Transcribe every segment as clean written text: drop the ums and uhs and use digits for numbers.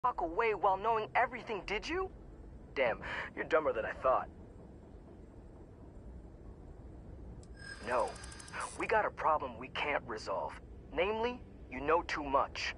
Walk away while knowing everything, did you? Damn, you're dumber than I thought. No, we got a problem we can't resolve. Namely, you know too much.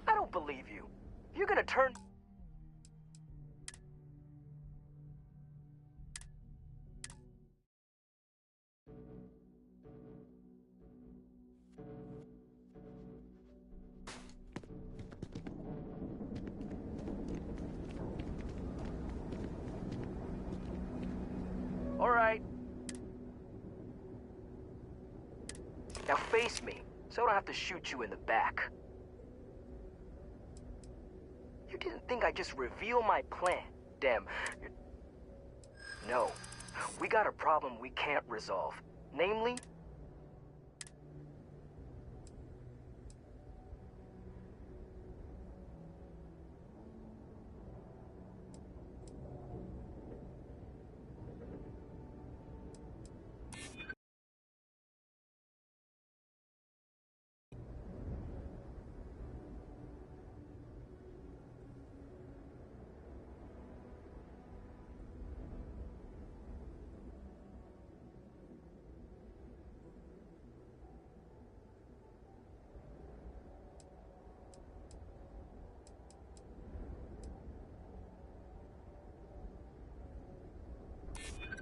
I don't believe you. You're gonna turn... All right. Now face me, so I don't have to shoot you in the back. You didn't think I'd just reveal my plan? Damn. No. We got a problem we can't resolve. Namely...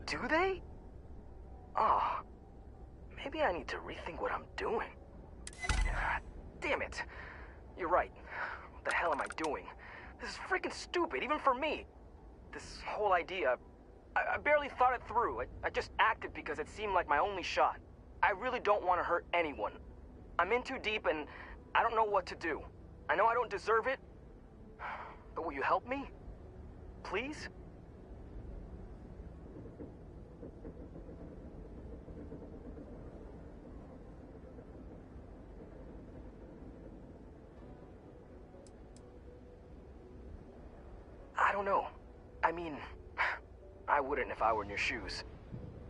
Do they? Oh, maybe I need to rethink what I'm doing. Damn it. You're right. What the hell am I doing? This is freaking stupid, even for me. This whole idea, I barely thought it through. I just acted because it seemed like my only shot. I really don't want to hurt anyone. I'm in too deep and I don't know what to do. I know I don't deserve it, but will you help me? Please? I don't know. I mean, I wouldn't if I were in your shoes.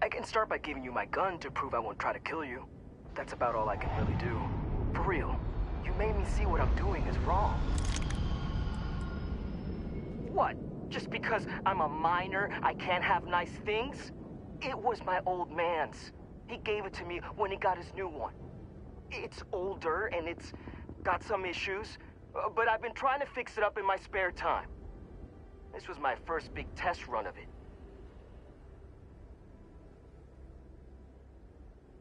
I can start by giving you my gun to prove I won't try to kill you. That's about all I can really do. For real, you made me see what I'm doing is wrong. What? Just because I'm a minor, I can't have nice things? It was my old man's. He gave it to me when he got his new one. It's older and it's got some issues, but I've been trying to fix it up in my spare time. This was my first big test run of it.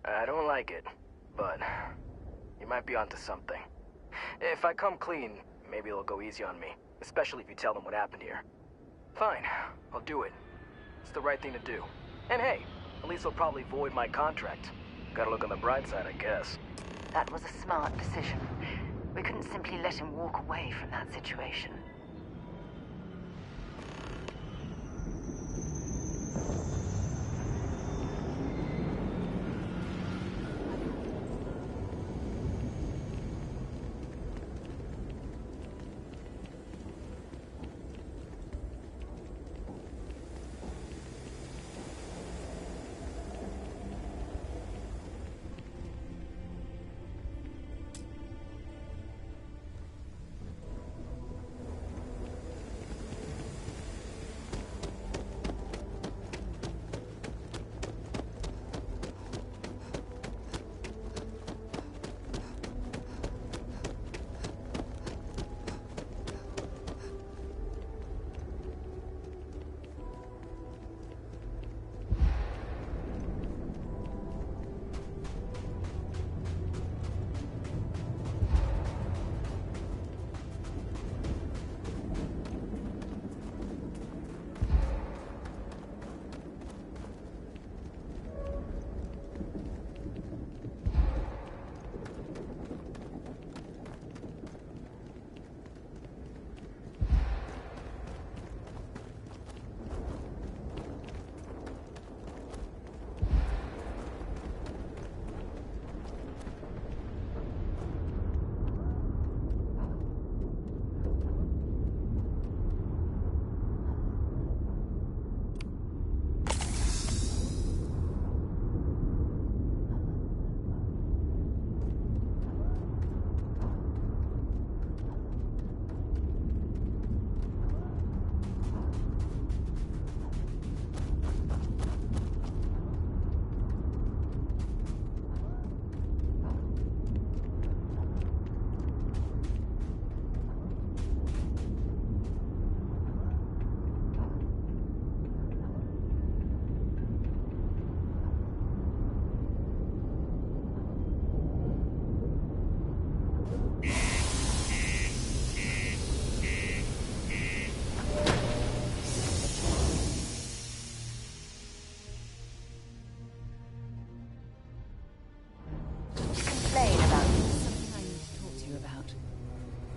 I don't like it, but you might be onto something. If I come clean, maybe it'll go easy on me, especially if you tell them what happened here. Fine, I'll do it. It's the right thing to do. And hey, at least they'll probably void my contract. Gotta look on the bright side, I guess. That was a smart decision. We couldn't simply let him walk away from that situation.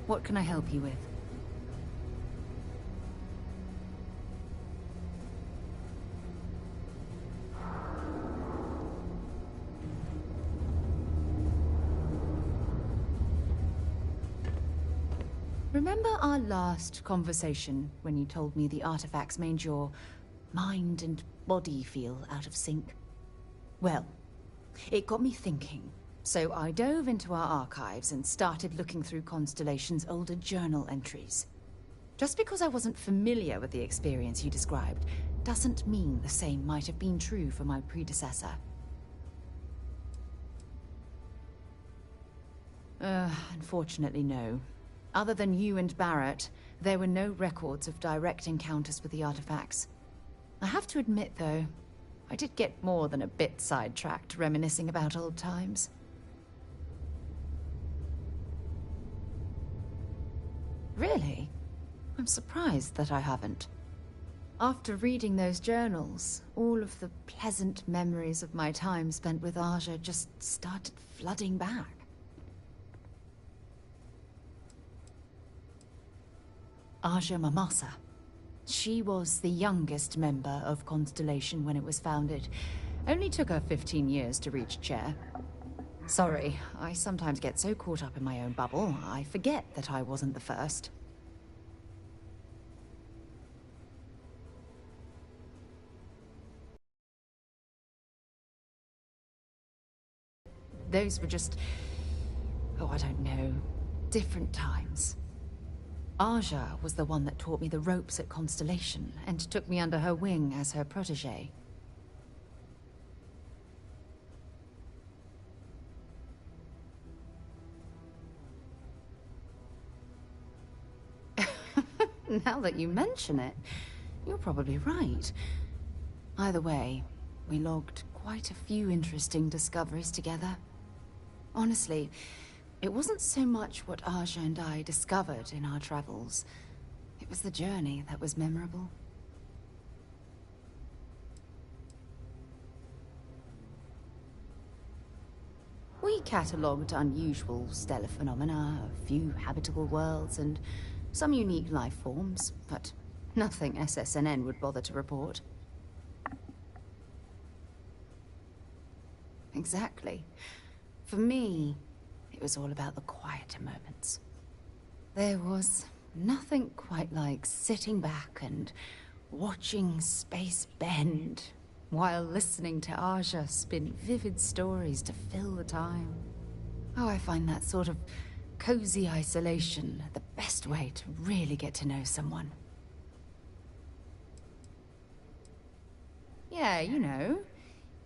What can I help you with? Remember our last conversation when you told me the artifacts made your mind and body feel out of sync? Well, it got me thinking. So I dove into our archives and started looking through Constellation's older journal entries. Just because I wasn't familiar with the experience you described, doesn't mean the same might have been true for my predecessor. Unfortunately, no. Other than you and Barrett, there were no records of direct encounters with the artifacts. I have to admit, though, I did get more than a bit sidetracked reminiscing about old times. Really? I'm surprised that I haven't. After reading those journals, all of the pleasant memories of my time spent with Aja just started flooding back. Aja Mamasa. She was the youngest member of Constellation when it was founded. Only took her 15 years to reach chair. Sorry, I sometimes get so caught up in my own bubble, I forget that I wasn't the first. Those were just... oh, I don't know. Different times. Aja was the one that taught me the ropes at Constellation, and took me under her wing as her protege. Now that you mention it, you're probably right. Either way, we logged quite a few interesting discoveries together. Honestly, it wasn't so much what Aja and I discovered in our travels. It was the journey that was memorable. We catalogued unusual stellar phenomena, a few habitable worlds, and some unique life forms, but nothing SSNN would bother to report. Exactly. For me, it was all about the quieter moments. There was nothing quite like sitting back and watching space bend while listening to Aja spin vivid stories to fill the time. Oh, I find that sort of cozy isolation the best way to really get to know someone. Yeah, you know,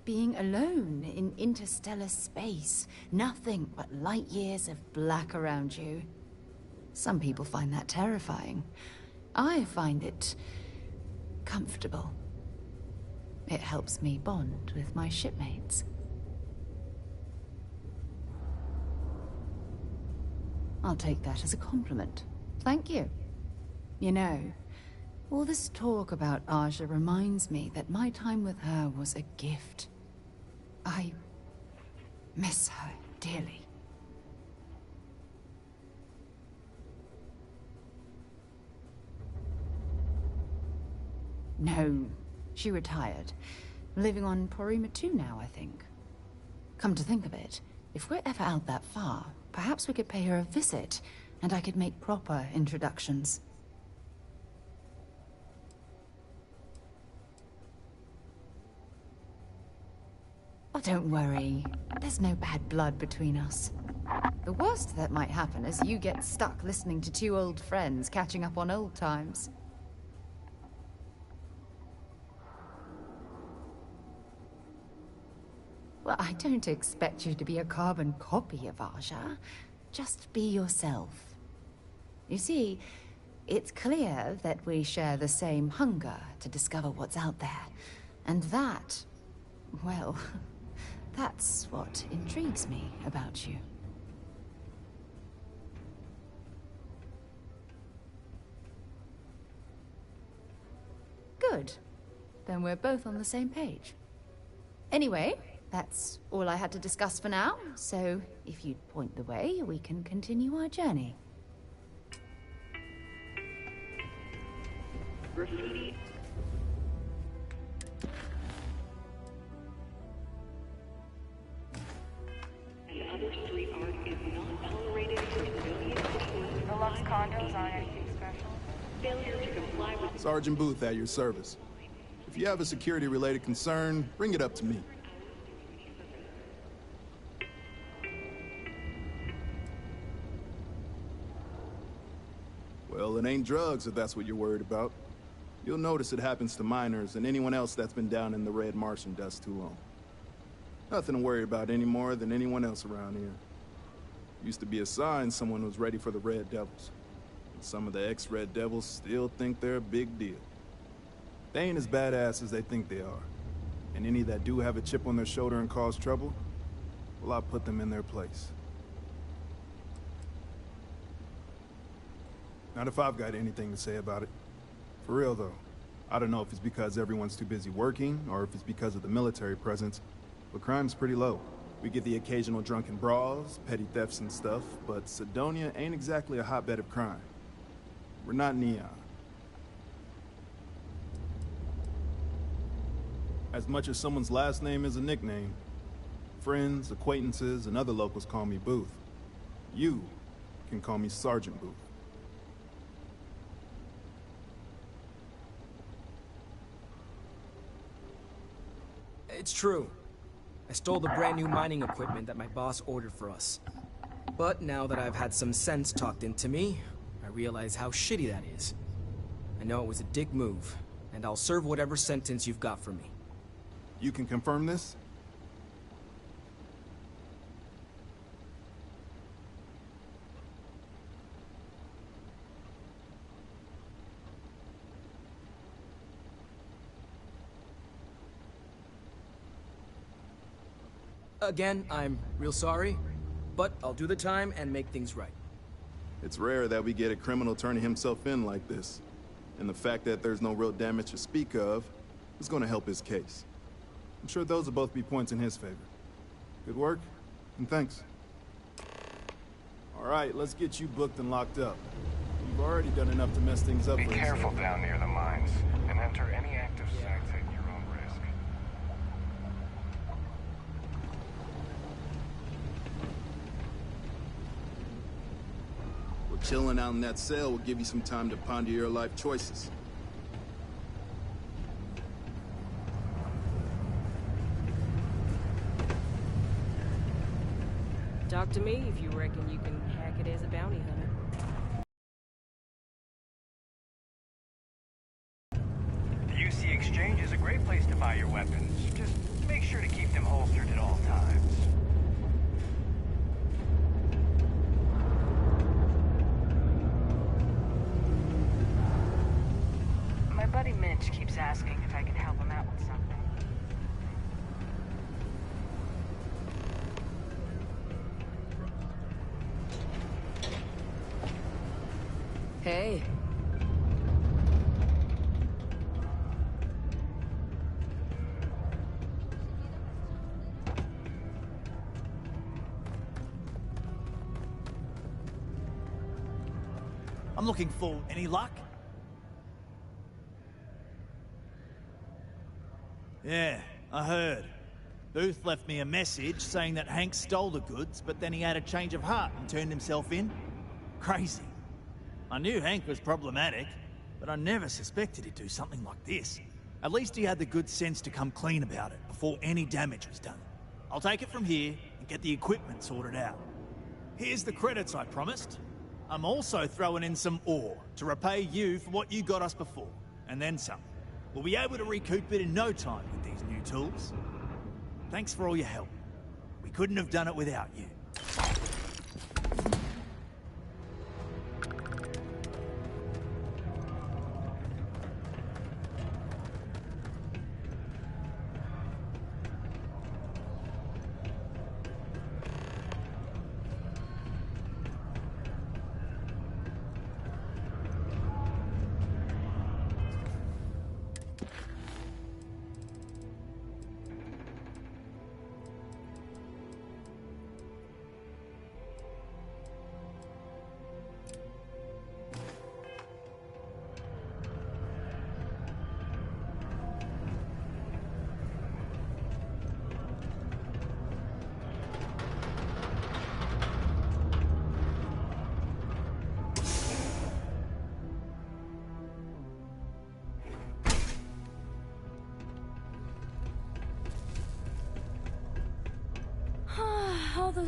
being alone in interstellar space, nothing but light years of black around you. Some people find that terrifying. I find it comfortable. It helps me bond with my shipmates. I'll take that as a compliment. Thank you. You know, all this talk about Aja reminds me that my time with her was a gift. I miss her dearly. No, she retired. Living on Porima 2 now, I think. Come to think of it, if we're ever out that far, perhaps we could pay her a visit, and I could make proper introductions. Oh, don't worry. There's no bad blood between us. The worst that might happen is you get stuck listening to two old friends catching up on old times. Well, I don't expect you to be a carbon copy of Aja. Just be yourself. You see, it's clear that we share the same hunger to discover what's out there. And that, well, that's what intrigues me about you. Good. Then we're both on the same page. Anyway, that's all I had to discuss for now, so if you'd point the way, we can continue our journey. graffiti. And other street art is not tolerated for civilians or The Lux condos aren't anything special. failure to comply with Sergeant Booth at your service. If you have a security-related concern, bring it up to me. Well, it ain't drugs if that's what you're worried about. You'll notice it happens to minors and anyone else that's been down in the red Martian dust too long. Nothing to worry about any more than anyone else around here. Used to be a sign someone was ready for the Red Devils. And some of the ex-Red Devils still think they're a big deal. They ain't as badass as they think they are. And any that do have a chip on their shoulder and cause trouble, well, I'll put them in their place. Not if I've got anything to say about it. For real, though. I don't know if it's because everyone's too busy working, or if it's because of the military presence, but crime's pretty low. We get the occasional drunken brawls, petty thefts and stuff, but Sidonia ain't exactly a hotbed of crime. We're not Neon. As much as someone's last name is a nickname, friends, acquaintances, and other locals call me Booth. You can call me Sergeant Booth. It's true. I stole the brand new mining equipment that my boss ordered for us. But now that I've had some sense talked into me, I realize how shitty that is. I know it was a dick move, and I'll serve whatever sentence you've got for me. You can confirm this? Again, I'm real sorry, but I'll do the time and make things right. It's rare that we get a criminal turning himself in like this. And the fact that there's no real damage to speak of is going to help his case. I'm sure those will both be points in his favor. Good work, and thanks. All right, let's get you booked and locked up. You've already done enough to mess things up Be for careful yourself. down near the mines, and enter any active sites at your own risk. Well, chilling out in that cell will give you some time to ponder your life choices. Talk to me if you reckon you can hack it as a bounty hunter. The UC Exchange is a great place to buy your weapons. Just make sure to keep them holstered at all times. My buddy Mitch keeps asking if I can help him out with something. Hey. I'm looking for any luck? Yeah, I heard. Booth left me a message saying that Hank stole the goods, but then he had a change of heart and turned himself in. Crazy. I knew Hank was problematic, but I never suspected he'd do something like this. At least he had the good sense to come clean about it before any damage was done. I'll take it from here and get the equipment sorted out. Here's the credits I promised. I'm also throwing in some ore to repay you for what you got us before, and then some. We'll be able to recoup it in no time with these new tools. Thanks for all your help. We couldn't have done it without you.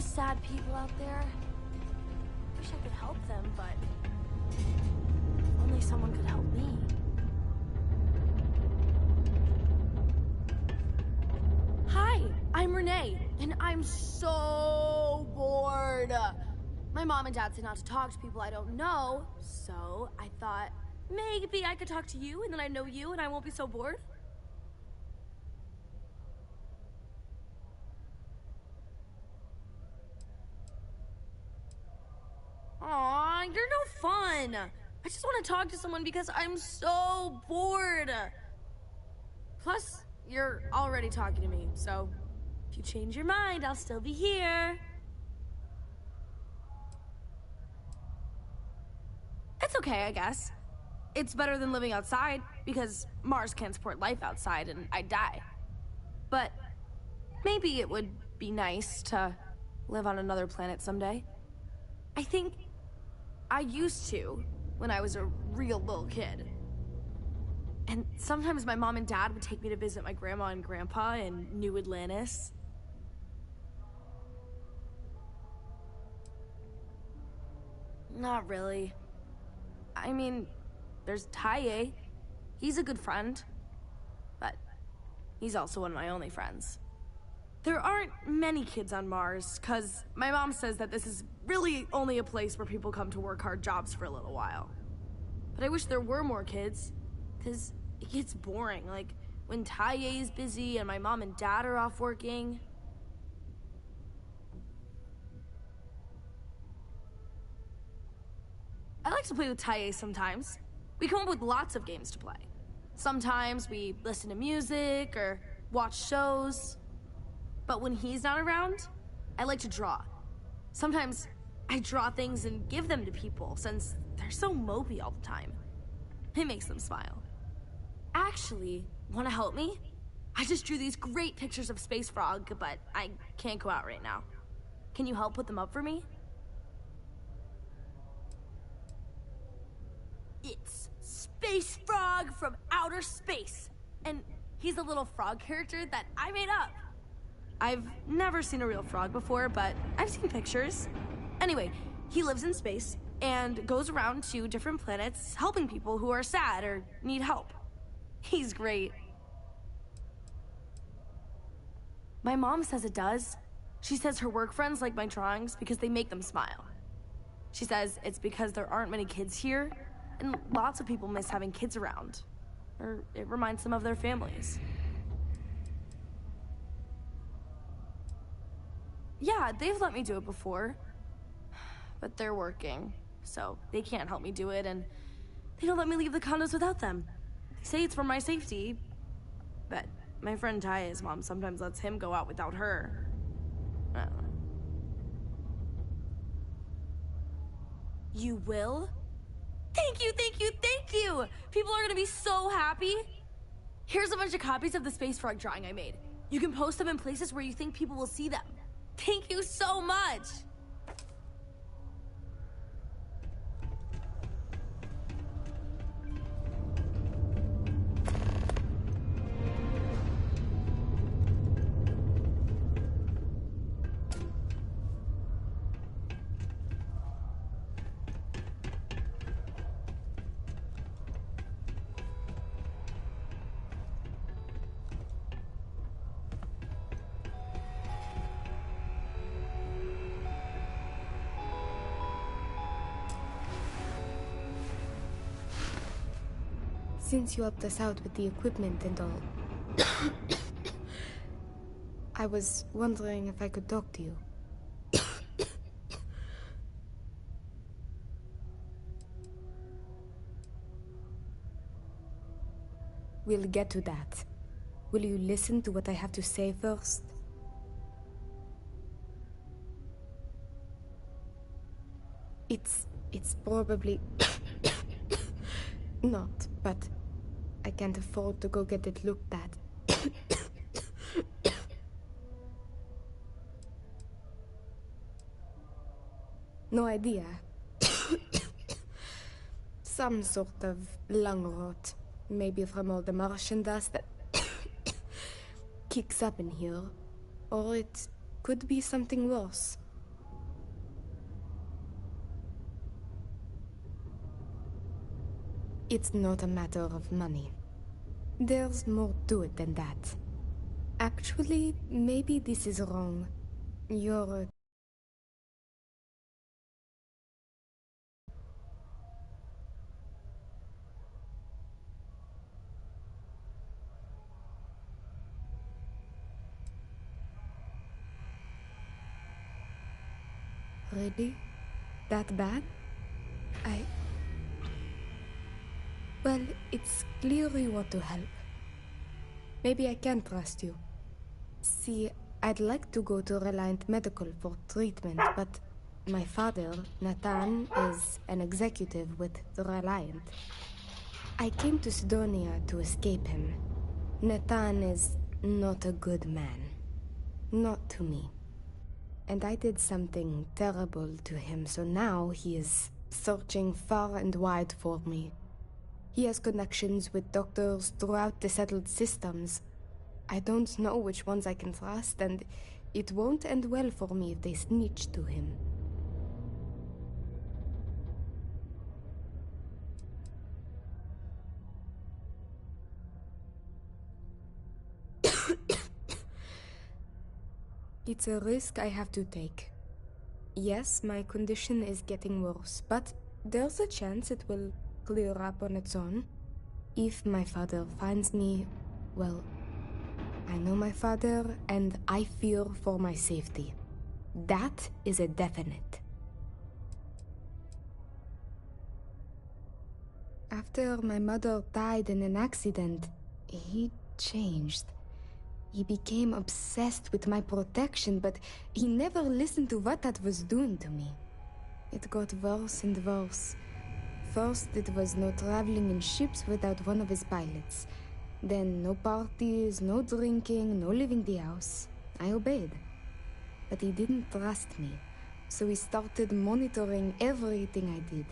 those sad people out there. Wish I could help them, but only someone could help me. Hi, I'm Renee, and I'm so bored. My mom and dad say not to talk to people I don't know, so I thought maybe I could talk to you, and then I know you, and I won't be so bored. Aw, you're no fun. I just want to talk to someone because I'm so bored. Plus, you're already talking to me, so if you change your mind, I'll still be here. It's okay, I guess. It's better than living outside, because Mars can't support life outside and I'd die. But maybe it would be nice to live on another planet someday. I think I used to when I was a real little kid. And sometimes my mom and dad would take me to visit my grandma and grandpa in New Atlantis. Not really. I mean, there's Taye. He's a good friend. But he's also one of my only friends. There aren't many kids on Mars, because my mom says that this is really only a place where people come to work hard jobs for a little while. But I wish there were more kids, because it gets boring, like when Taye is busy and my mom and dad are off working. I like to play with Taye sometimes. We come up with lots of games to play. Sometimes we listen to music or watch shows. But when he's not around, I like to draw. Sometimes I draw things and give them to people since they're so mopey all the time. It makes them smile. Actually, want to help me? I just drew these great pictures of Space Frog, but I can't go out right now. Can you help put them up for me? It's Space Frog from outer space. And he's a little frog character that I made up. I've never seen a real frog before, but I've seen pictures. Anyway, he lives in space and goes around to different planets helping people who are sad or need help. He's great. My mom says it does. She says her work friends like my drawings because they make them smile. She says it's because there aren't many kids here, and lots of people miss having kids around. Or it reminds them of their families. Yeah, they've let me do it before. But they're working, so they can't help me do it, and they don't let me leave the condos without them. They say it's for my safety, but my friend Taya's mom sometimes lets him go out without her. I don't know. You will? Thank you, thank you, thank you! People are gonna be so happy! Here's a bunch of copies of the Space Frog drawing I made. You can post them in places where you think people will see them. Thank you so much! Since you helped us out with the equipment and all, I was wondering if I could talk to you. We'll get to that. Will you listen to what I have to say first? It's probably not, but I can't afford to go get it looked at. No idea. Some sort of lung rot. Maybe from all the Martian dust that kicks up in here. Or it could be something worse. It's not a matter of money. There's more to it than that. Actually, maybe this is wrong. You're... Really? That bad? Well, it's clear you want to help. Maybe I can trust you. See, I'd like to go to Reliant Medical for treatment, but my father, Nathan, is an executive with the Reliant. I came to Sidonia to escape him. Nathan is not a good man. Not to me. And I did something terrible to him, so now he is searching far and wide for me. He has connections with doctors throughout the settled systems. I don't know which ones I can trust, and it won't end well for me if they snitch to him. It's a risk I have to take. Yes, my condition is getting worse, but there's a chance it will clear up on its own. If my father finds me, well, I know my father and I fear for my safety. That is a definite. After my mother died in an accident, he changed. He became obsessed with my protection, but he never listened to what that was doing to me. It got worse and worse. First, it was no traveling in ships without one of his pilots. Then, no parties, no drinking, no leaving the house. I obeyed. But he didn't trust me, so he started monitoring everything I did.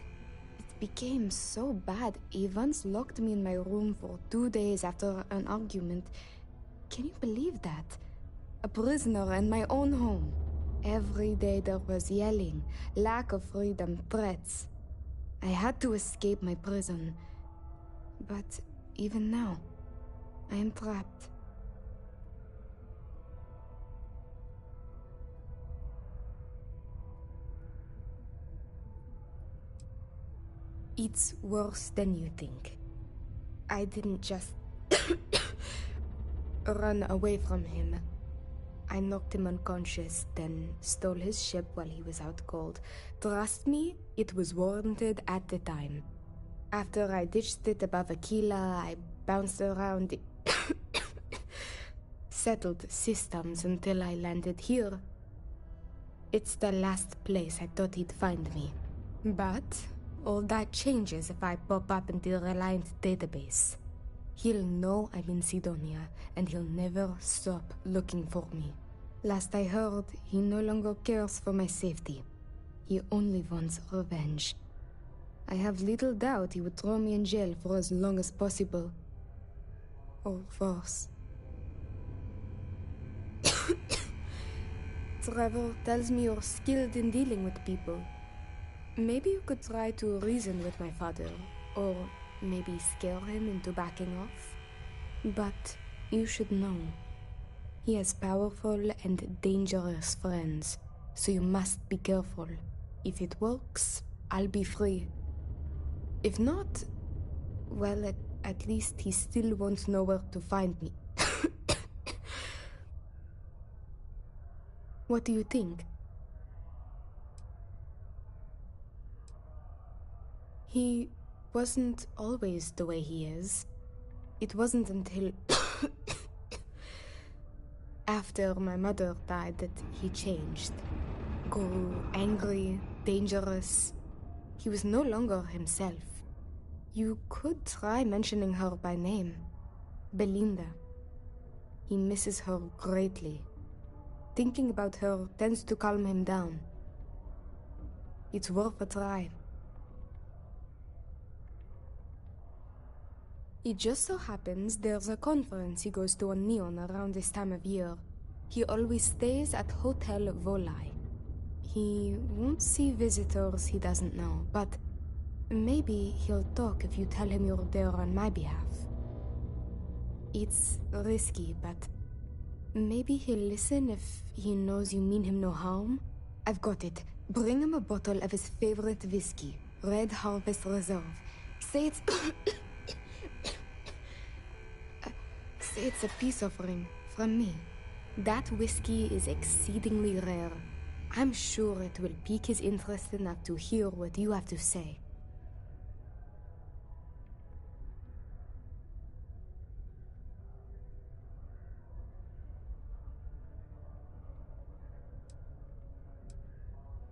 It became so bad, he once locked me in my room for 2 days after an argument. Can you believe that? A prisoner in my own home. Every day there was yelling, lack of freedom, threats. I had to escape my prison. But even now, I am trapped. It's worse than you think. I didn't just run away from him. I knocked him unconscious, then stole his ship while he was out cold. Trust me, it was warranted at the time. After I ditched it above Aquila, I bounced around the settled systems until I landed here. It's the last place I thought he'd find me. But all that changes if I pop up in the Reliant database. He'll know I'm in Sidonia, and he'll never stop looking for me. Last I heard, he no longer cares for my safety. He only wants revenge. I have little doubt he would throw me in jail for as long as possible. Or worse. Trevor tells me you're skilled in dealing with people. Maybe you could try to reason with my father, or maybe scare him into backing off. But you should know, he has powerful and dangerous friends, so you must be careful. If it works, I'll be free. If not, well, at least he still won't know where to find me. What do you think? He wasn't always the way he is. It wasn't until after my mother died that he changed. Grew angry, dangerous. He was no longer himself. You could try mentioning her by name. Belinda. He misses her greatly. Thinking about her tends to calm him down. It's worth a try. It just so happens there's a conference he goes to on Neon around this time of year. He always stays at Hotel Volai. He won't see visitors he doesn't know, but Maybe he'll talk if you tell him you're there on my behalf. It's risky, but maybe he'll listen if he knows you mean him no harm. I've got it. Bring him a bottle of his favorite whiskey, Red Harvest Reserve. Say it's... say it's a peace offering from me. That whiskey is exceedingly rare. I'm sure it will pique his interest enough to hear what you have to say.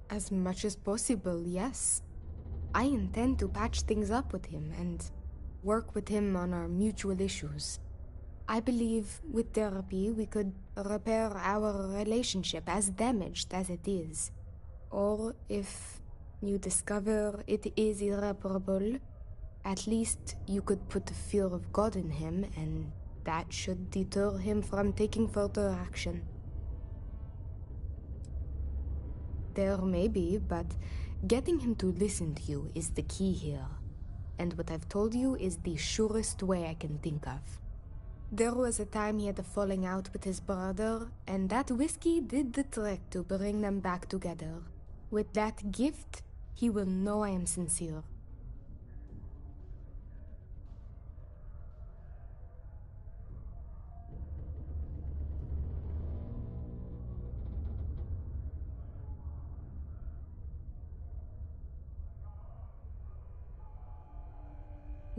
As much as possible, yes. I intend to patch things up with him and work with him on our mutual issues. I believe with therapy we could repair our relationship, as damaged as it is. Or if you discover it is irreparable, at least you could put the fear of God in him, and that should deter him from taking further action. There may be, but getting him to listen to you is the key here. And what I've told you is the surest way I can think of. There was a time he had a falling out with his brother, and that whiskey did the trick to bring them back together. With that gift, he will know I am sincere.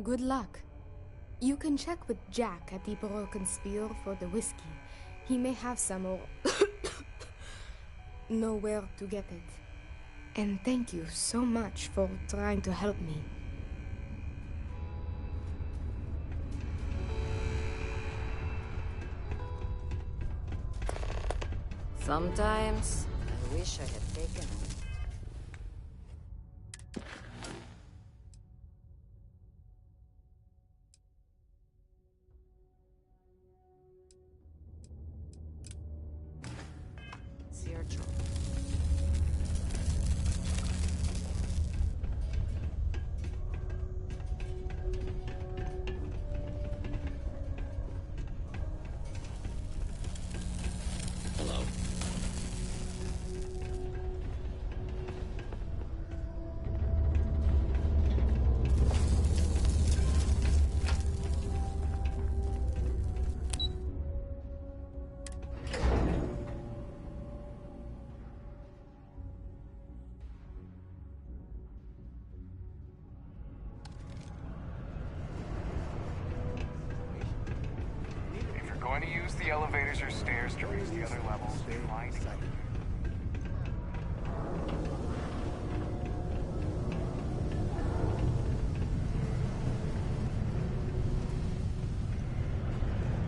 Good luck. You can check with Jack at the Broken Spear for the whiskey. He may have some or know where to get it. And thank you so much for trying to help me. Sometimes I wish I had taken him. Going to use the elevators or stairs to reach the other levels. Flying to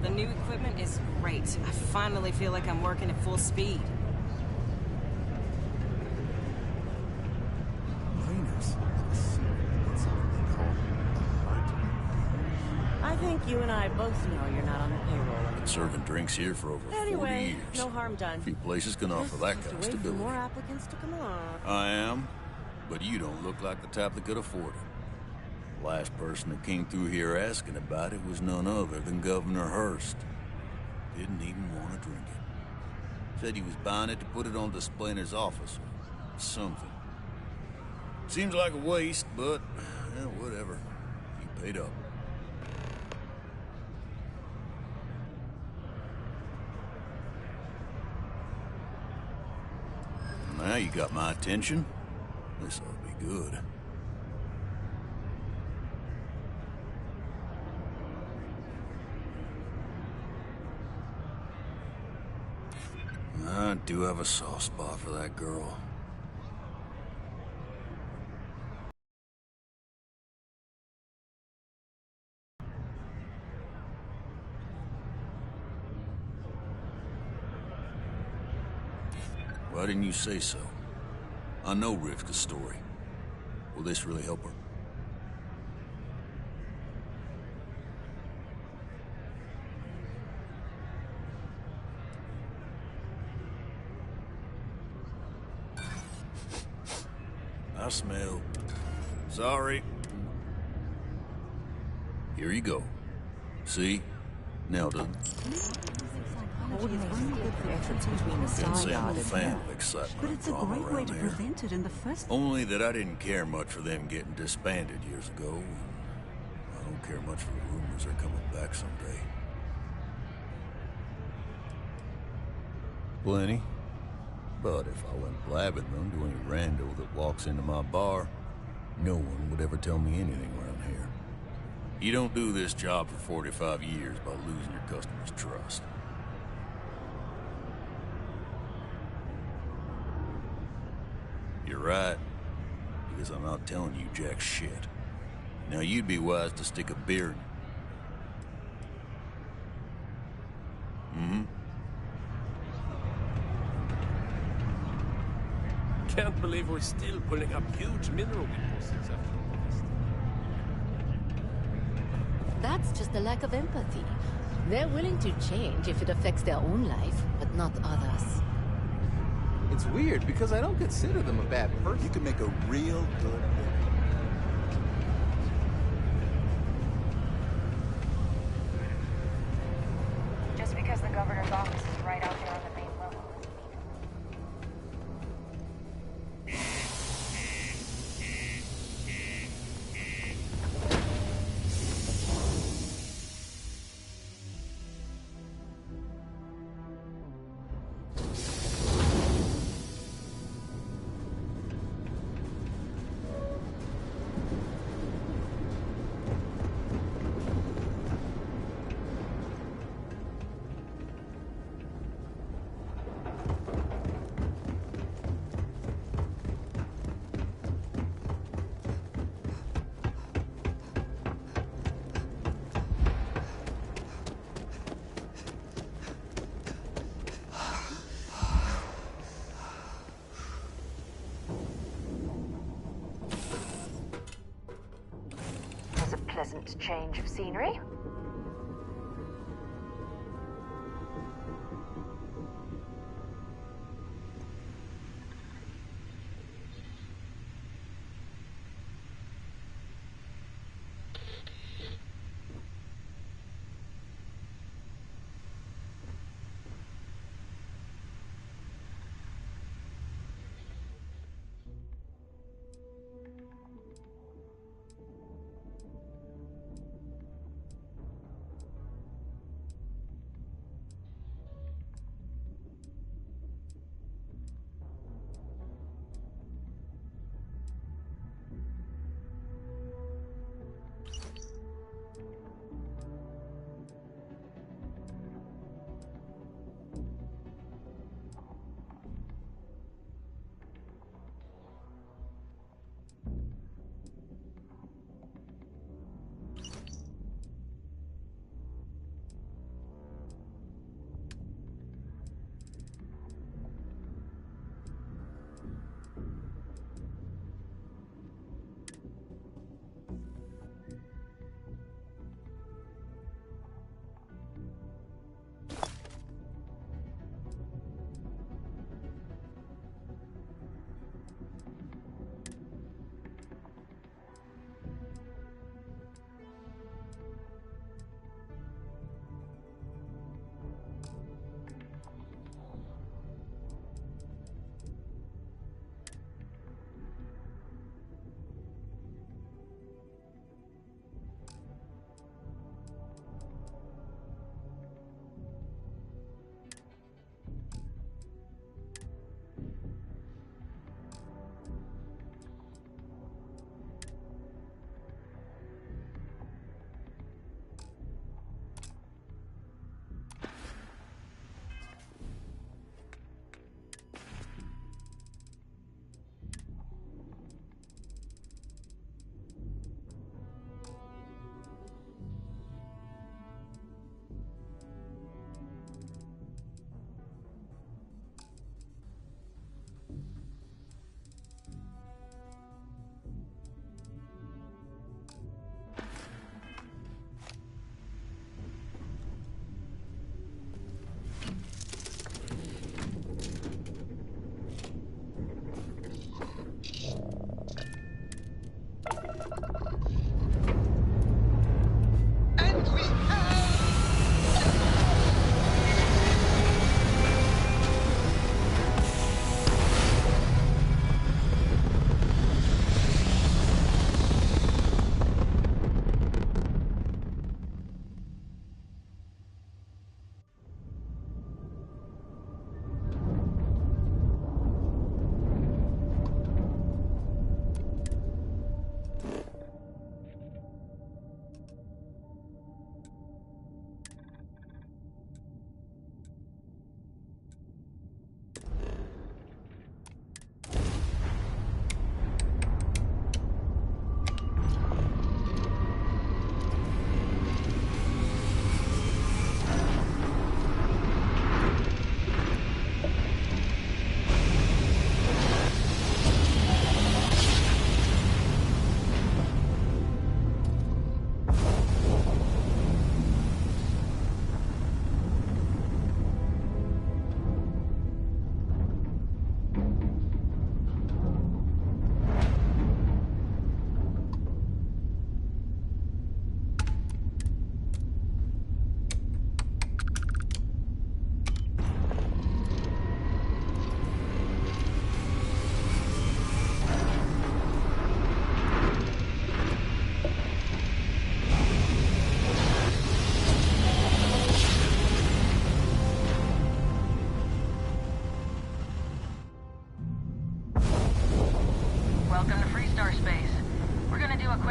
The new equipment is great. I finally feel like I'm working at full speed. I think you and I both know you're not on the payroll. Been serving drinks here for over 40 Anyway, years. no harm done. Few places can offer that kind of Wait for stability. more applicants to come along. I am, but you don't look like the type that could afford it. Last person that came through here asking about it was none other than Governor Hurst. Didn't even want to drink it. Said he was buying it to put it on display in his office or something. Seems like a waste, but whatever. He paid up. Now you got my attention. This ought to be good. I do have a soft spot for that girl. Why didn't you say so? I know Rivka's story. Will this really help her? I smell Sorry. Here you go. See? Now done. Been saying family excitement But it's a drama great way around to here. prevent it in the first place. Only that I didn't care much for them getting disbanded years ago. And I don't care much for the rumors they're coming back someday. Plenty. But if I went blabbing them to any rando that walks into my bar, no one would ever tell me anything around here. You don't do this job for 45 years by losing your customers' trust. You're right, because I'm not telling you jack shit. Now you'd be wise to stick a beer in. Mm-hmm. Can't believe we're still pulling up huge mineral deposits after all this. That's just a lack of empathy. They're willing to change if it affects their own life, but not others. It's weird because I don't consider them a bad person. You can make a real good living. Just because the governor's office is right out there on the main level. Pleasant change of scenery.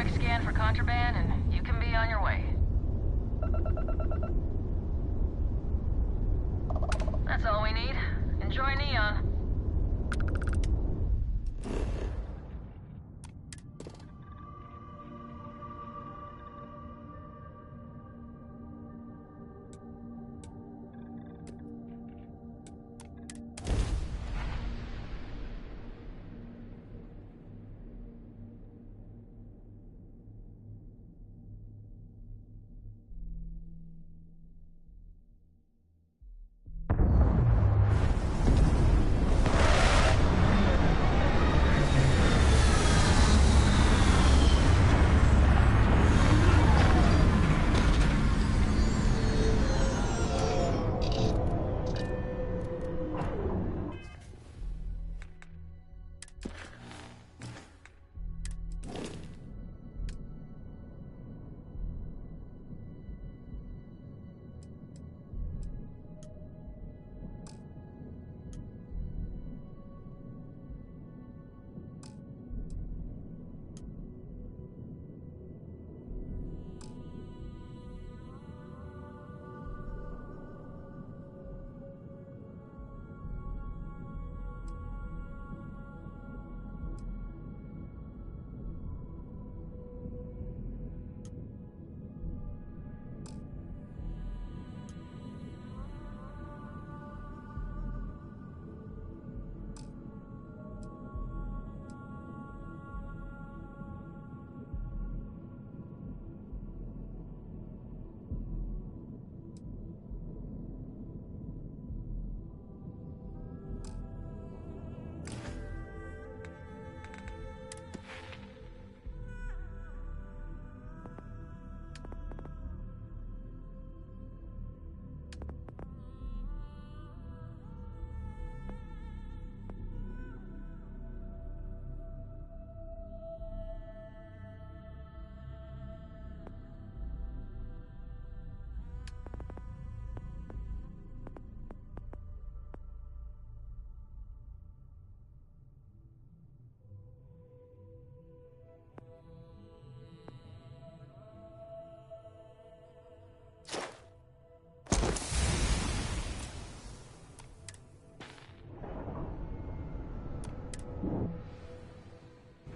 quick scan for contraband, and you can be on your way. That's all we need. Enjoy Neon.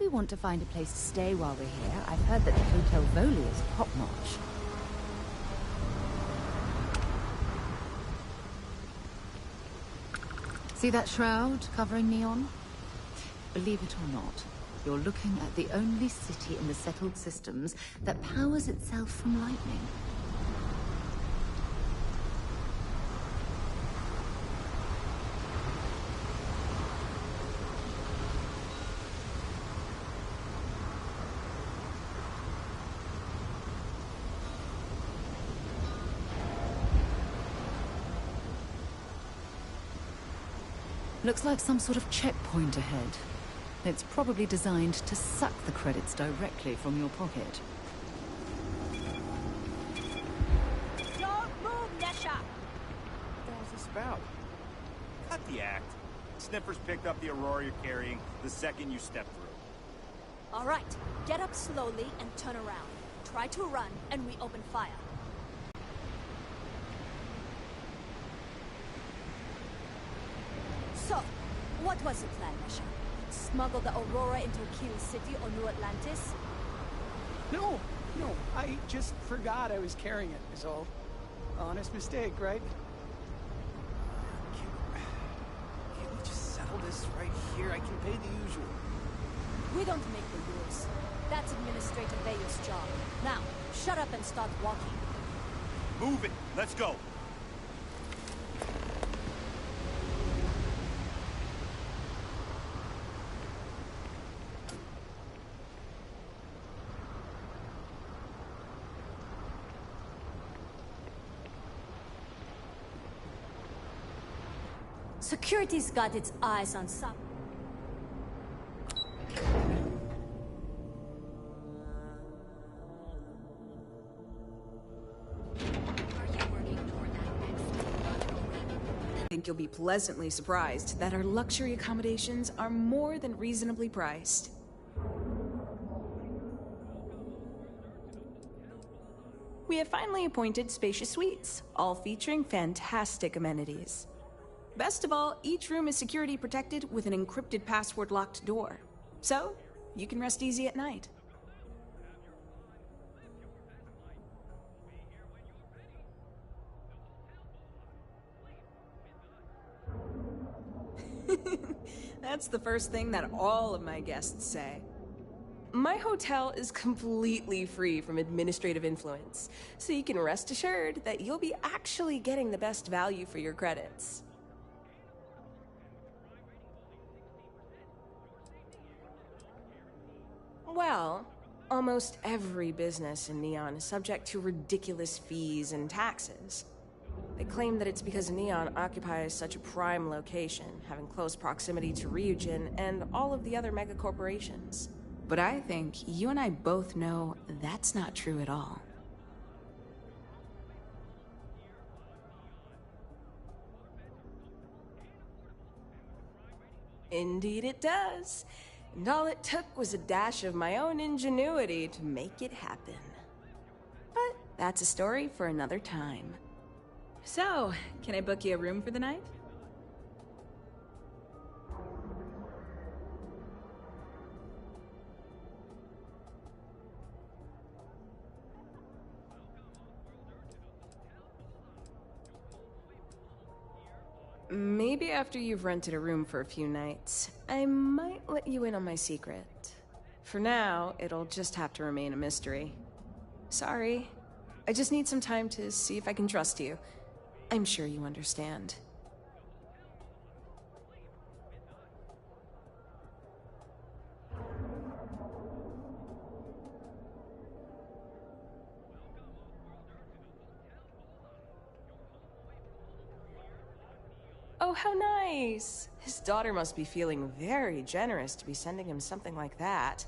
We want to find a place to stay while we're here. I've heard that the Hotel Voli is top-notch. See that shroud covering Neon? Believe it or not, you're looking at the only city in the settled systems that powers itself from lightning. Looks like some sort of checkpoint ahead. It's probably designed to suck the credits directly from your pocket. Don't move, Nesha! What the hell's this about? Cut the act. Sniffers picked up the Aurora you're carrying the second you step through. All right, get up slowly and turn around. Try to run, and we open fire. So, what was the plan, Nesha? Smuggle the Aurora into Kill City or New Atlantis? No, I just forgot I was carrying it, is all. Honest mistake, right? Can't we just settle this right here? I can pay the usual. We don't make the rules. That's Administrator Bayo's job. Now, shut up and start walking. Move it! Let's go! Security's got its eyes on some. I think you'll be pleasantly surprised that our luxury accommodations are more than reasonably priced. we have finally appointed spacious suites, all featuring fantastic amenities. Best of all, each room is security protected with an encrypted password-locked door. So, you can rest easy at night. That's the first thing that all of my guests say. My hotel is completely free from administrative influence, so you can rest assured that you'll be actually getting the best value for your credits. Well, almost every business in Neon is subject to ridiculous fees and taxes. They claim that it's because Neon occupies such a prime location, having close proximity to Ryujin and all of the other megacorporations. But I think you and I both know that's not true at all. Indeed it does. And all it took was a dash of my own ingenuity to make it happen. But that's a story for another time. So, can I book you a room for the night? Maybe after you've rented a room for a few nights, I might let you in on my secret. For now, it'll just have to remain a mystery. Sorry. I just need some time to see if I can trust you. I'm sure you understand. Oh, how nice! His daughter must be feeling very generous to be sending him something like that.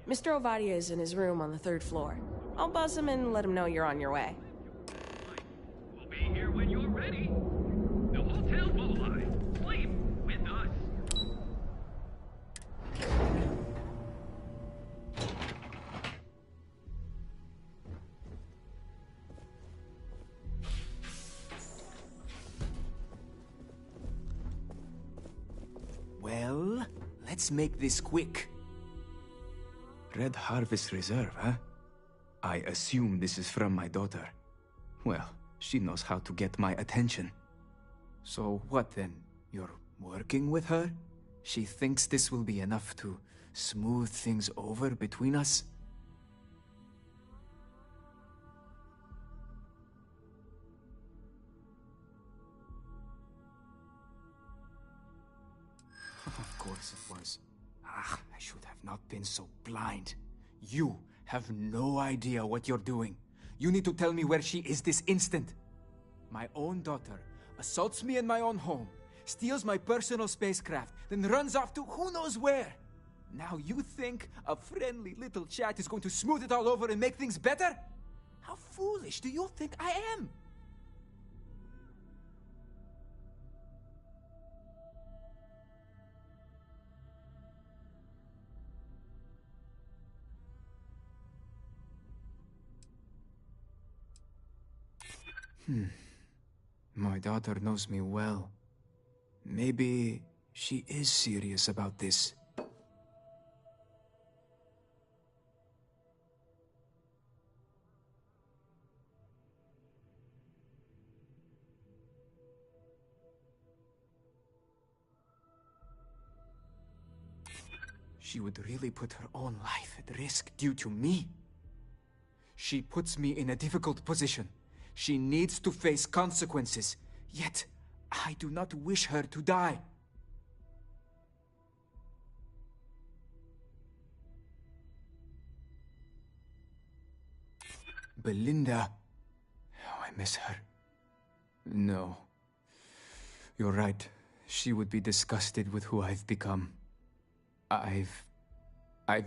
Mr. Ovadia is in his room on the 3rd floor. I'll buzz him and let him know you're on your way. We'll be here when you're ready. The Hotel Bolai. Sleep with us. Well, let's make this quick. Red Harvest Reserve, huh? I assume this is from my daughter. Well, she knows how to get my attention. So what then? You're working with her? She thinks this will be enough to smooth things over between us? Of course it was. I should have not been so blind. You have no idea what you're doing. You need to tell me where she is this instant. My own daughter assaults me in my own home, steals my personal spacecraft, then runs off to who knows where. Now you think a friendly little chat is going to smooth it all over and make things better? How foolish do you think I am? My daughter knows me well. Maybe she is serious about this. She would really put her own life at risk due to me. She puts me in a difficult position. She needs to face consequences. Yet, I do not wish her to die. Belinda. Oh, I miss her. No. You're right. She would be disgusted with who I've become. I've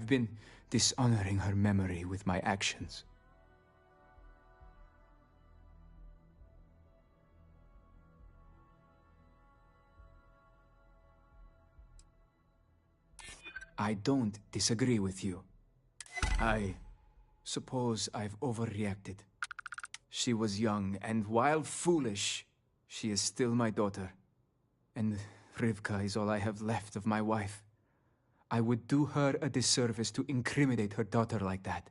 been dishonoring her memory with my actions. I don't disagree with you. I suppose I've overreacted. She was young, and while foolish, she is still my daughter. And Rivka is all I have left of my wife. I would do her a disservice to incriminate her daughter like that.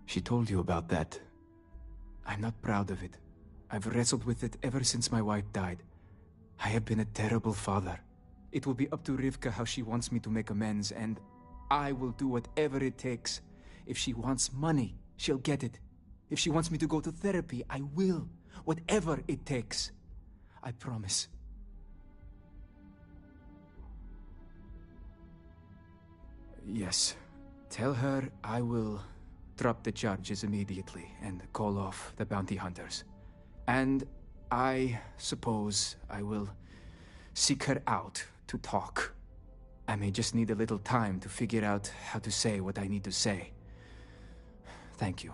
She told you about that. I'm not proud of it. I've wrestled with it ever since my wife died. I have been a terrible father. It will be up to Rivka how she wants me to make amends, and I will do whatever it takes. If she wants money, she'll get it. If she wants me to go to therapy, I will. Whatever it takes. I promise. Yes. Tell her I will drop the charges immediately and call off the bounty hunters. And I suppose I will seek her out to talk. I may just need a little time to figure out how to say what I need to say. Thank you.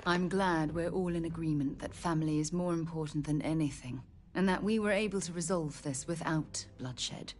I'm glad we're all in agreement that family is more important than anything, and that we were able to resolve this without bloodshed.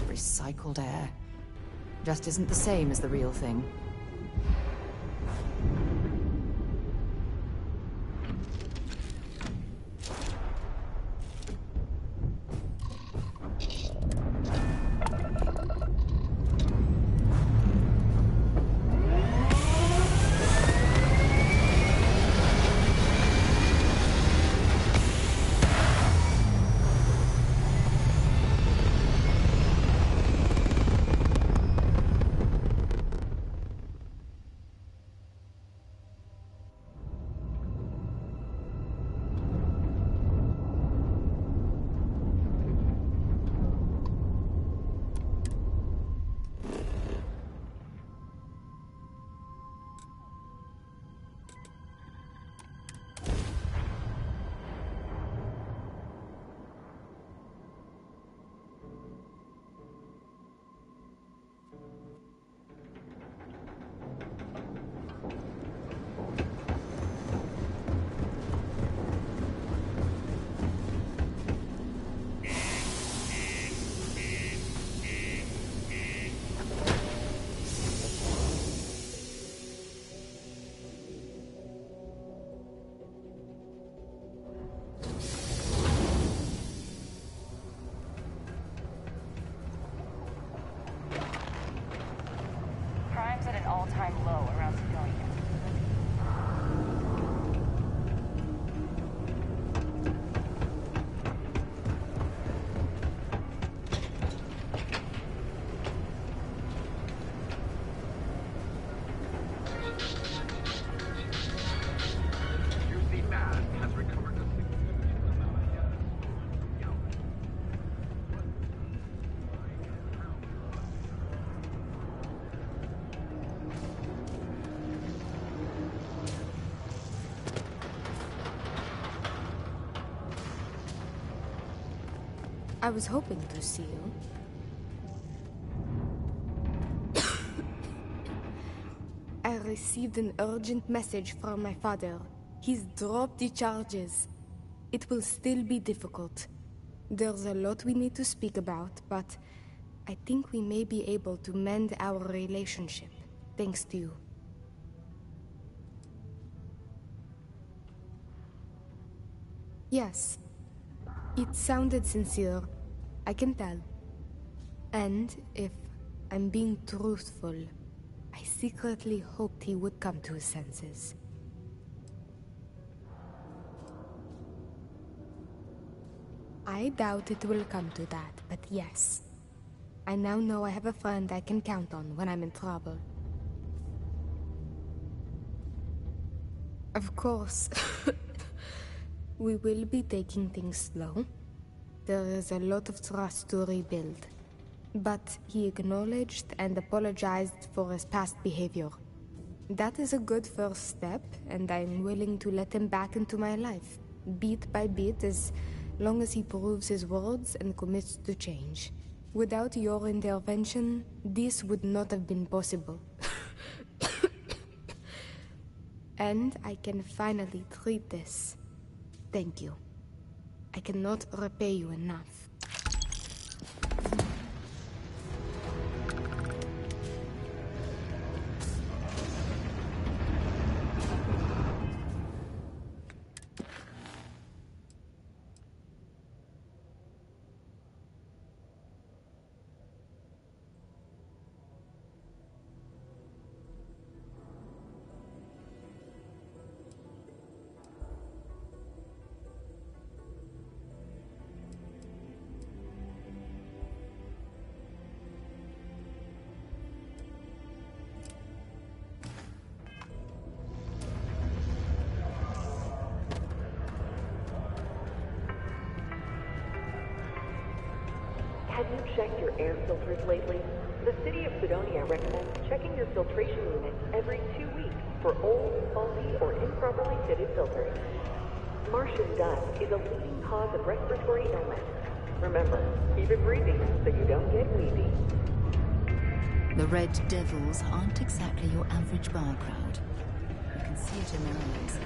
Recycled air. Just isn't the same as the real thing. I was hoping to see you. I received an urgent message from my father. He's dropped the charges. It will still be difficult. There's a lot we need to speak about, but I think we may be able to mend our relationship, thanks to you. Yes, it sounded sincere. I can tell. And if I'm being truthful, I secretly hoped he would come to his senses. I doubt it will come to that, but yes. I now know I have a friend I can count on when I'm in trouble. Of course. We will be taking things slow. There is a lot of trust to rebuild. But he acknowledged and apologized for his past behavior. That is a good first step, and I'm willing to let him back into my life, bit by bit, as long as he proves his words and commits to change. Without your intervention, this would not have been possible. And I can finally treat this. Thank you. I cannot repay you enough. Have you checked your air filters lately? The city of Sidonia recommends checking your filtration units every 2 weeks for old, faulty, or improperly fitted filters. Martian dust is a leading cause of respiratory illness. Remember, keep it breezy so you don't get wheezy. The Red Devils aren't exactly your average bar crowd. You can see it in their eyes.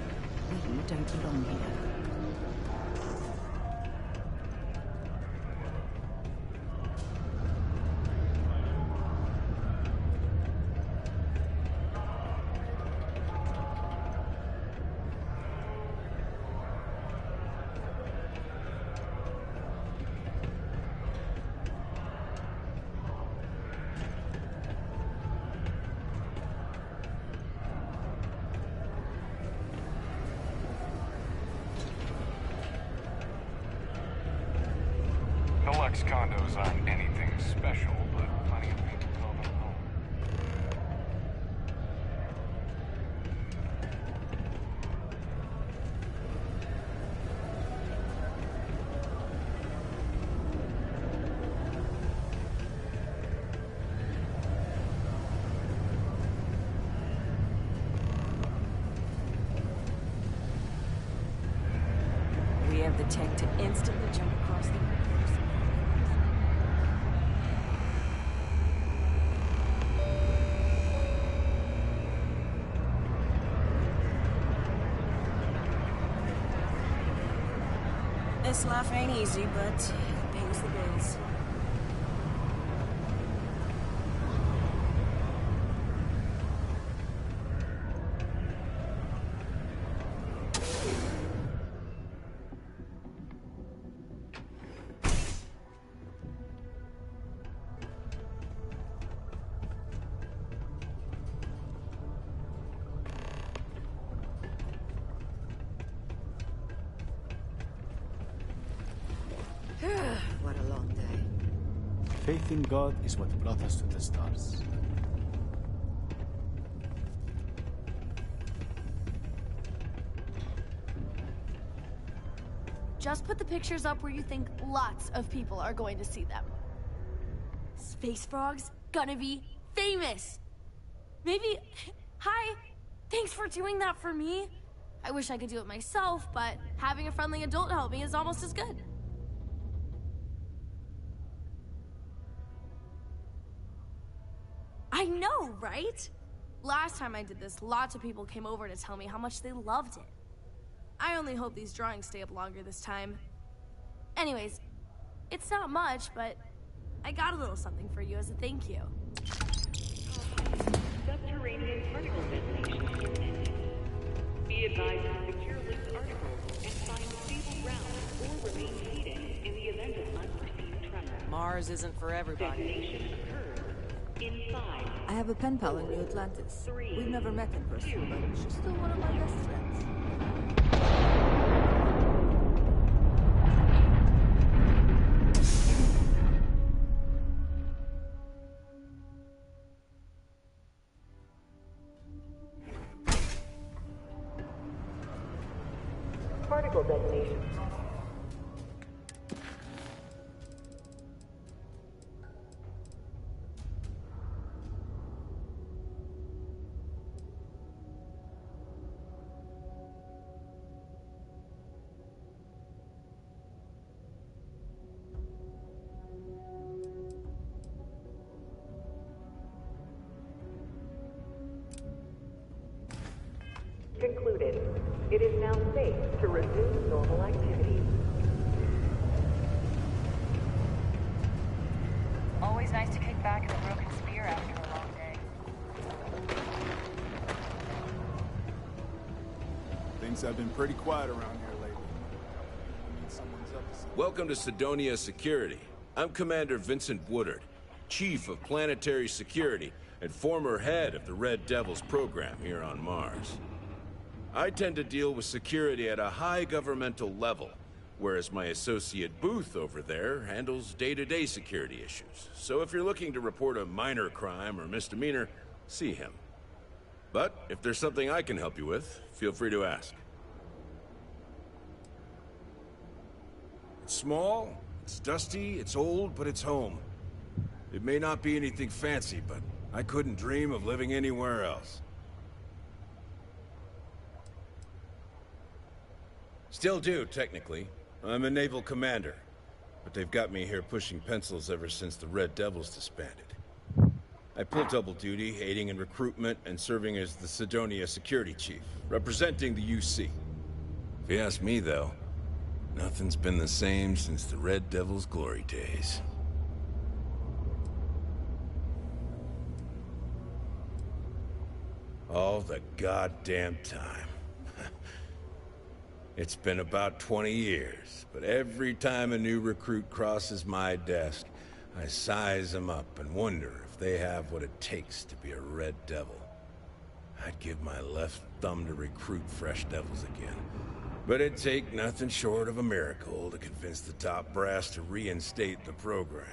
We don't belong here. Deluxe condos aren't anything special, but plenty of people call them home. We have the tech to instantly jump across the universe. This life ain't easy, but it pays the bills. What a long day. Faith in God is what brought us to the stars. Just put the pictures up where you think lots of people are going to see them. Space Frog's gonna be famous! Maybe... Hi! Thanks for doing that for me! I wish I could do it myself, but having a friendly adult help me is almost as good. know, right? Last time I did this, lots of people came over to tell me how much they loved it. I only hope these drawings stay up longer this time. Anyways, it's not much, but I got a little something for you as a thank you. Subterranean particle detonation. Be advised to secure loose articles and find stable ground or remain seated in the event of unforeseen tremor. Mars isn't for everybody. Detonation occurs in 5. I have a pen pal in New Atlantis. We've never met in person, but she's still one of my best friends. Particle detonation. Concluded. It is now safe to resume normal activities. Always nice to kick back at a broken spear after a long day. Things have been pretty quiet around here lately. I mean, someone's up to something. Welcome to Sidonia Security. I'm Commander Vincent Woodard, Chief of Planetary Security and former head of the Red Devils program here on Mars. I tend to deal with security at a high governmental level, whereas my associate Booth over there handles day-to-day security issues. So if you're looking to report a minor crime or misdemeanor, see him. But if there's something I can help you with, feel free to ask. It's small, it's dusty, it's old, but it's home. It may not be anything fancy, but I couldn't dream of living anywhere else. Still do, technically. I'm a naval commander. But they've got me here pushing pencils ever since the Red Devils disbanded. I pull double duty, aiding in recruitment and serving as the Sidonia security chief, representing the UC. If you ask me, though, nothing's been the same since the Red Devils' glory days. All the goddamn time. It's been about 20 years, but every time a new recruit crosses my desk, I size them up and wonder if they have what it takes to be a Red Devil. I'd give my left thumb to recruit fresh devils again, but it'd take nothing short of a miracle to convince the top brass to reinstate the program.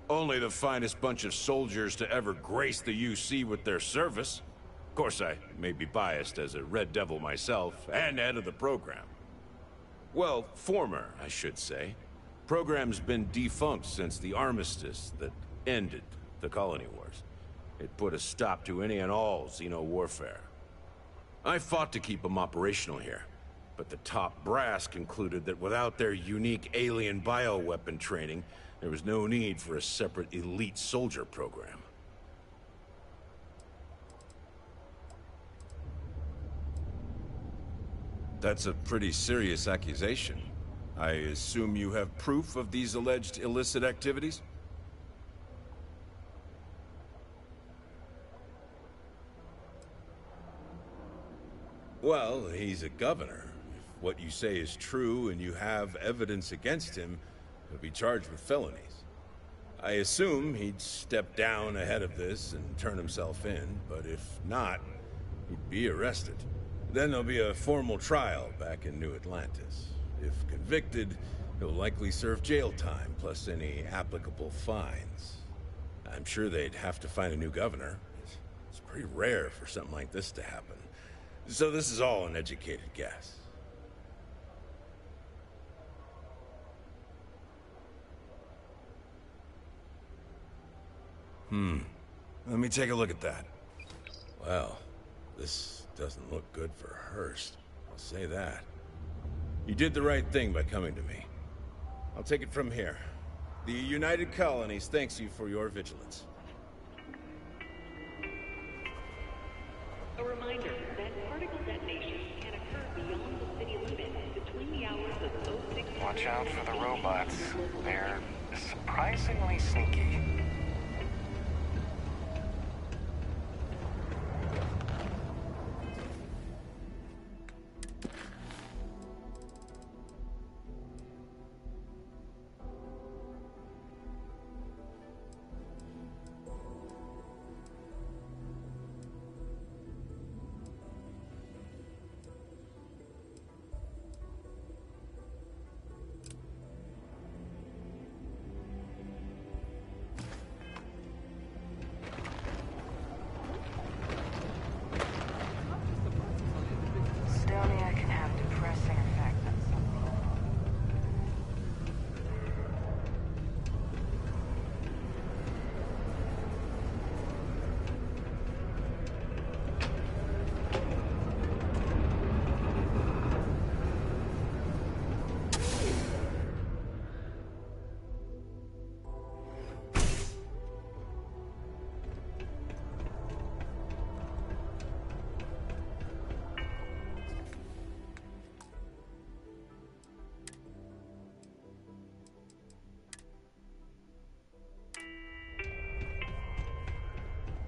Only the finest bunch of soldiers to ever grace the UC with their service. Of course, I may be biased as a Red Devil myself, and head of the program. Well, former, I should say. Program's been defunct since the armistice that ended the colony wars. It put a stop to any and all Xeno warfare. I fought to keep them operational here, but the top brass concluded that without their unique alien bioweapon training, there was no need for a separate elite soldier program. That's a pretty serious accusation. I assume you have proof of these alleged illicit activities? Well, he's a governor. If what you say is true and you have evidence against him, he'll be charged with felonies. I assume he'd step down ahead of this and turn himself in, but if not, he'd be arrested. Then there'll be a formal trial back in New Atlantis. If convicted, he'll likely serve jail time, plus any applicable fines. I'm sure they'd have to find a new governor. It's pretty rare for something like this to happen. So this is all an educated guess. Let me take a look at that. Well, this doesn't look good for Hurst. I'll say that. You did the right thing by coming to me. I'll take it from here. The United Colonies thanks you for your vigilance. A reminder that particle detonations can occur beyond the city limits between the hours of 06. Watch out for the robots. They're surprisingly sneaky. Sidonia can have depressing effects on some people.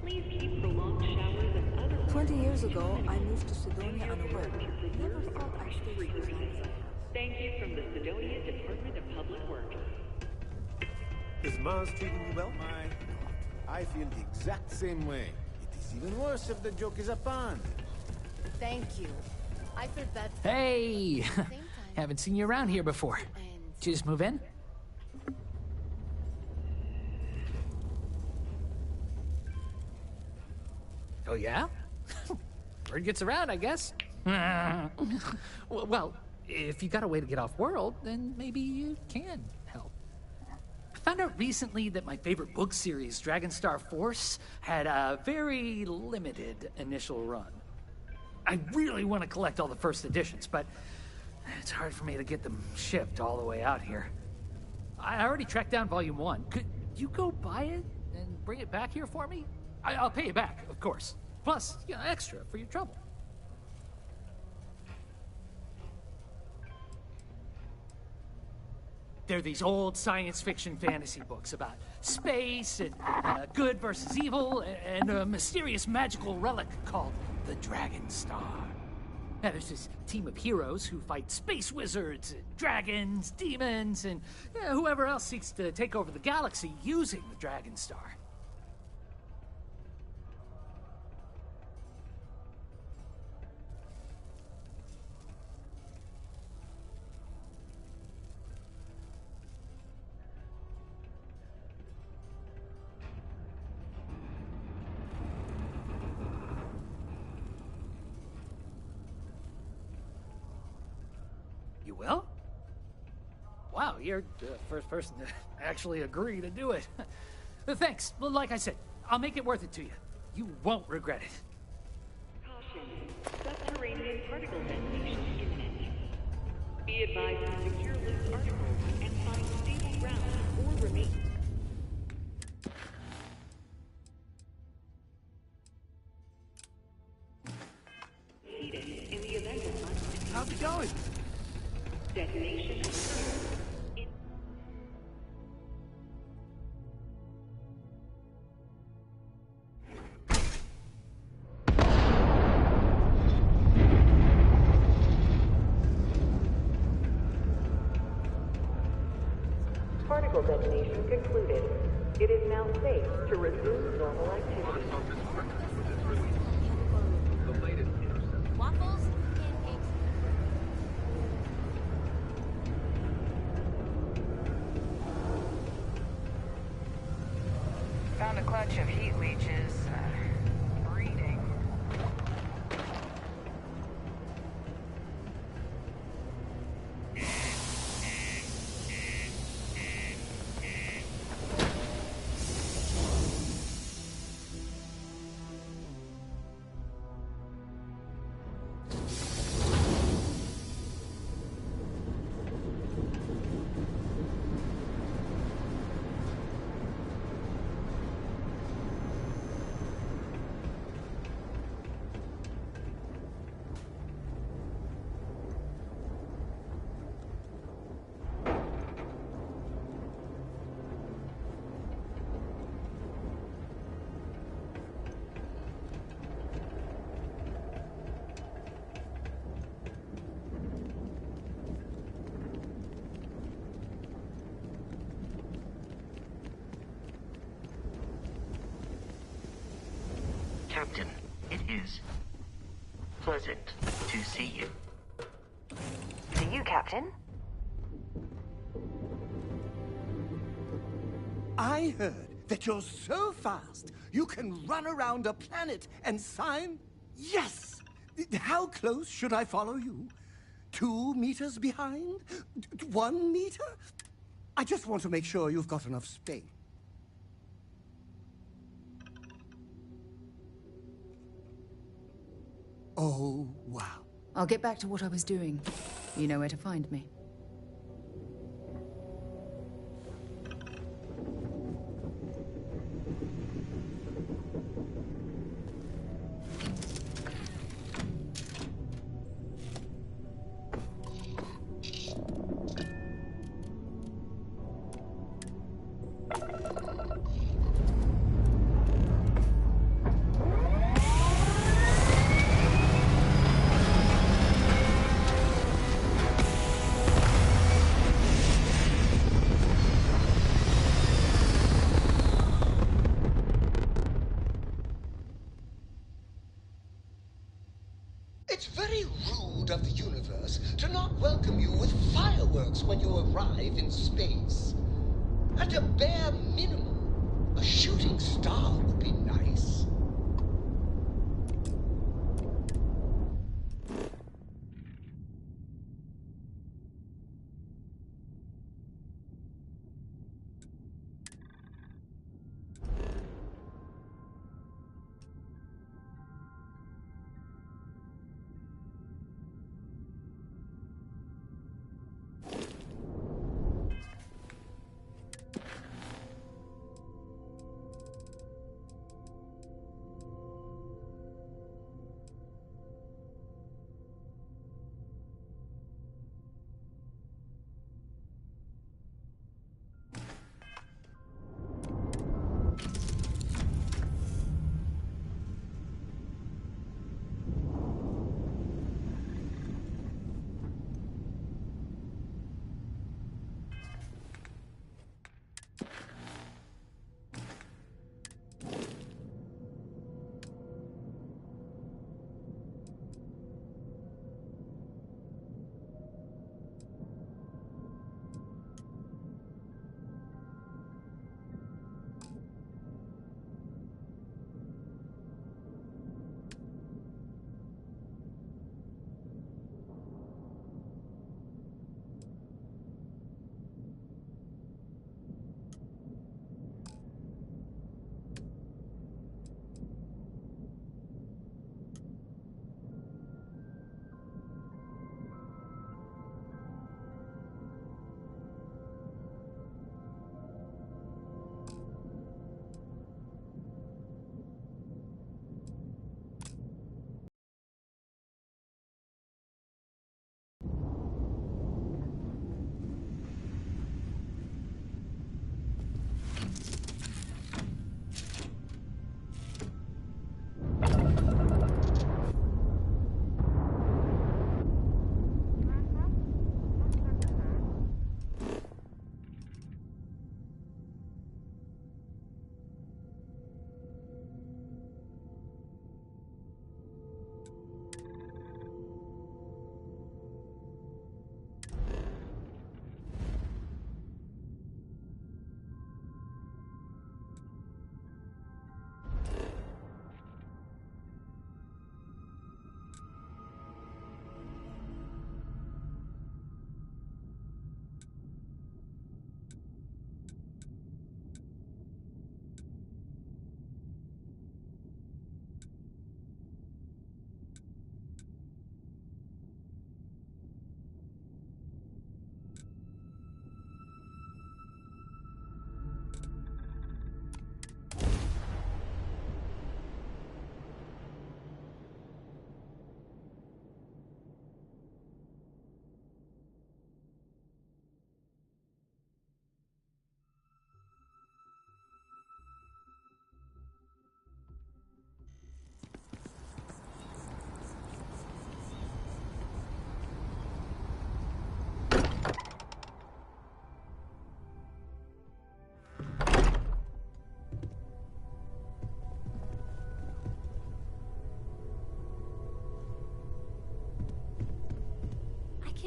Please keep prolonged showers and other 20 years ago, I moved to Sidonia on a whim. Never thought I'd stay for this long. Thank you from the Sidonia Department of Public Works. Is Mars treating you well? My God, I feel the exact same way. It is even worse if the joke is a pun. Thank you. I feel bad. Hey! Haven't seen you around here before. Did you just move in? Oh, yeah? Word gets around, I guess. Well, if you got a way to get off world, then maybe you can help. I found out recently that my favorite book series, Dragonstar Force, had a very limited initial run. I really want to collect all the first editions, but it's hard for me to get them shipped all the way out here. I already tracked down Volume 1. Could you go buy it and bring it back here for me? I'll pay you back, of course. Plus, you know, extra for your trouble. They're these old science fiction fantasy books about space and good versus evil and a mysterious magical relic called the Dragonstar. Now, there's this team of heroes who fight space wizards, and dragons, demons, and whoever else seeks to take over the galaxy using the Dragonstar. You will? Wow, you're the first person to actually agree to do it. Thanks. Well, like I said, I'll make it worth it to you. You won't regret it. Caution. Subterranean particle detonation imminent. Be advised to secure loose articles and find stable ground or remain. Seated in the event of unintended. How's it going? Detonation occurs in particle detonation concluded. It is now safe to resume normal activity. Waffles? Found a clutch of heat leeches. Breeding. Captain, it is pleasant to see you. To you, Captain. I heard that you're so fast, you can run around a planet and sign... Yes! How close should I follow you? 2 meters behind? 1 meter? I just want to make sure you've got enough space. Oh, wow. I'll get back to what I was doing. You know where to find me. It's very rude of the universe to not welcome you with fireworks when you arrive in space. At a bare minimum, a shooting star would be nice.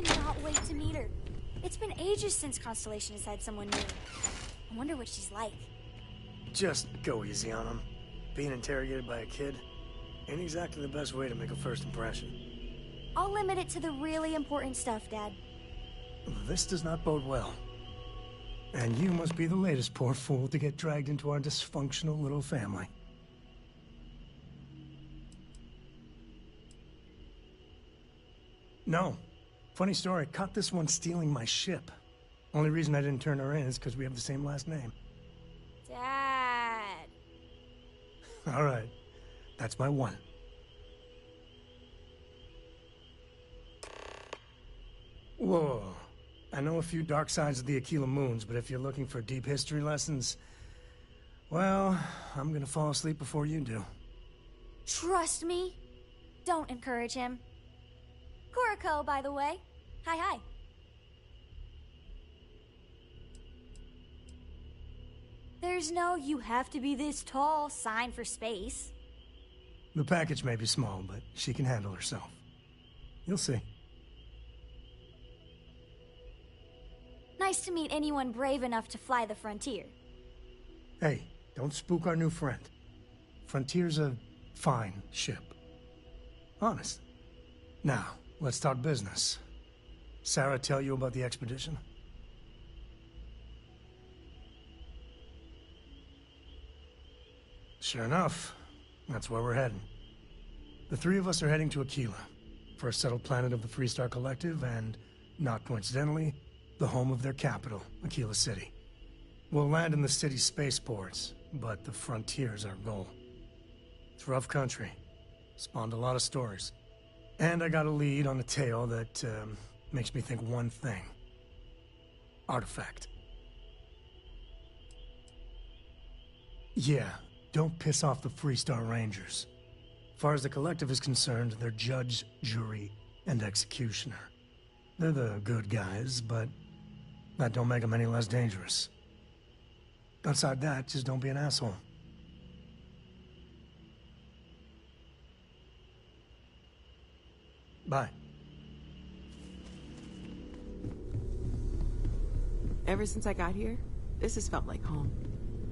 cannot wait to meet her. It's been ages since Constellation has had someone new. I wonder what she's like. Just go easy on him. Being interrogated by a kid ain't exactly the best way to make a first impression. I'll limit it to the really important stuff, Dad. This does not bode well. And you must be the latest poor fool to get dragged into our dysfunctional little family. No. Funny story, caught this one stealing my ship. Only reason I didn't turn her in is because we have the same last name. Dad. All right. That's my one. Whoa. I know a few dark sides of the Aquila Moons, but if you're looking for deep history lessons, well, I'm gonna fall asleep before you do. Trust me. Don't encourage him. Kuriko, by the way. Hi, hi. There's no "you have to be this tall" sign for space. The package may be small, but she can handle herself. You'll see. Nice to meet anyone brave enough to fly the Frontier. Hey, don't spook our new friend. Frontier's a fine ship. Honest. Now, let's talk business. Sarah tell you about the expedition? Sure enough, that's where we're heading. The three of us are heading to Aquila, first settled planet of the Freestar Collective, and, not coincidentally, the home of their capital, Aquila City. We'll land in the city's spaceports, but the Frontier's our goal. It's rough country. Spawned a lot of stories. And I got a lead on a tale that, makes me think one thing. Artifact. Yeah, don't piss off the Freestar Rangers. As far as the Collective is concerned, they're judge, jury, and executioner. They're the good guys, but that don't make them any less dangerous. Outside that, just don't be an asshole. Bye. Ever since I got here, this has felt like home.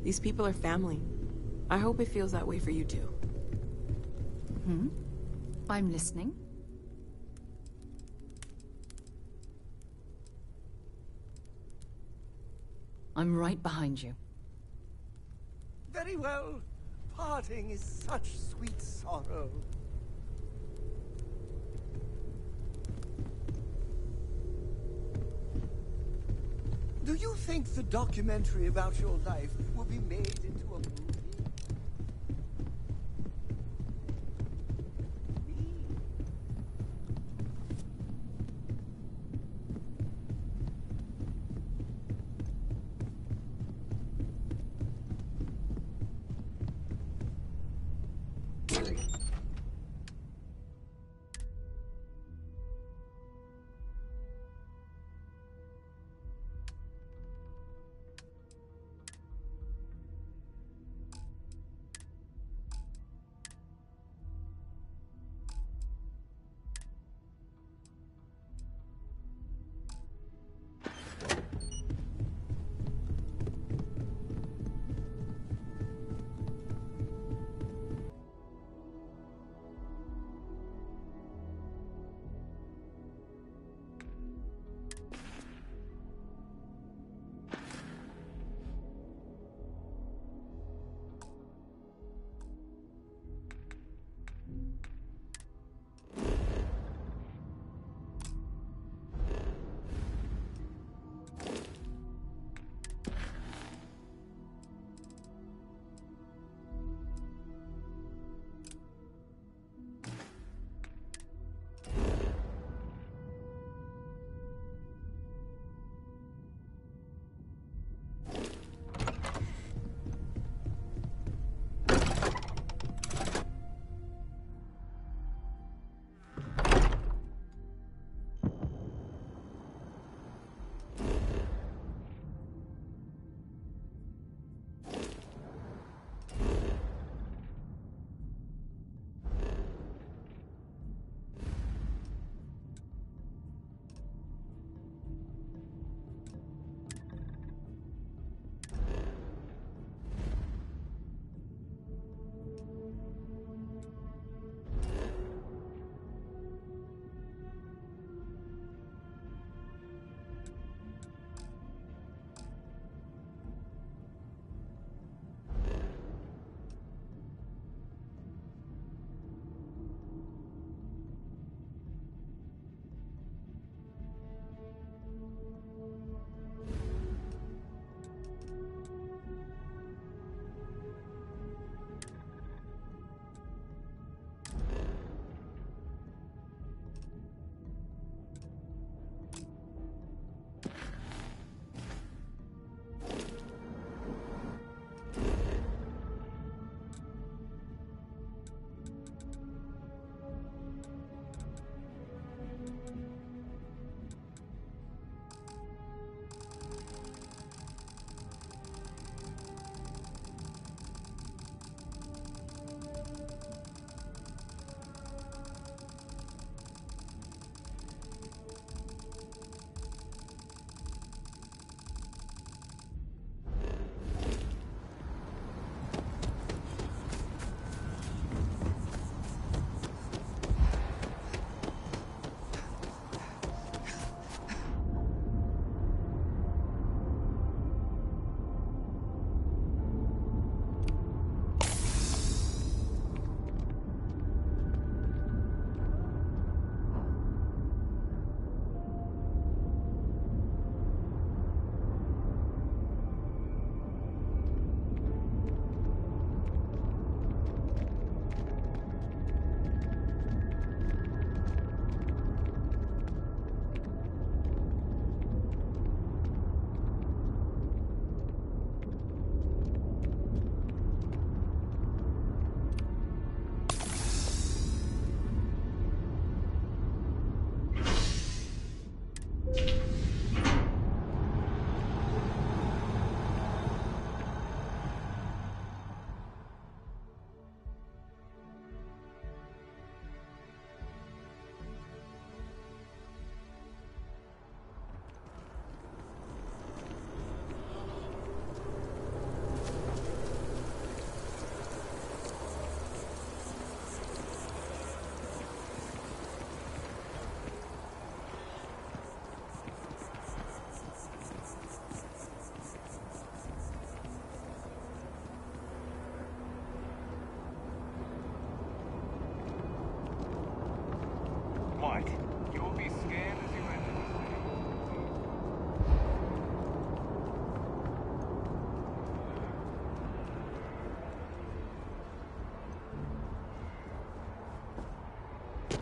These people are family. I hope it feels that way for you too. I'm listening. I'm right behind you. Very well. Parting is such sweet sorrow. Do you think the documentary about your life will be made into a movie?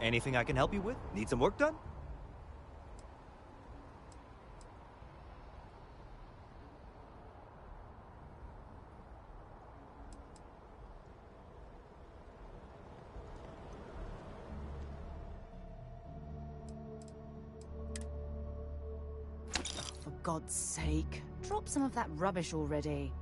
Anything I can help you with? Need some work done? For God's sake, drop some of that rubbish already.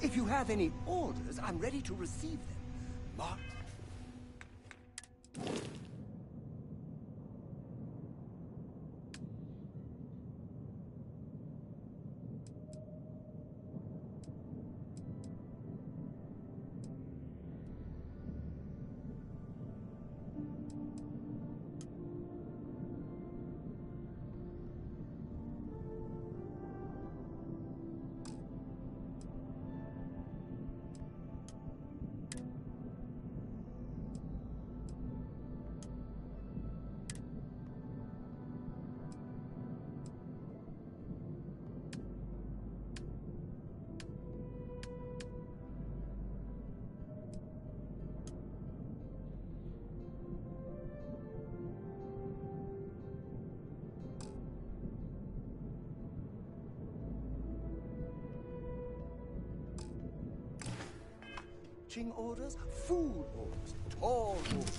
If you have any orders, I'm ready to receive them. Mark. Orders, food orders, tall orders.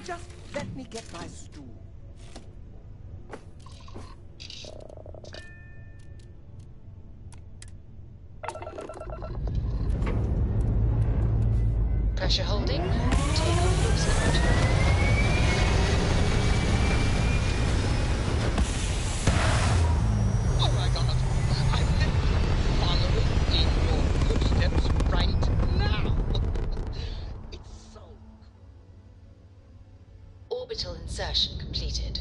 Just let me get my stool. Pressure holding. Takeoff looks good. Oh my God! I'm literally following in your footsteps right now. Orbital insertion completed.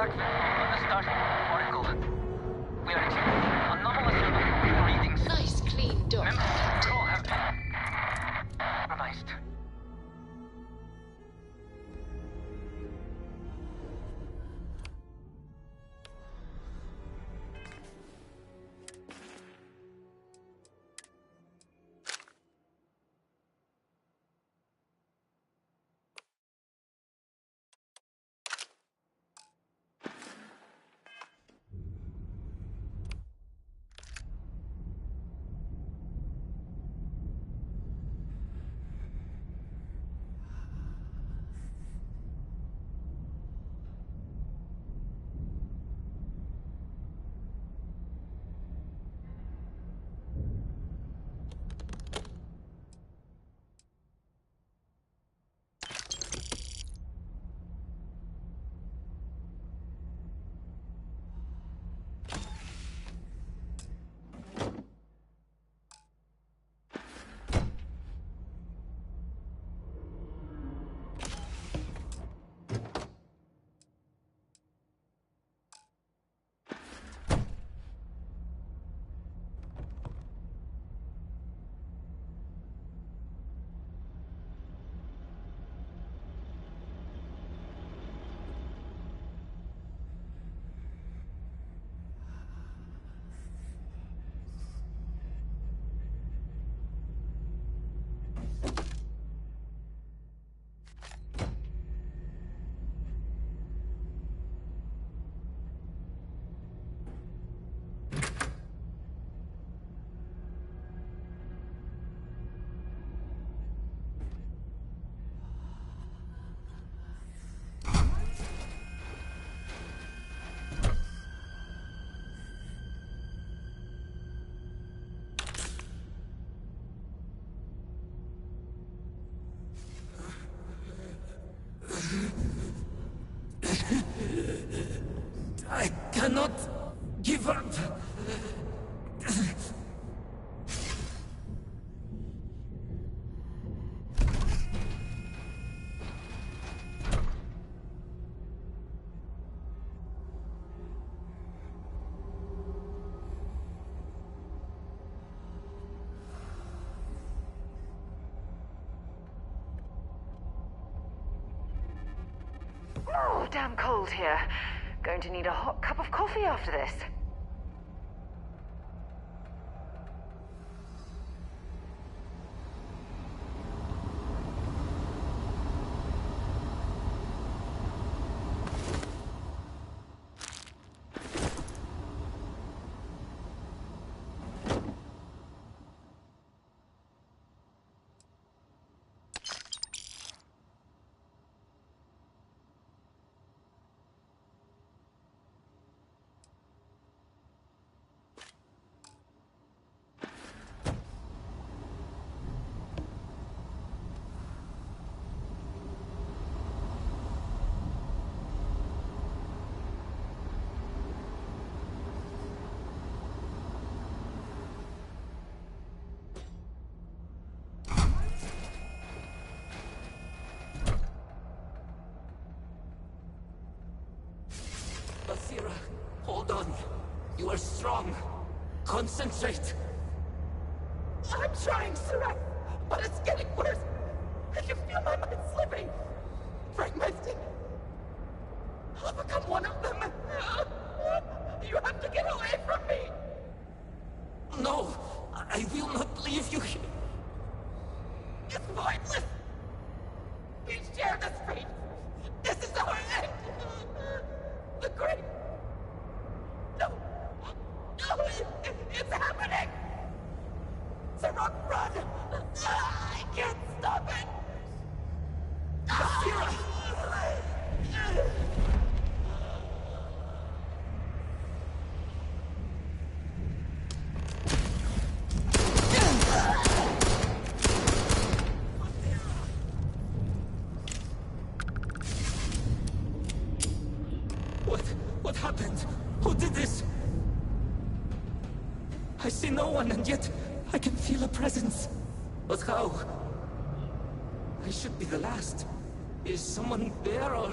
artifact on the Starfield particle. We are experiencing anomalous readings. Nice, clean dot. Members of the patrol have been compromised. I cannot give up. Oh, damn cold here. Going to need a hot cup of coffee after this. Basira, hold on. You are strong. Concentrate. I'm trying, Sarah, but it's getting worse. I can feel my mind slipping. Fragmenting. I'll become one of them. You have to get away from me. No, I will not leave you here. It's pointless. We share this fate. This is our end. The great... No. No, it's happening. Sarah, run. I can't stop it. Basira! What happened? Who did this? I see no one, and yet I can feel a presence. But how? I should be the last. Is someone there, or...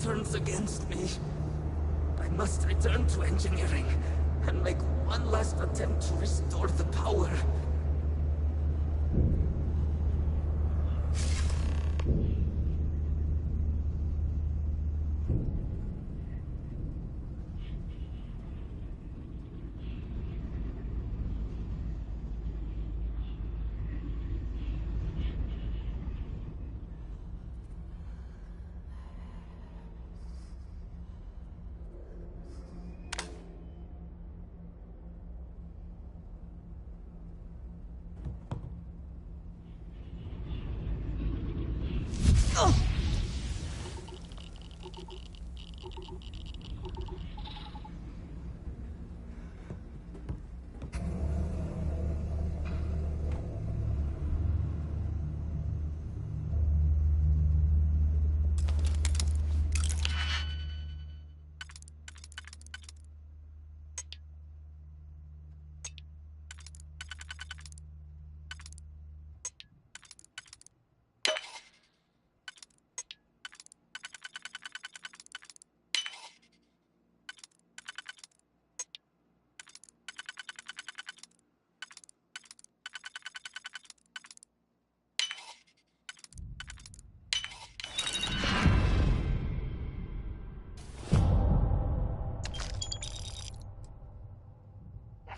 turns against me, I must return to engineering and make one last attempt to restore the power.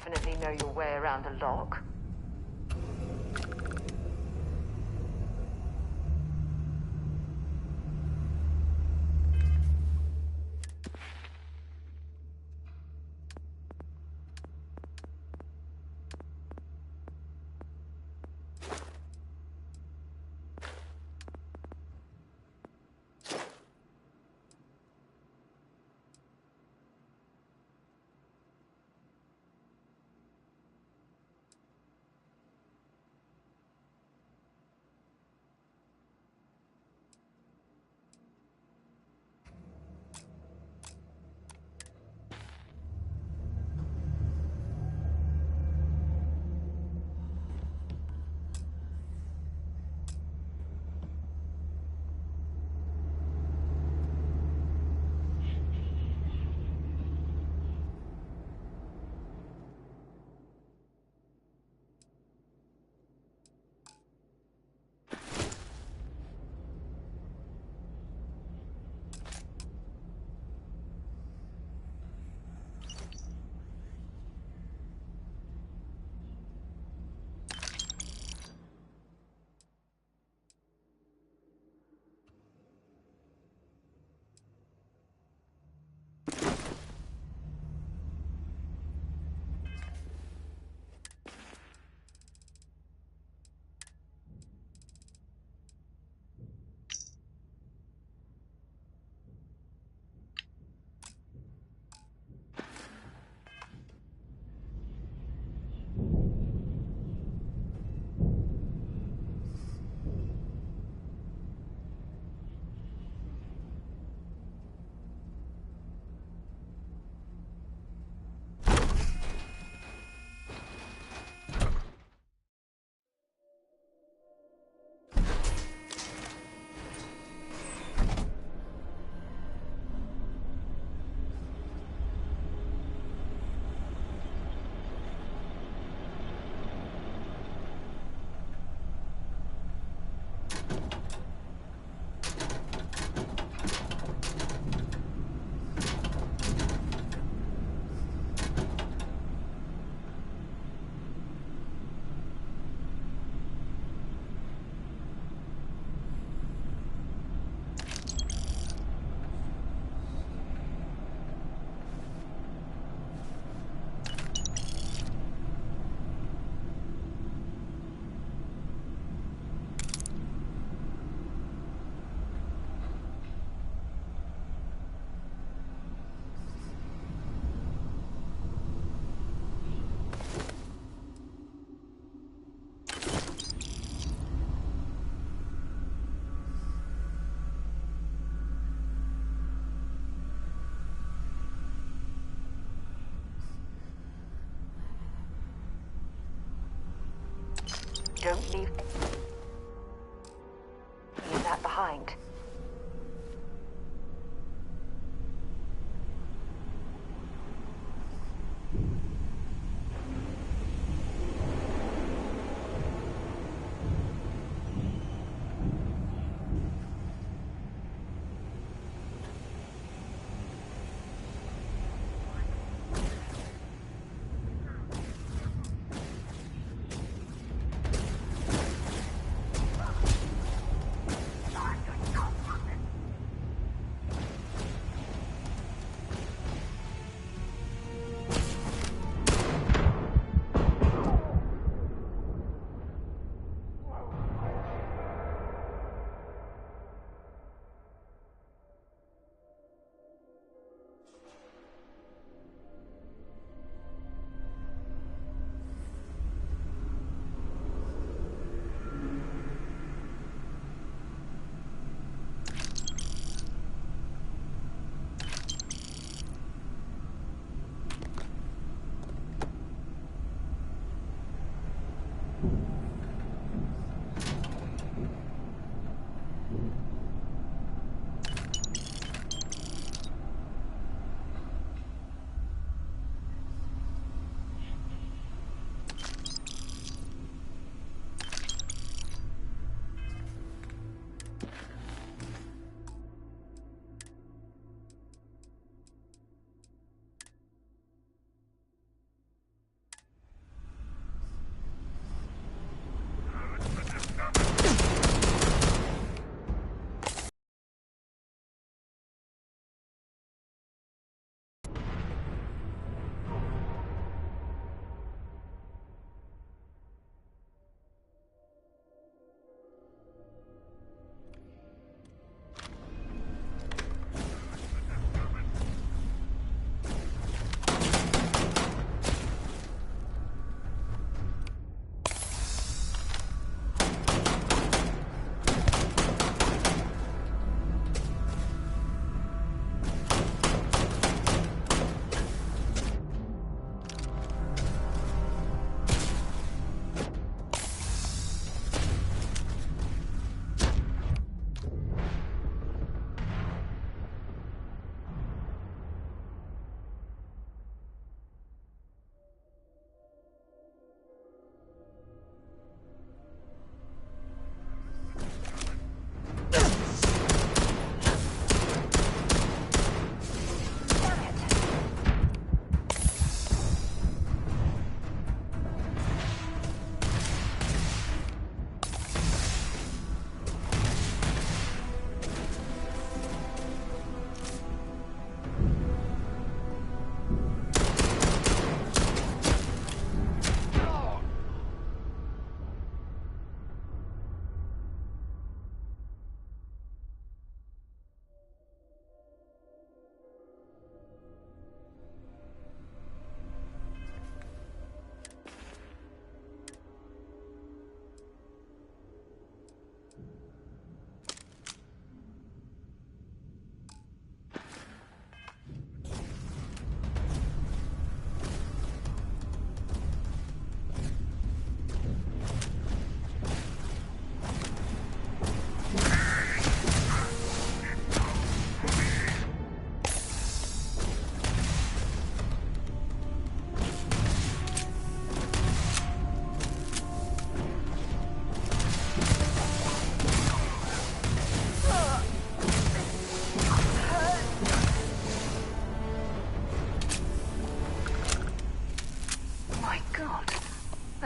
Definitely know your way around a lock. Don't leave that behind.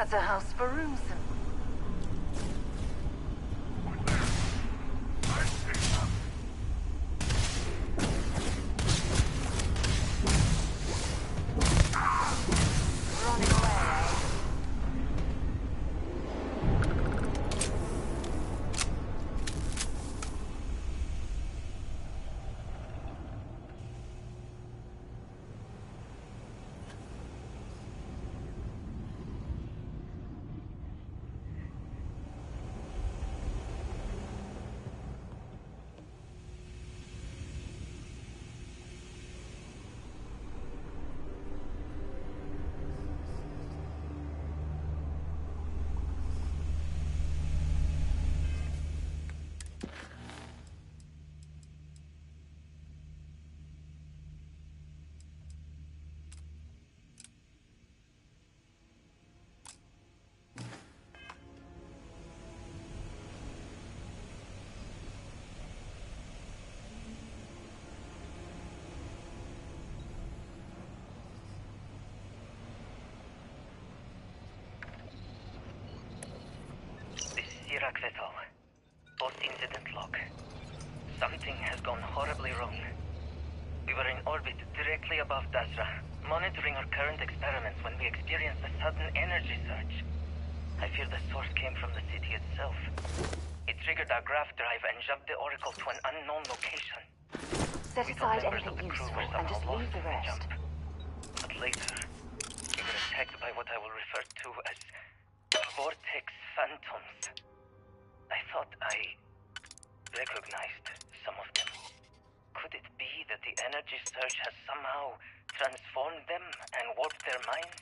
That's a house for Roomson. Running away, eh? Iraq Vital. Post-incident log. Something has gone horribly wrong. We were in orbit directly above Dasra, monitoring our current experiments when we experienced a sudden energy surge. I fear the source came from the city itself. It triggered our graft drive and jumped the Oracle to an unknown location. Set aside anything useful and just leave the rest. But later, we were attacked by what I will refer to as Vortex Phantoms. I thought I recognized some of them. Could it be that the energy surge has somehow transformed them and warped their minds?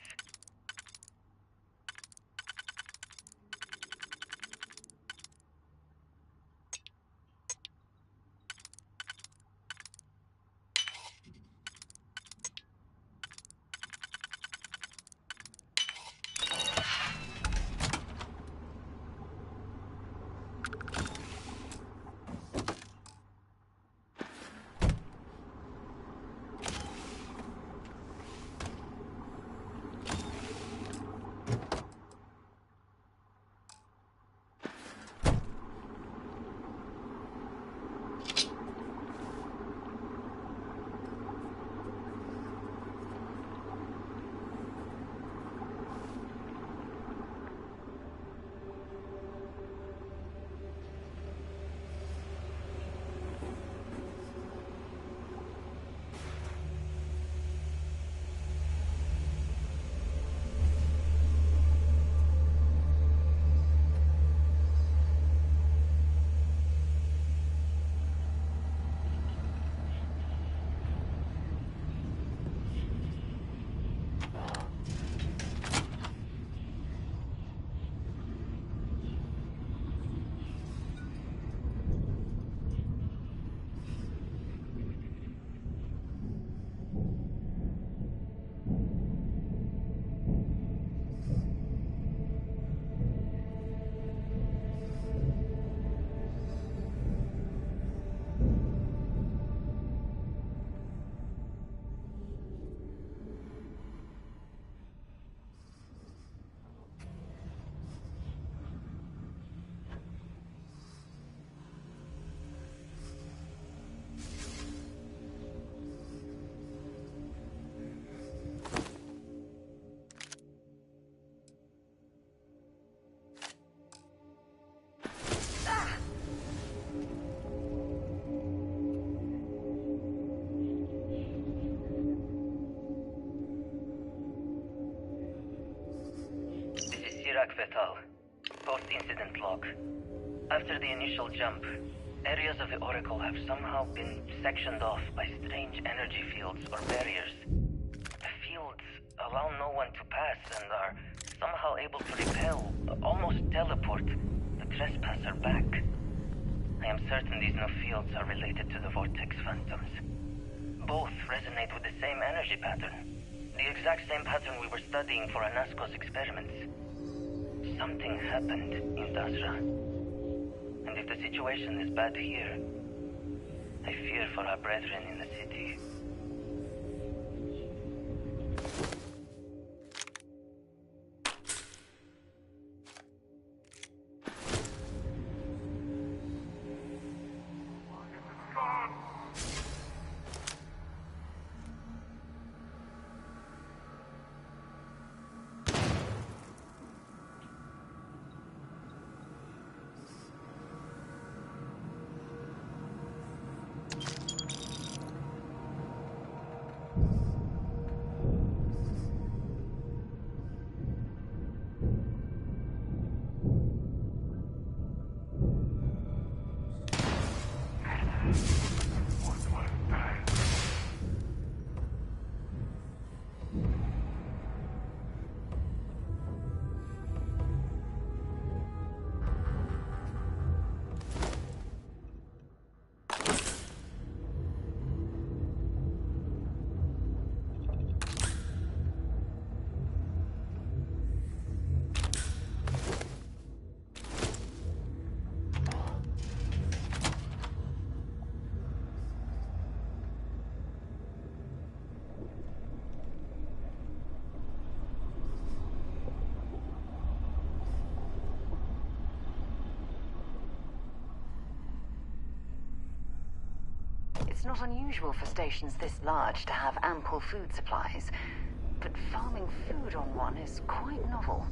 Vital. Post-incident log. After the initial jump, areas of the Oracle have somehow been sectioned off by strange energy fields or barriers. The fields allow no one to pass and are somehow able to repel, almost teleport, the trespasser back. I am certain these new fields are related to the Vortex Phantoms. Both resonate with the same energy pattern. The exact same pattern we were studying for Anasco's experiments. Something happened in Dasra. And if the situation is bad here, I fear for our brethren in the city. It's not unusual for stations this large to have ample food supplies, but farming food on one is quite novel.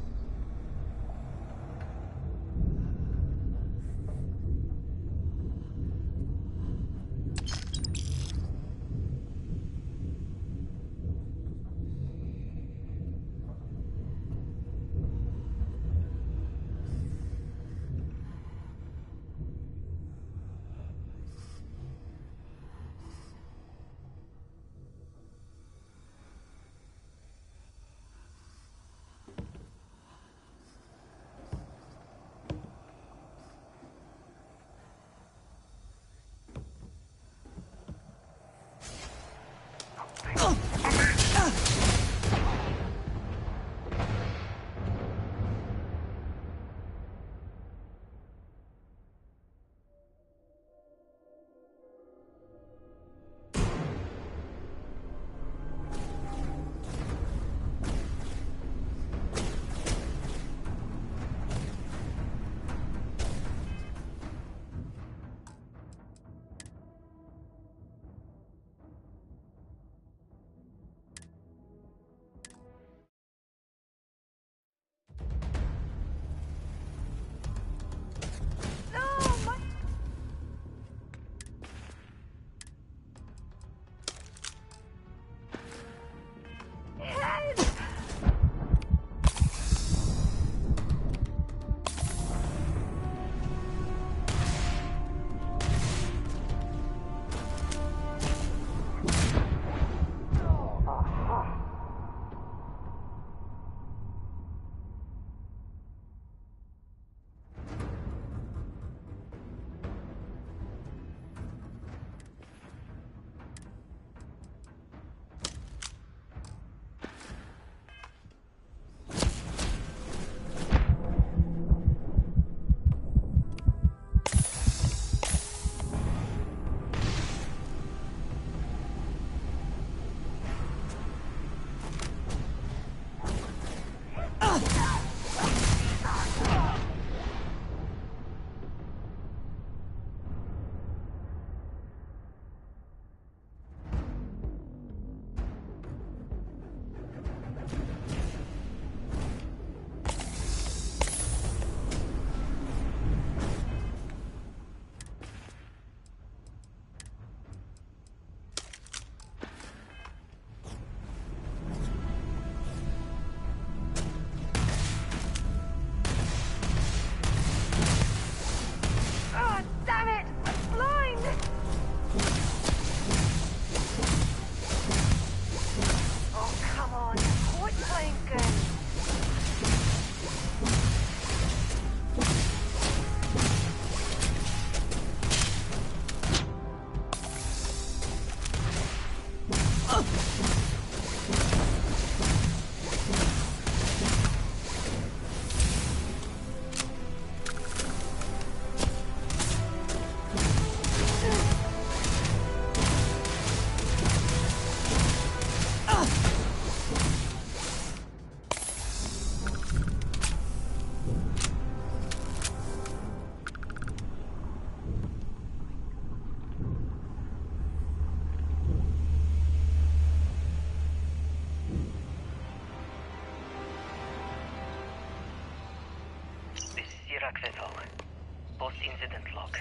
Post-incident log.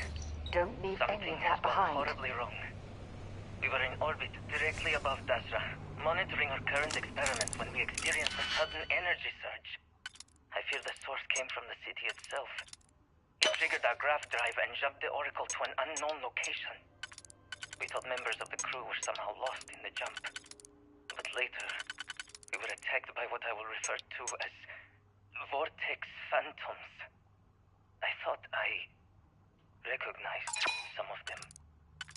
Don't leave any of that behind. Horribly wrong. We were in orbit directly above Dasra, monitoring our current experiment when we experienced a sudden energy surge. I fear the source came from the city itself. It triggered our grav drive and jumped the Oracle to an unknown location. We thought members of the crew were somehow lost in the jump. But later, we were attacked by what I will refer to as Vortex Phantoms. I thought I recognized some of them.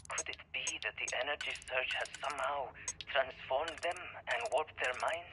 Could it be that the energy surge has somehow transformed them and warped their minds?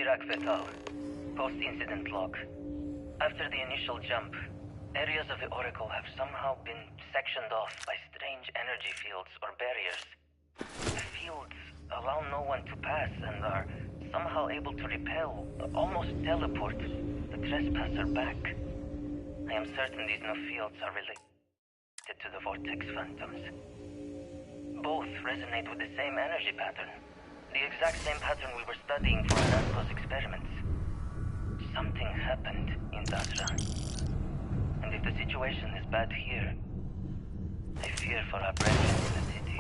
Iraq Vital. Post-incident log. After the initial jump, areas of the Oracle have somehow been sectioned off by strange energy fields or barriers. The fields allow no one to pass and are somehow able to repel, almost teleport, the trespasser back. I am certain these new fields are related to the Vortex Phantoms. Both resonate with the same energy pattern. The exact same pattern we were studying for Anasco's experiments. Something happened in Dasra. And if the situation is bad here, I fear for our brethren in the city.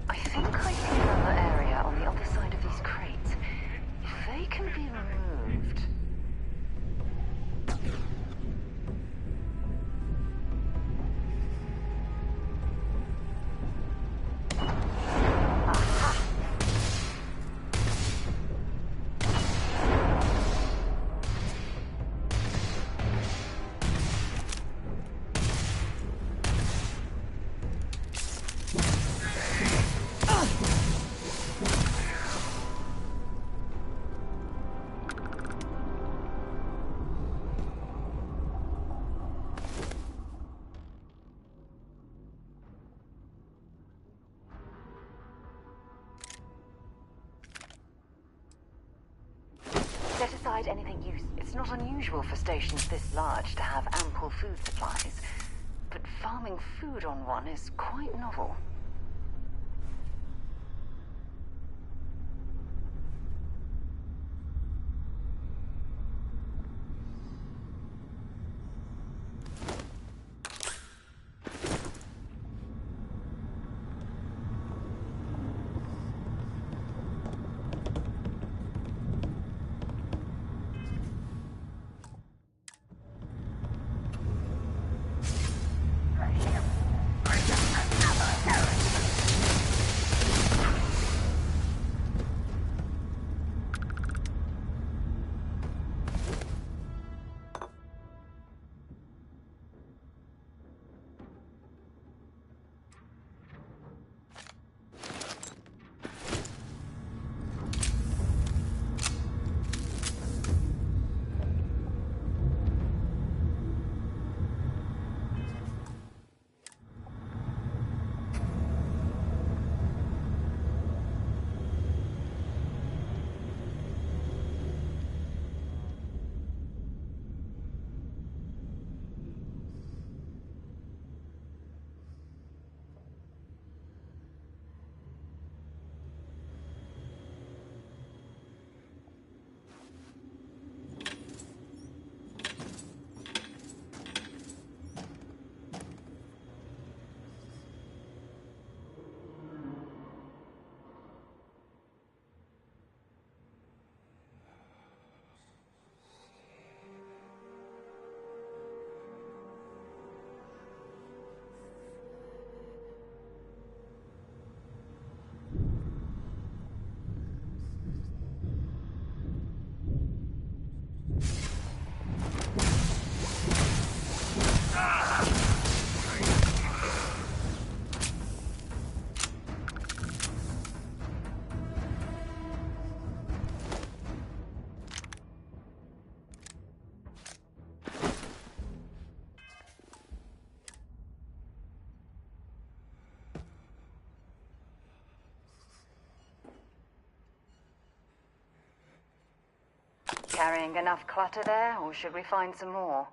I think I see another area on the other side of these crates. If they can be removed... Set aside anything used. It's not unusual for stations this large to have ample food supplies, but farming food on one is quite novel. carrying enough clutter there, or should we find some more?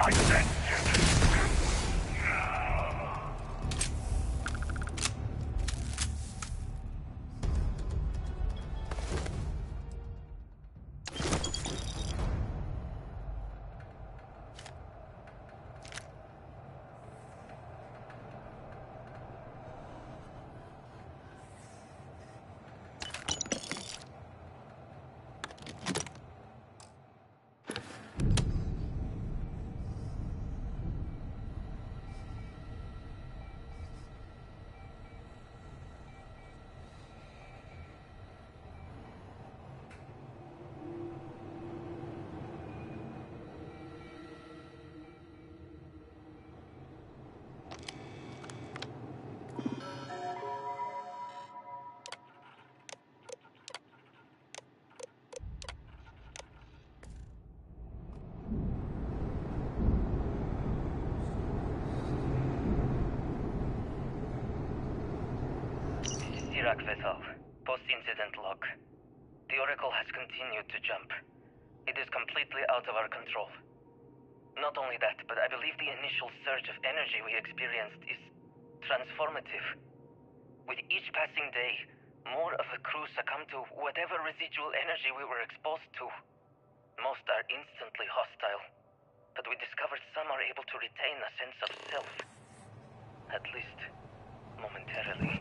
I said Iraq Vessel, post-incident log. The Oracle has continued to jump. It is completely out of our control. Not only that, but I believe the initial surge of energy we experienced is transformative. With each passing day, more of the crew succumb to whatever residual energy we were exposed to. Most are instantly hostile, but we discovered some are able to retain a sense of self. At least, momentarily.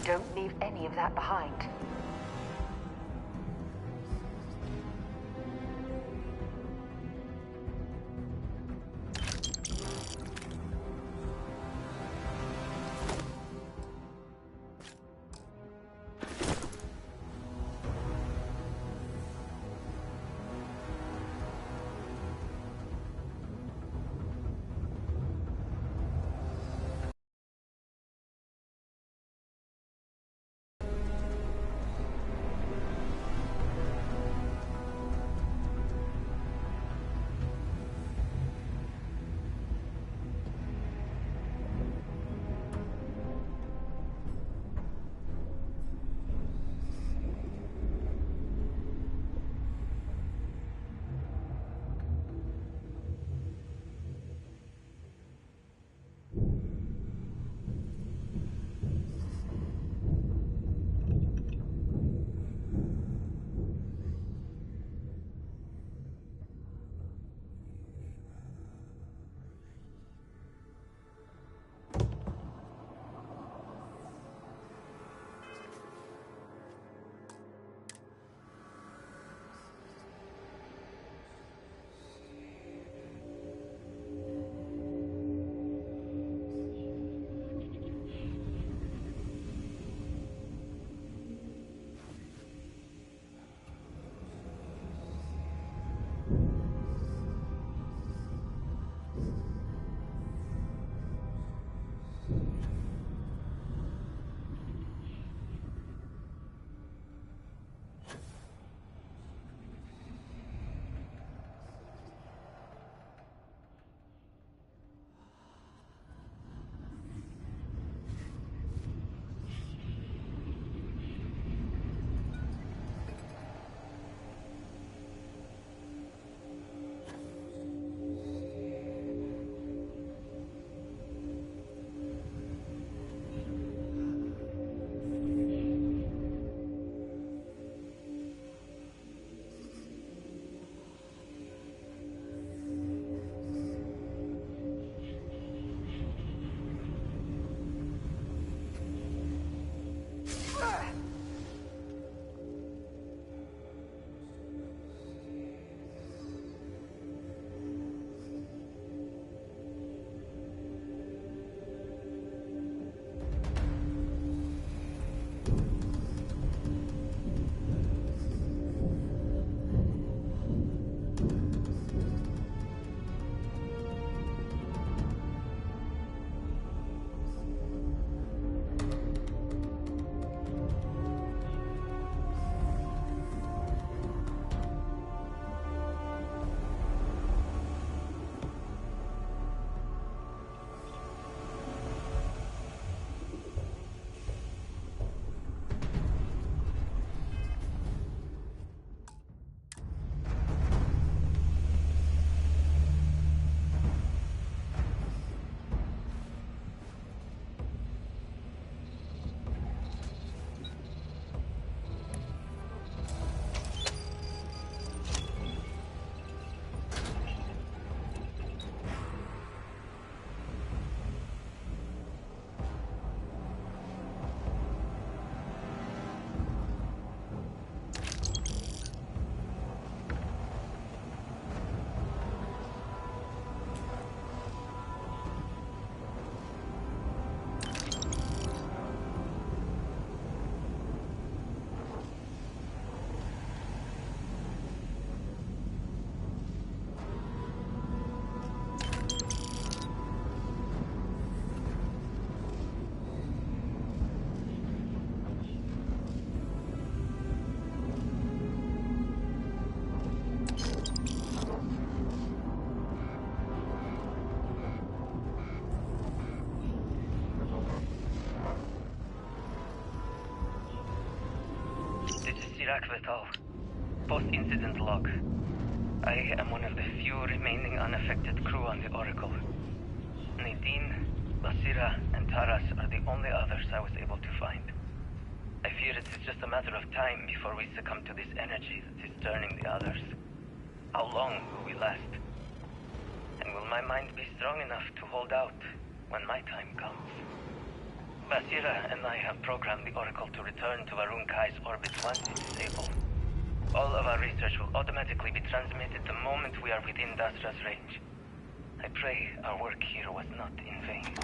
Don't leave any of that behind. Post-incident log. I am one of the few remaining unaffected crew on the Oracle. Nadine, Basira, and Taras are the only others I was able to find. I fear it is just a matter of time before we succumb to this energy that is turning the others. How long will we last? And will my mind be strong enough to hold out when my time comes? Basira and I have programmed the Oracle to return to Varun Kai's orbit once it's stable. All of our research will automatically be transmitted the moment we are within Dasra's range. I pray our work here was not in vain.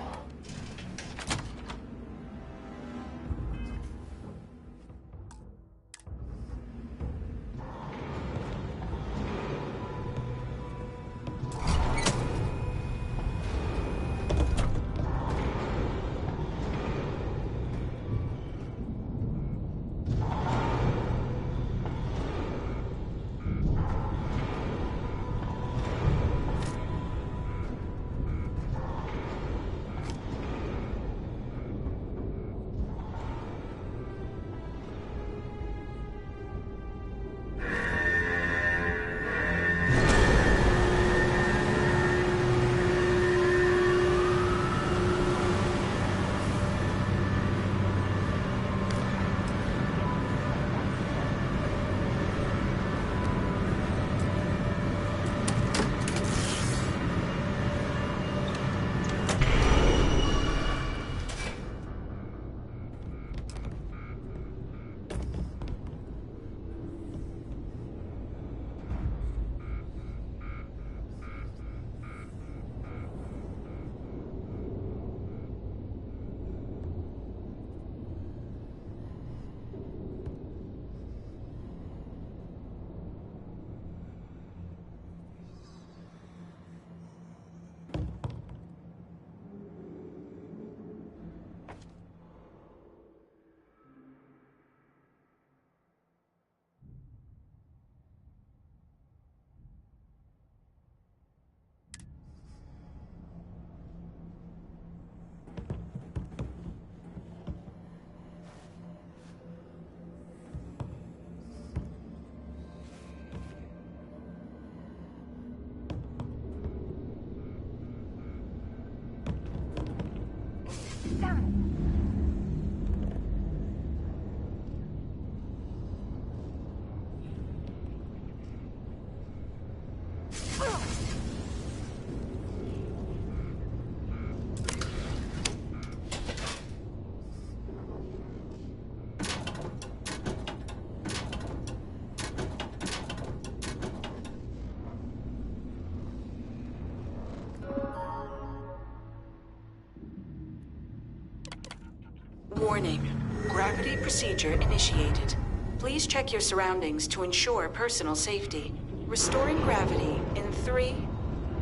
Warning. Gravity procedure initiated. Please check your surroundings to ensure personal safety. Restoring gravity in 3,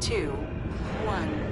2, 1.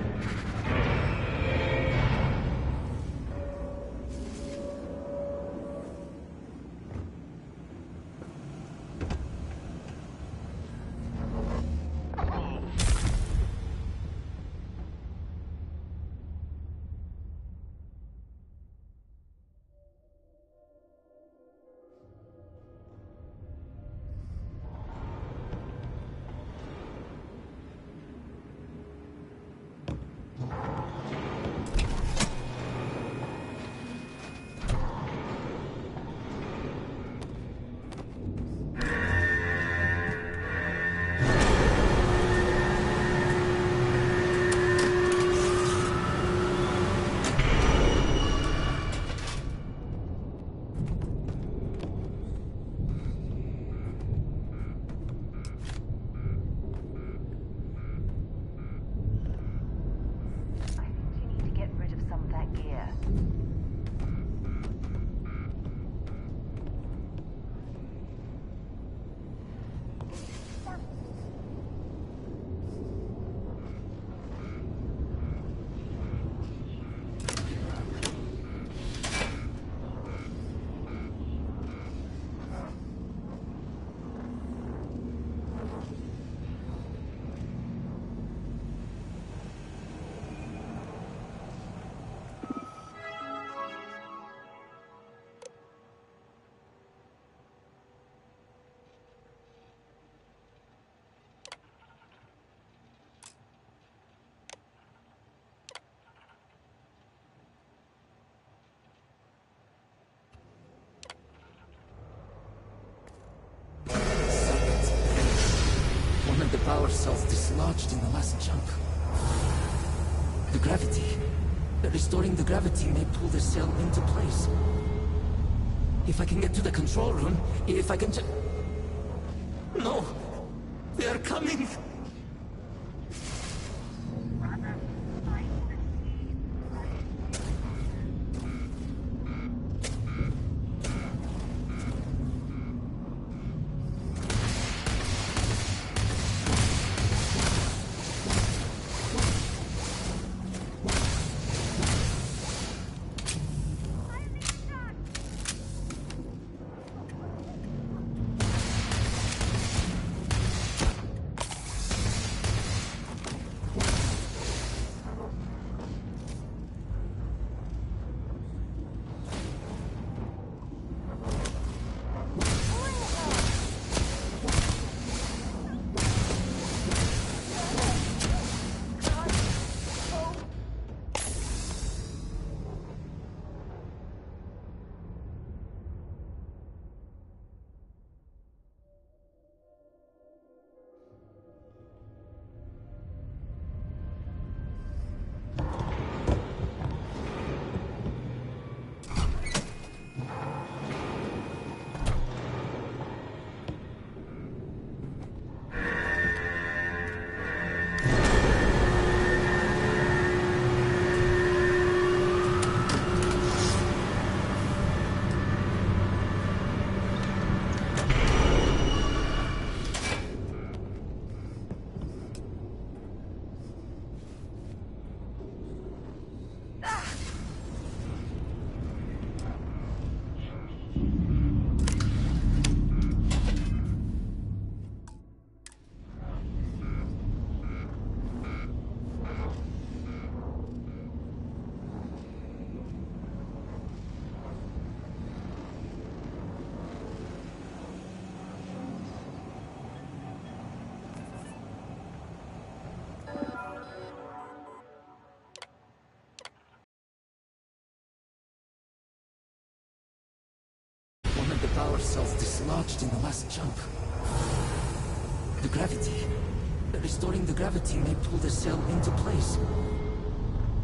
One of the power cells dislodged in the last jump. The gravity. Restoring the gravity may pull the cell into place. If I can get to the control room, if I can just... No! They are coming! One of the power cells dislodged in the last jump. The gravity. Restoring the gravity may pull the cell into place.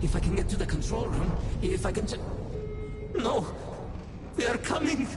If I can get to the control room, if I can just... No! They are coming!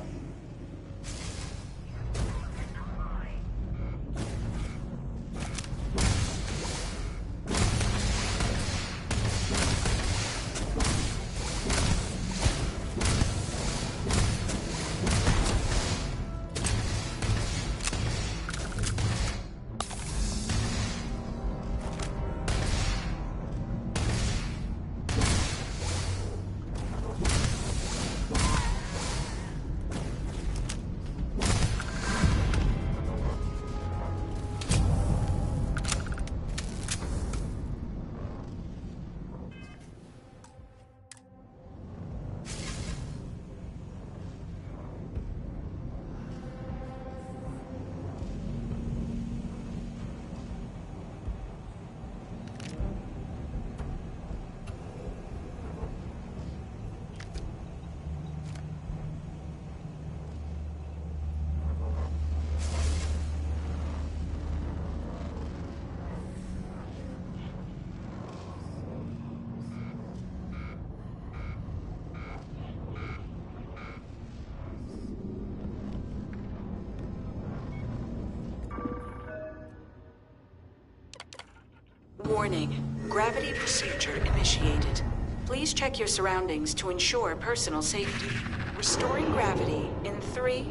Warning. Gravity procedure initiated. Please check your surroundings to ensure personal safety. Restoring gravity in 3,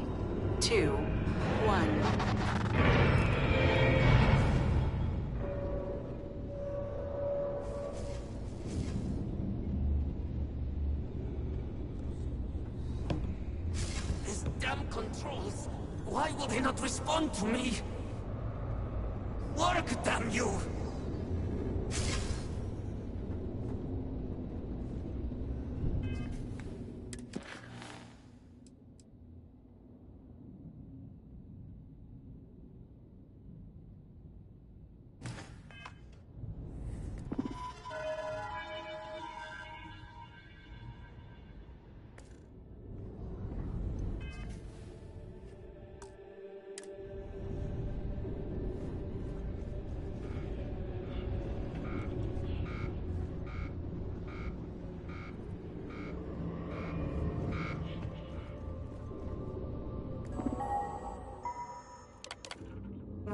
2, 1. These damn controls! Why will they not respond to me? Work, damn you!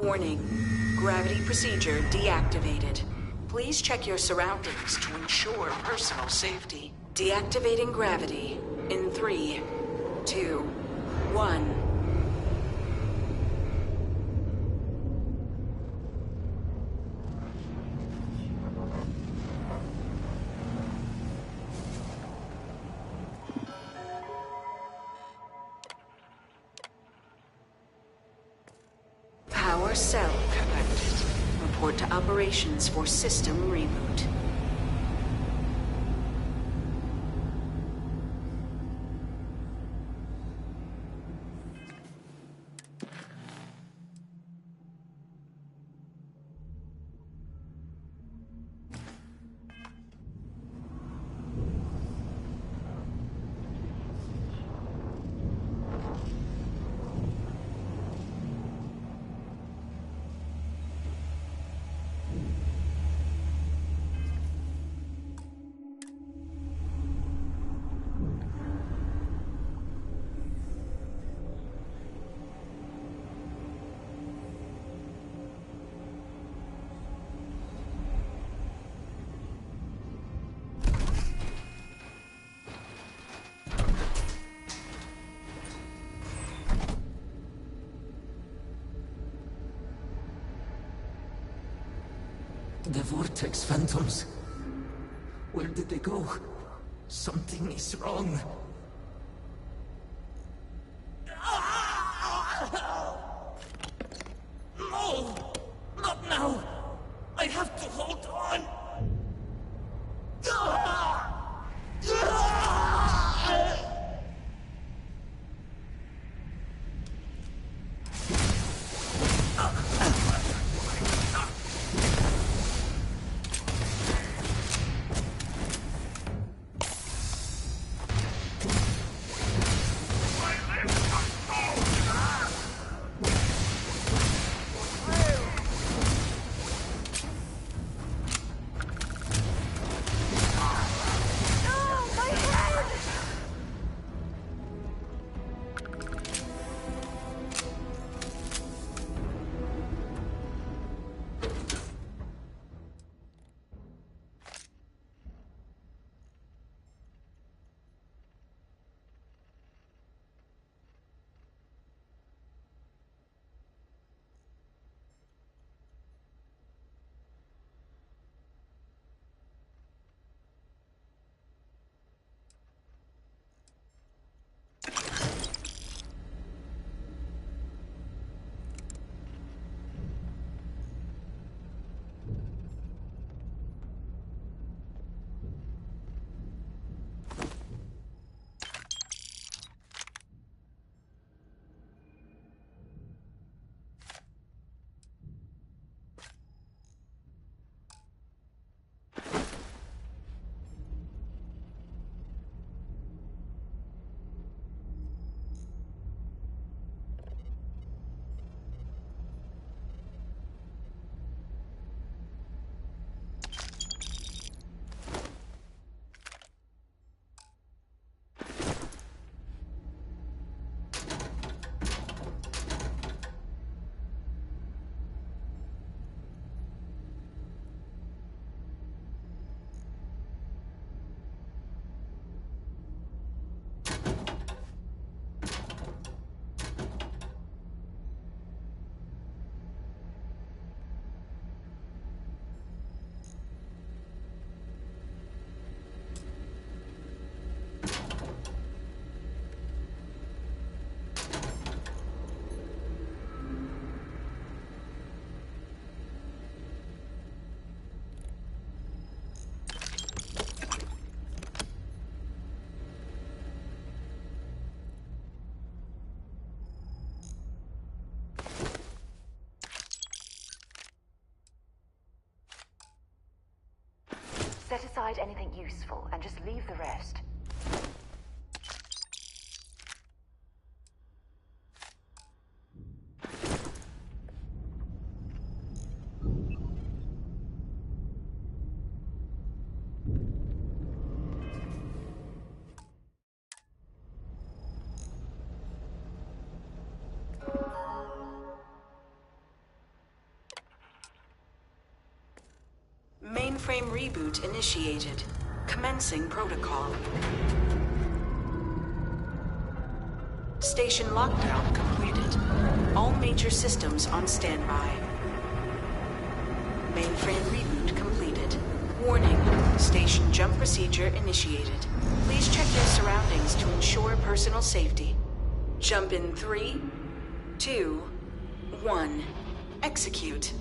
Warning. Gravity procedure deactivated. Please check your surroundings to ensure personal safety. Deactivating gravity in 3, 2, 1. Power cell connected. Report to operations for system reboot. The Vortex Phantoms. Where did they go? Something is wrong. No! Not now! I have to hold on! Set aside anything useful and just leave the rest. reboot initiated. Commencing protocol. Station lockdown completed. All major systems on standby. Mainframe reboot completed. Warning, station jump procedure initiated. Please check your surroundings to ensure personal safety. Jump in 3, 2, 1. Execute.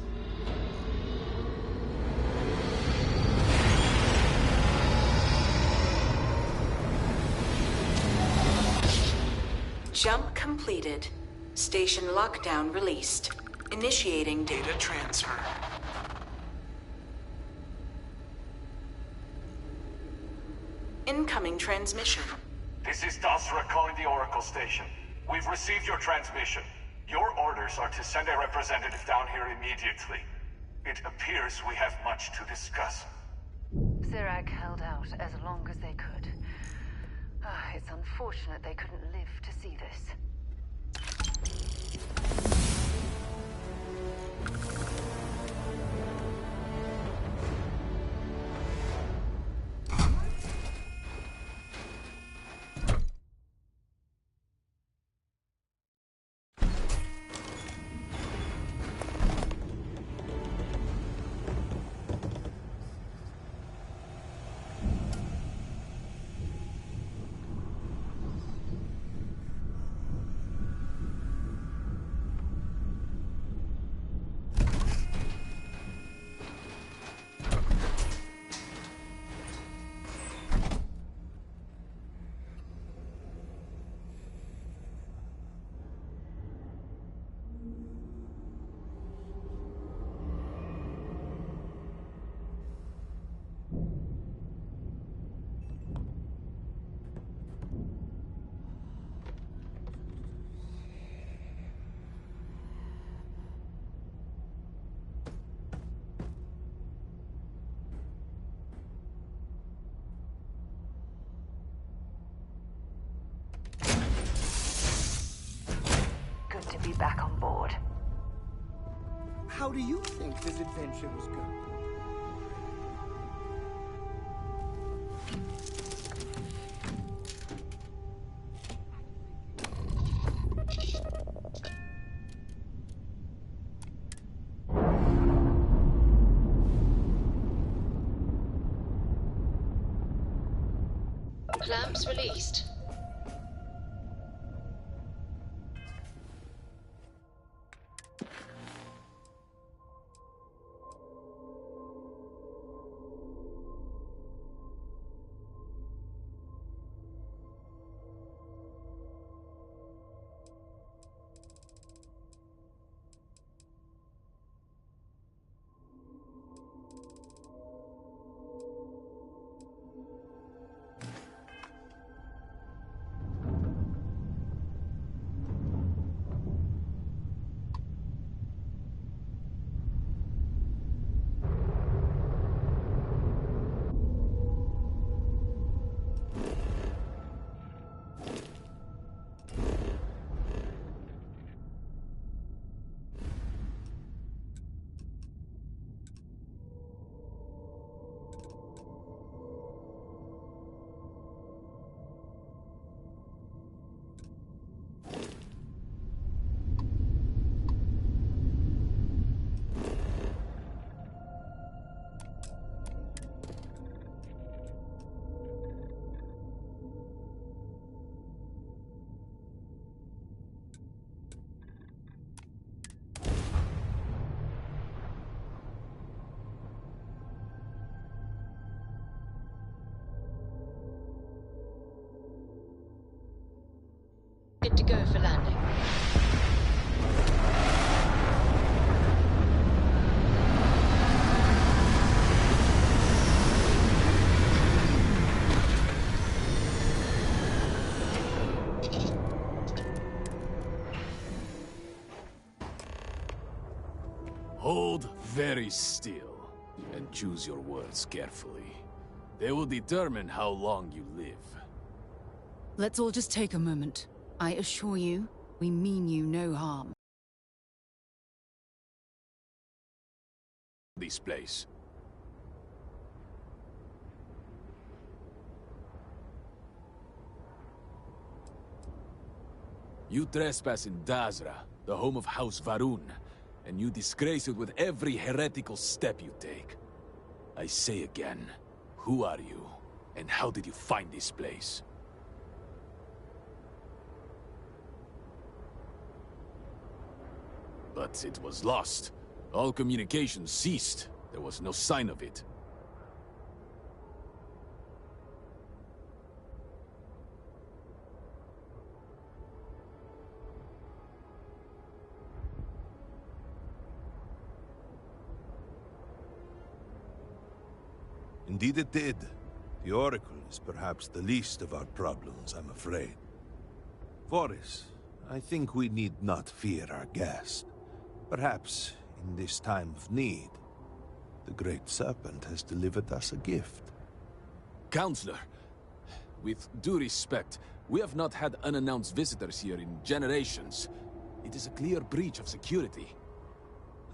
Jump completed. Station lockdown released. Initiating data transfer. Incoming transmission. This is Dasra calling the Oracle station. We've received your transmission. Your orders are to send a representative down here immediately. It appears we have much to discuss. Zirac held out as long as they could. It's unfortunate they couldn't live to see this. Good to be back on board. How do you think this adventure was going? Clamps released. Good to go for landing. Hold very still, and choose your words carefully. They will determine how long you live. Let's all just take a moment. I assure you, we mean you no harm. This place. You trespass in Dazra, the home of House Varun, and you disgrace it with every heretical step you take. I say again, who are you, and how did you find this place? But it was lost. All communication ceased. There was no sign of it. Indeed it did. The Oracle is perhaps the least of our problems, I'm afraid. Voris, I think we need not fear our guest. Perhaps, in this time of need, the Great Serpent has delivered us a gift. Counselor, with due respect, we have not had unannounced visitors here in generations. It is a clear breach of security.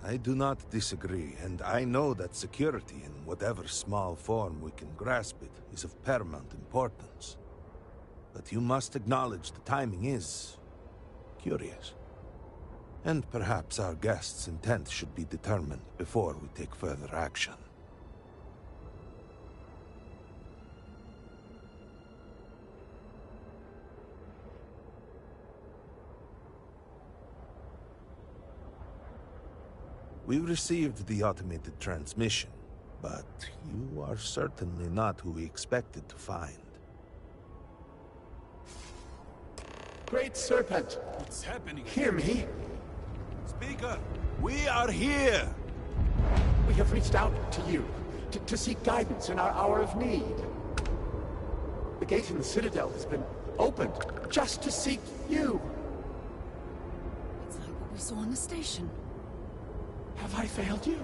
I do not disagree, and I know that security, in whatever small form we can grasp it, is of paramount importance. But you must acknowledge the timing is curious. And perhaps our guest's intent should be determined before we take further action. We received the automated transmission, but you are certainly not who we expected to find. Great Serpent! What's happening? Hear me! Speaker, we are here! We have reached out to you, to seek guidance in our hour of need. The gate in the Citadel has been opened just to seek you. It's like what we saw on the station. Have I failed you?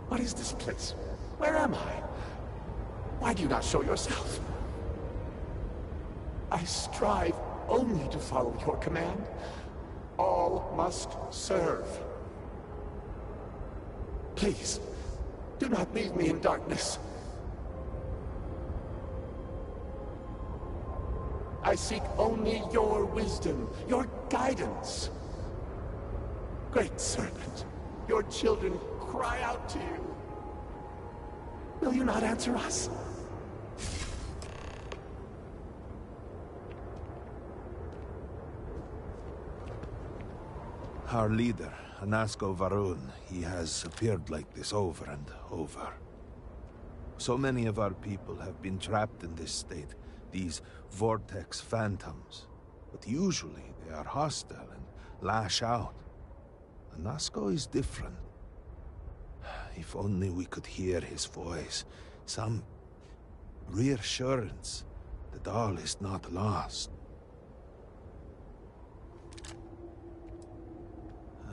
What is this place? Where am I? Why do you not show yourself? I strive only to follow your command. All must serve. Please, do not leave me in darkness. I seek only your wisdom, your guidance. Great Serpent, your children cry out to you. Will you not answer us? Our leader, Anasko Varun, he has appeared like this over and over. So many of our people have been trapped in this state, these vortex phantoms. But usually they are hostile and lash out. Anasko is different. If only we could hear his voice, some reassurance that all is not lost.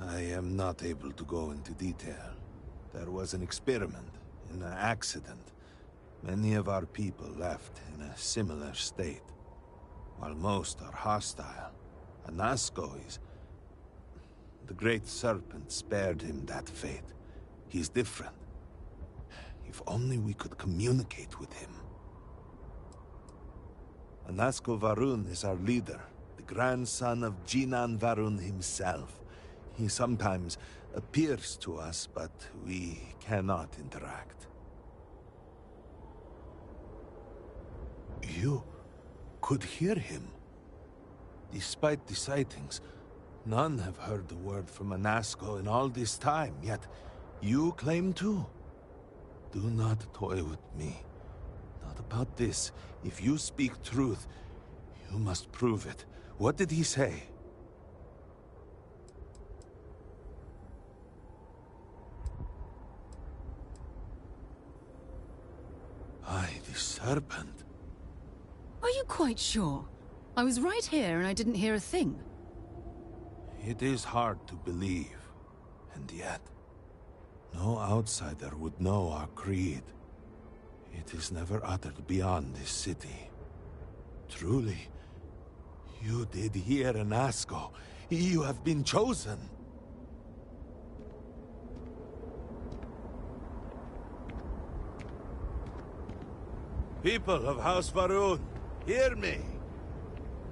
I am not able to go into detail. There was an experiment, an accident. Many of our people left in a similar state. While most are hostile, Anasko is... The Great Serpent spared him that fate. He's different. If only we could communicate with him. Anasko Varun is our leader, the grandson of Jinan Varun himself. He sometimes appears to us, but we cannot interact. You could hear him. Despite the sightings, none have heard the word from Anasko in all this time, yet you claim to. Do not toy with me. Not about this. If you speak truth, you must prove it. What did he say? The Serpent. Are you quite sure? I was right here and I didn't hear a thing. It is hard to believe, and yet, no outsider would know our creed. It is never uttered beyond this city. Truly, you did hear Anasko. You have been chosen. People of House Varun, hear me.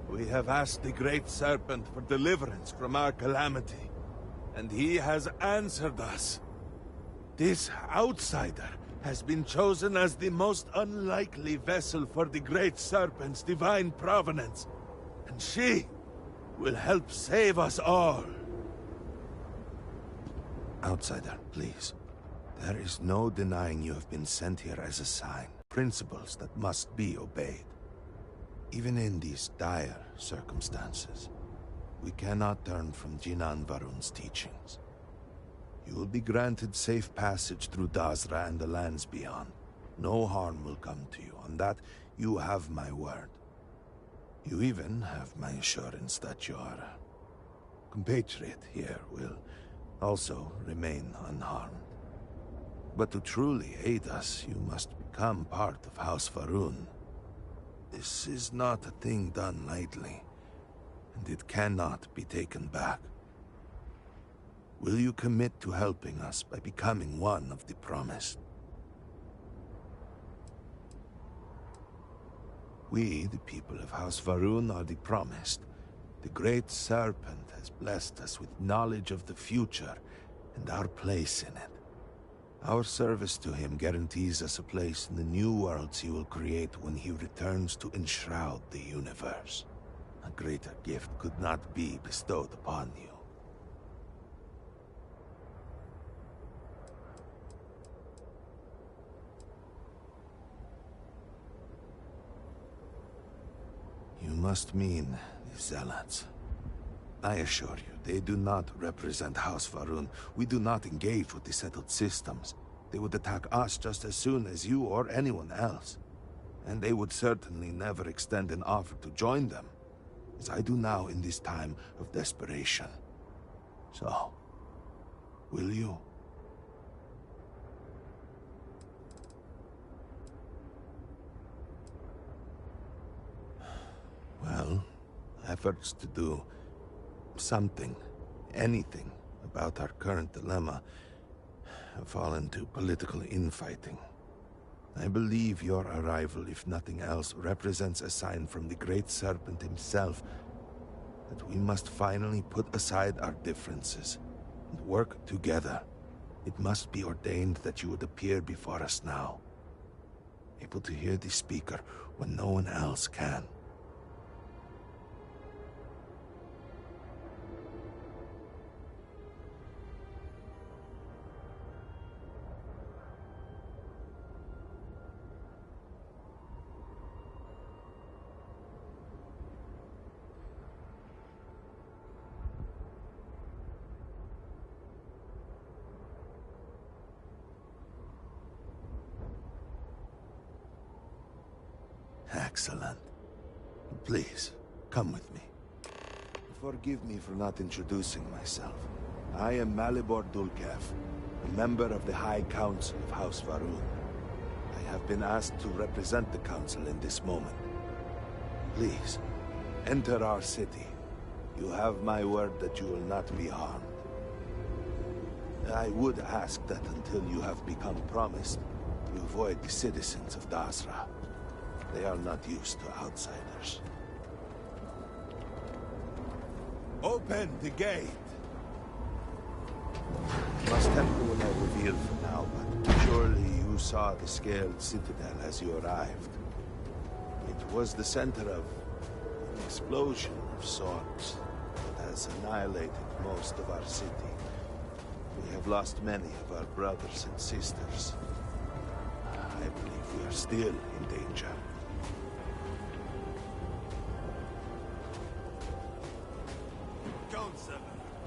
We have asked the Great Serpent for deliverance from our calamity, and he has answered us. This outsider has been chosen as the most unlikely vessel for the Great Serpent's divine provenance, and she will help save us all. Outsider, please. There is no denying you have been sent here as a sign. Principles that must be obeyed. Even in these dire circumstances, we cannot turn from Jinan Varun's teachings. You will be granted safe passage through Dazra and the lands beyond. No harm will come to you. On that, you have my word. You even have my assurance that your compatriot here will also remain unharmed. But to truly aid us, you must become part of House Varun. This is not a thing done lightly, and it cannot be taken back. Will you commit to helping us by becoming one of the promised? We, the people of House Varun, are the promised. The Great Serpent has blessed us with knowledge of the future and our place in it. Our service to him guarantees us a place in the new worlds he will create when he returns to enshroud the universe. A greater gift could not be bestowed upon you. You must mean the Zealots. I assure you, they do not represent House Varun. We do not engage with the settled systems. They would attack us just as soon as you or anyone else. And they would certainly never extend an offer to join them, as I do now in this time of desperation. So, will you? Well, efforts to do something, anything, about our current dilemma have fallen to political infighting. I believe your arrival, if nothing else, represents a sign from the Great Serpent himself that we must finally put aside our differences and work together. It must be ordained that you would appear before us now, able to hear the speaker when no one else can. Excellent. Please, come with me. Forgive me for not introducing myself. I am Malibor Dulkev, a member of the High Council of House Varun. I have been asked to represent the Council in this moment. Please, enter our city. You have my word that you will not be harmed. I would ask that until you have become promised, you avoid the citizens of Dazra. They are not used to outsiders. Open the gate! Must have what I reveal for now, but surely you saw the scaled citadel as you arrived. It was the center of an explosion of sorts that has annihilated most of our city. We have lost many of our brothers and sisters. I believe we are still in danger.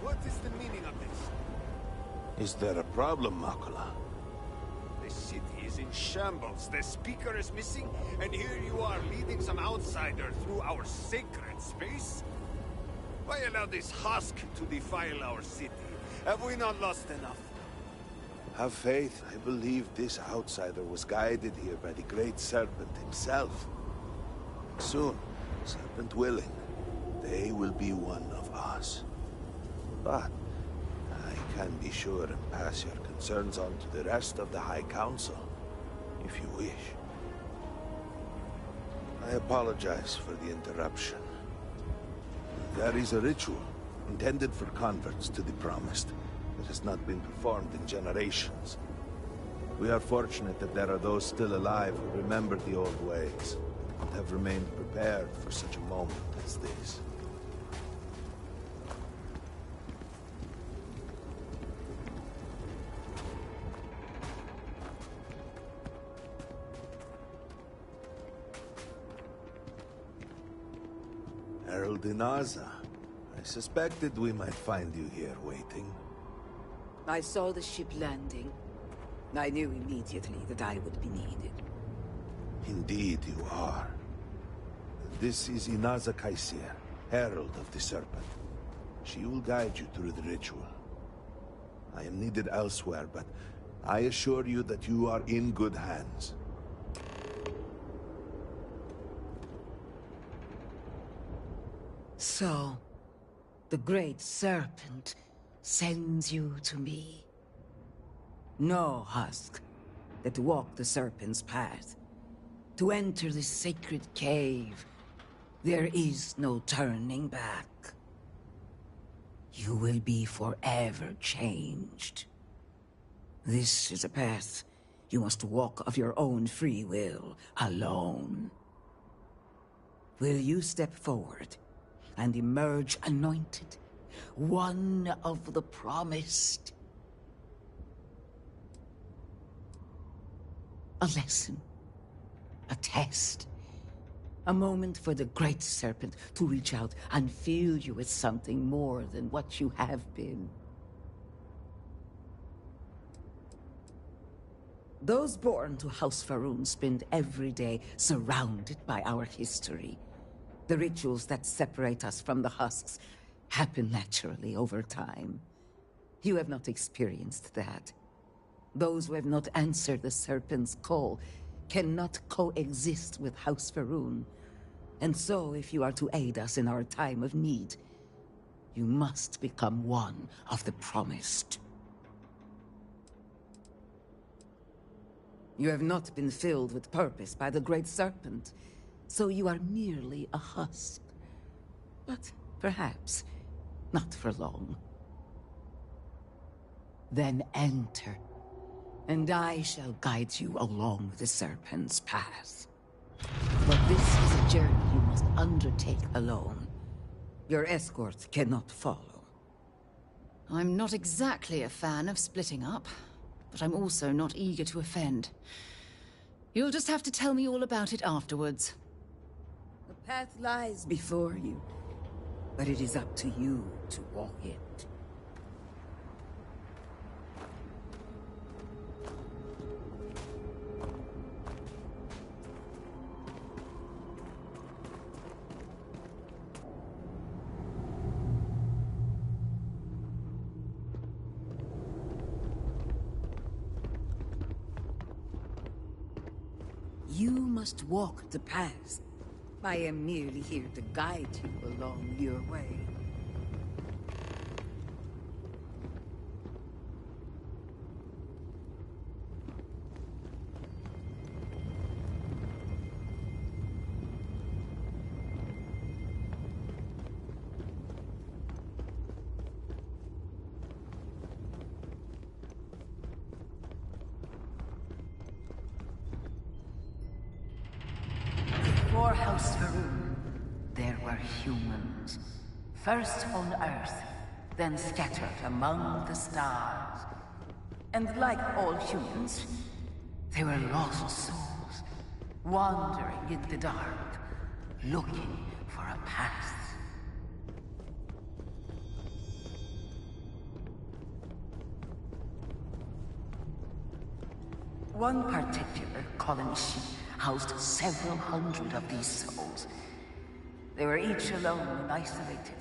What is the meaning of this? Is there a problem, Makula? The city is in shambles. The speaker is missing, and here you are leading some outsider through our sacred space? Why allow this husk to defile our city? Have we not lost enough? Have faith. I believe this outsider was guided here by the Great Serpent himself. Soon, Serpent willing, they will be one of us. But I can be sure and pass your concerns on to the rest of the High Council, if you wish. I apologize for the interruption. There is a ritual intended for converts to the Promised that has not been performed in generations. We are fortunate that there are those still alive who remember the old ways and have remained prepared for such a moment as this. Herald Inaza. I suspected we might find you here waiting. I saw the ship landing. I knew immediately that I would be needed. Indeed you are. This is Inaza Kaisir, Herald of the Serpent. She will guide you through the ritual. I am needed elsewhere, but I assure you that you are in good hands. So, the Great Serpent sends you to me. No husk that walk the Serpent's path. To enter this sacred cave, there is no turning back. You will be forever changed. This is a path you must walk of your own free will, alone. Will you step forward and emerge anointed, one of the Promised? A lesson, a test, a moment for the Great Serpent to reach out and fill you with something more than what you have been. Those born to House Faroon spend every day surrounded by our history. The rituals that separate us from the husks happen naturally over time. You have not experienced that. Those who have not answered the Serpent's call cannot coexist with House Faroon. And so, if you are to aid us in our time of need, you must become one of the Promised. You have not been filled with purpose by the Great Serpent, so you are merely a husk. But perhaps not for long. Then enter, and I shall guide you along the Serpent's path. But this is a journey you must undertake alone. Your escort cannot follow. I'm not exactly a fan of splitting up, but I'm also not eager to offend. You'll just have to tell me all about it afterwards. The path lies before you, but it is up to you to walk it. You must walk the path. I am merely here to guide you along your way. Before House Faroon, there were humans. First on Earth, then scattered among the stars. And like all humans, they were lost souls, wandering in the dark, looking for a path. One particular colony ship housed several hundred of these souls. They were each alone and isolated,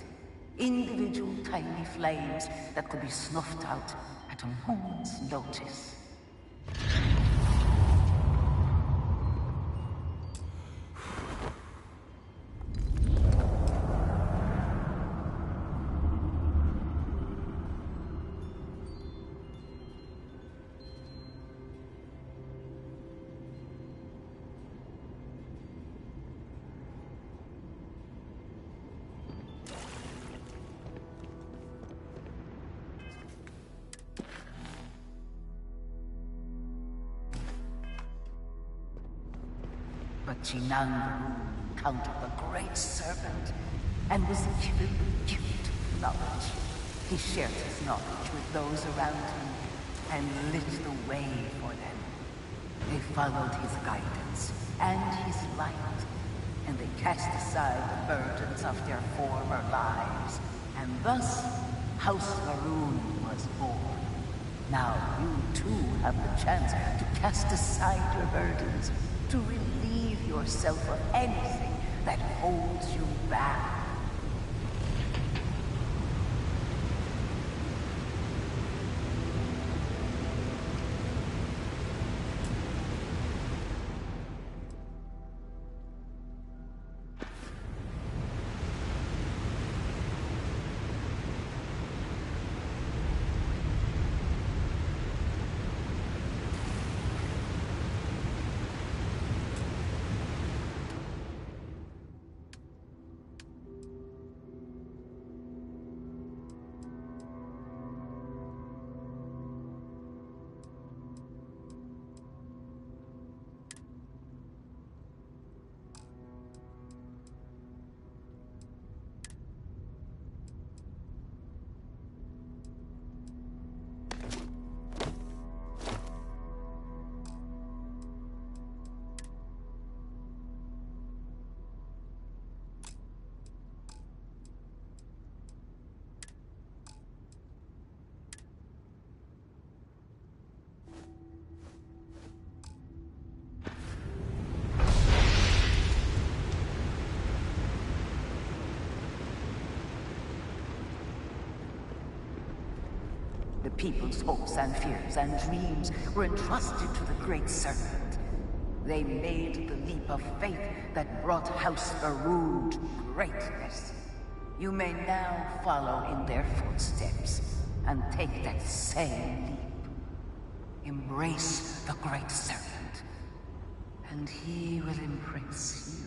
individual tiny flames that could be snuffed out at a moment's notice. Chinang encountered the Great Serpent and was given the gift of knowledge. He shared his knowledge with those around him and lit the way for them. They followed his guidance and his light, and they cast aside the burdens of their former lives, and thus House Varun was born. Now you too have the chance to cast aside your burdens, to relieve yourself of anything that holds you back. The people's hopes and fears and dreams were entrusted to the Great Serpent. They made the leap of faith that brought House Varun to greatness. You may now follow in their footsteps and take that same leap. Embrace the Great Serpent, and he will embrace you.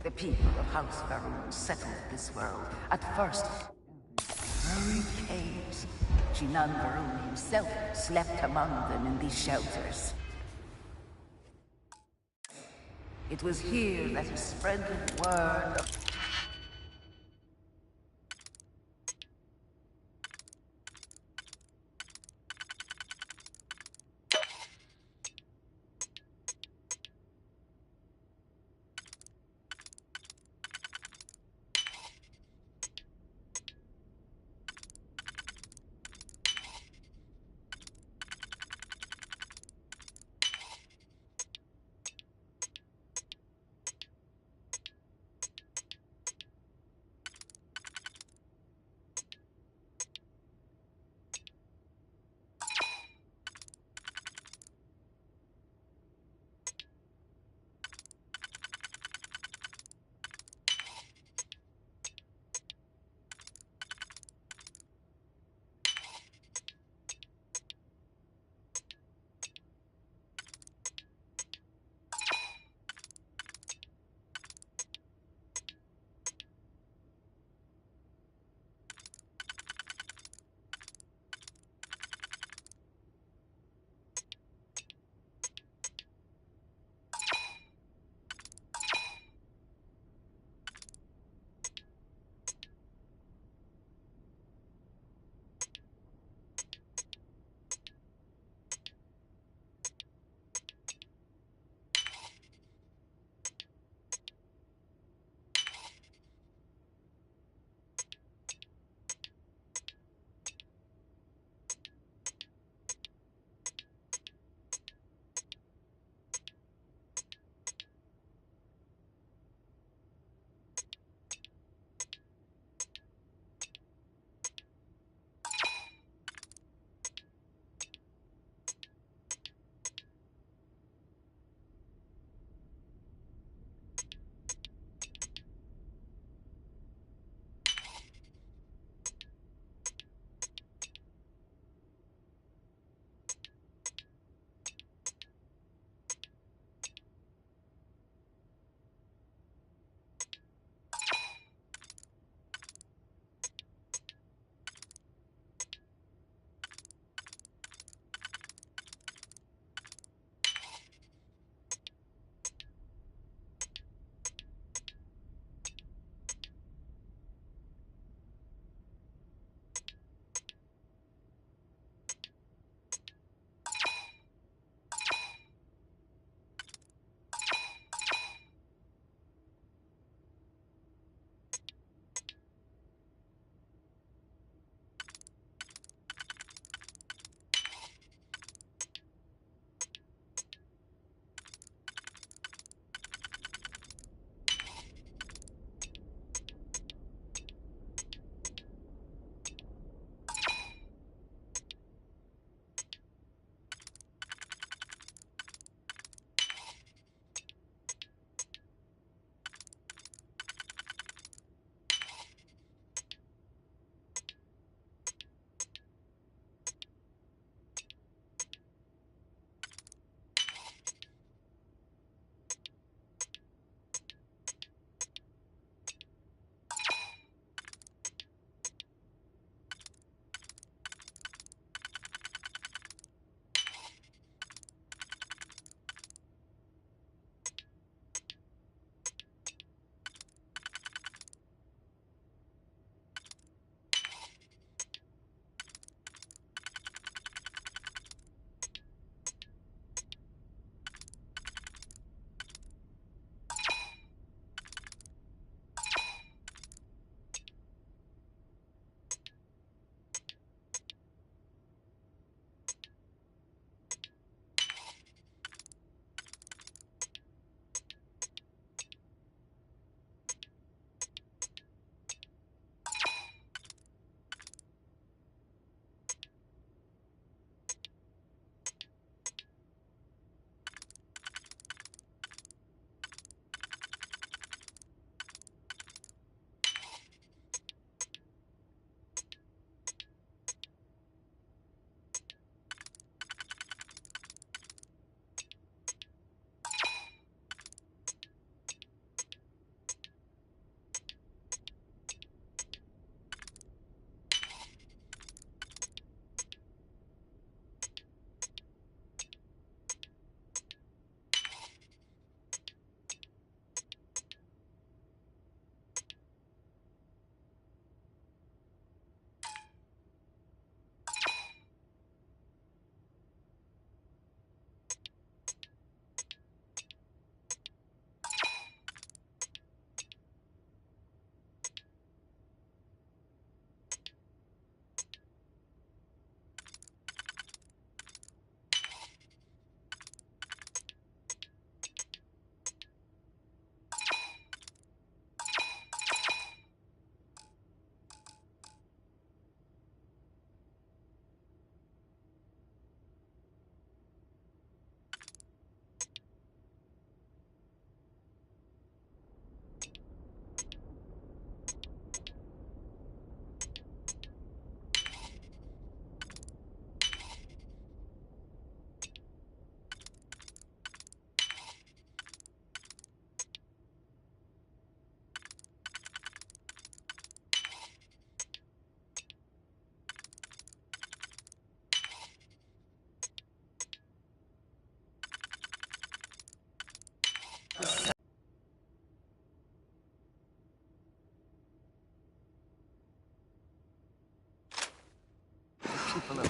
The people of House Faroon settled this world, at first very caves. Shinan Varun himself slept among them in these shelters. It was here that he spread the word of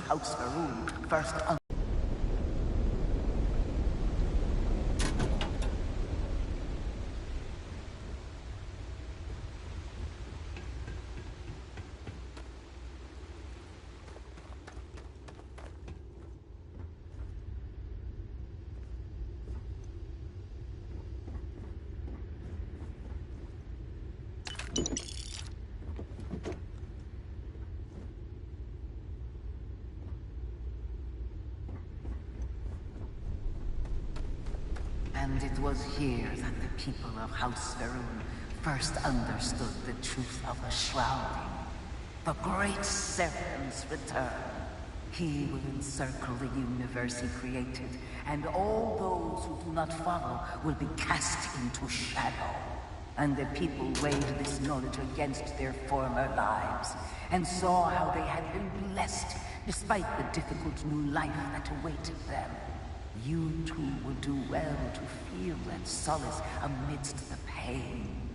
House Faroon first And it was here that the people of House Faroon first understood the truth of the shrouding. The great Seraphin's return. He will encircle the universe he created, and all those who do not follow will be cast into shadow. And the people weighed this knowledge against their former lives, and saw how they had been blessed despite the difficult new life that awaited them. You too would do well to feel that solace amidst the pain.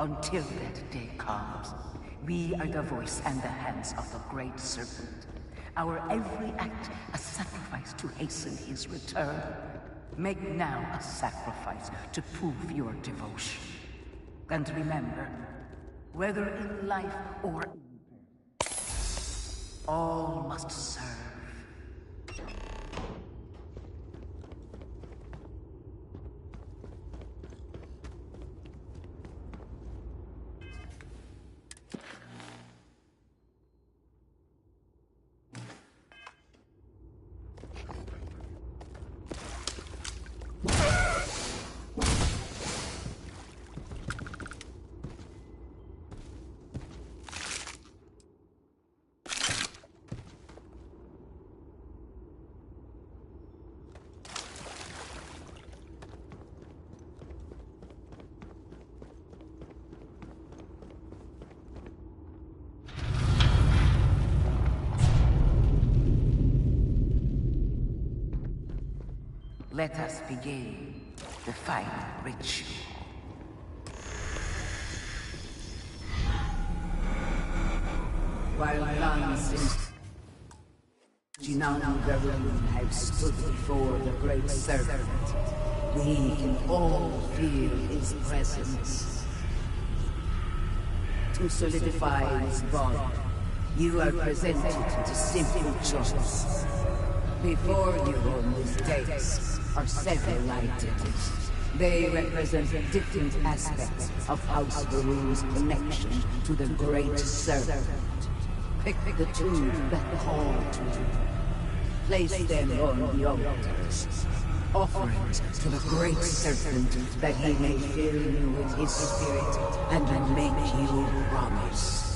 Until that day comes, we are the voice and the hands of the Great Serpent. Our every act a sacrifice to hasten his return. Make now a sacrifice to prove your devotion. And remember, whether in life or in death, all must serve. Let us begin the final ritual. While lands in Jinanu Varun have stood before the great serpent, we can all feel his presence. To solidify his bond, you are presented with a simple choice. Before you on these days are several items. They represent different aspects of House Varun's connection to the great serpent. Pick the two that call to you. Place them on the altars. Offerings to the great serpent that he may fill you with his spirit and make you promise.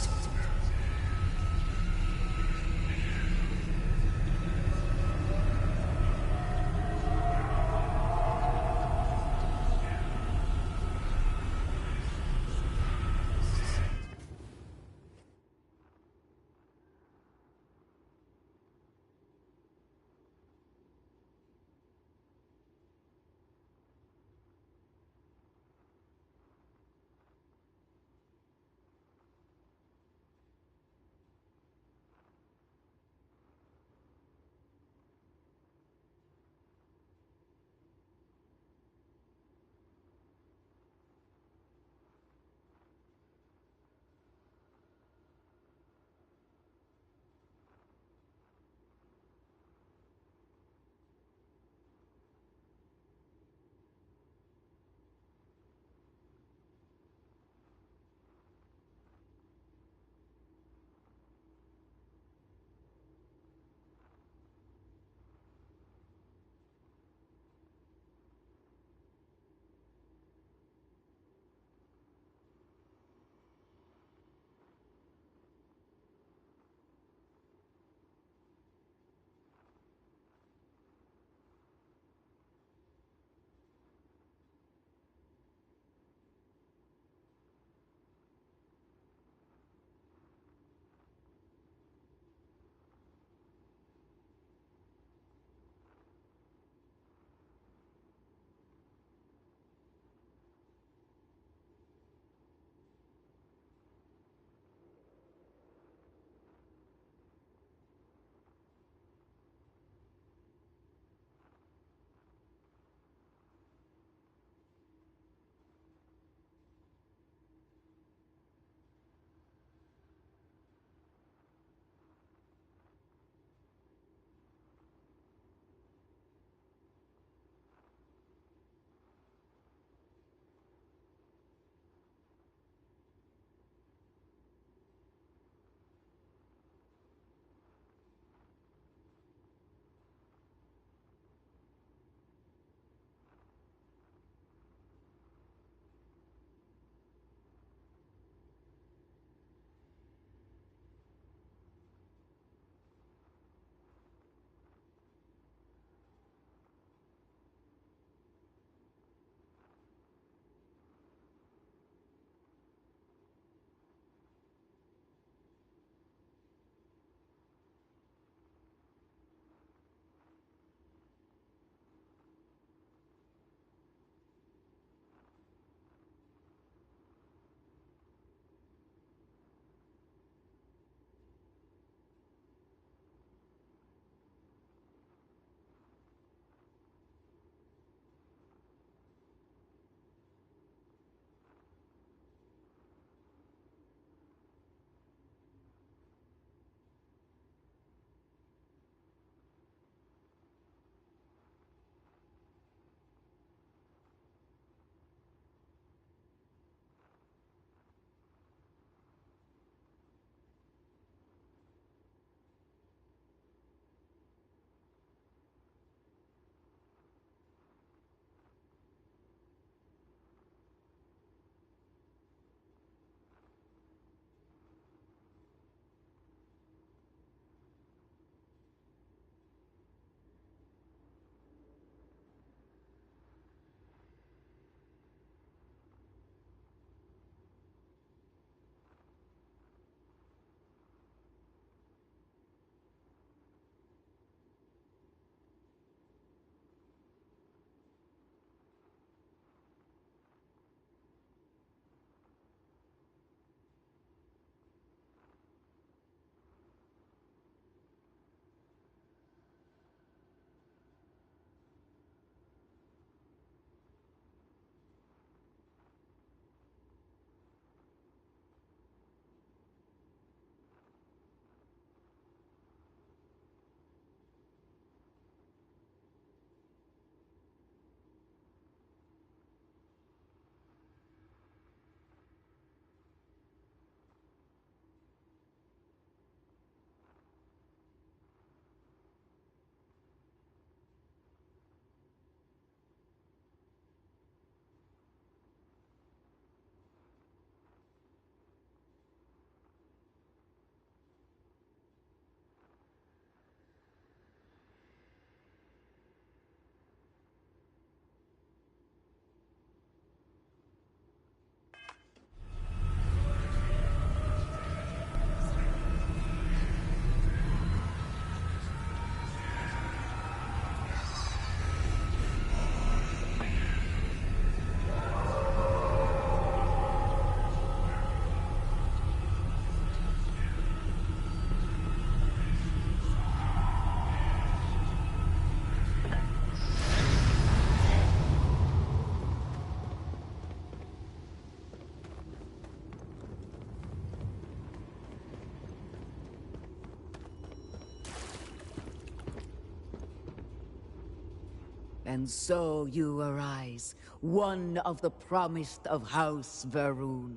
And so you arise, one of the promised of House Varun.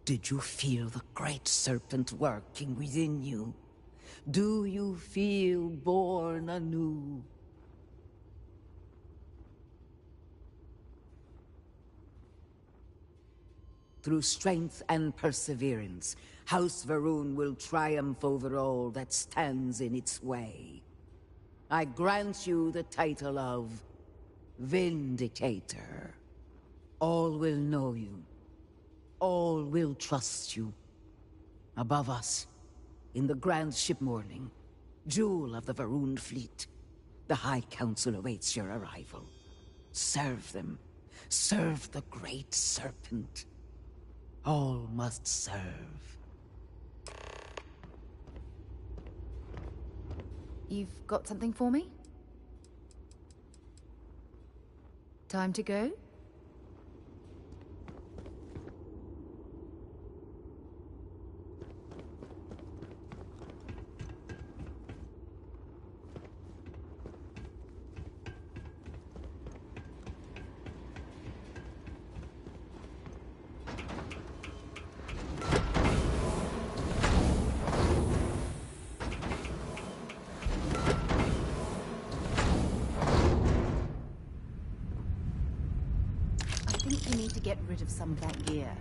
Did you feel the great serpent working within you? Do you feel born anew? Through strength and perseverance, House Varun will triumph over all that stands in its way. I grant you the title of Vindicator. All will know you. All will trust you. Above us, in the grand ship morning, jewel of the Varun fleet, the High Council awaits your arrival. Serve them. Serve the great serpent. All must serve. You've got something for me? Time to go? I think we need to get rid of some of that gear.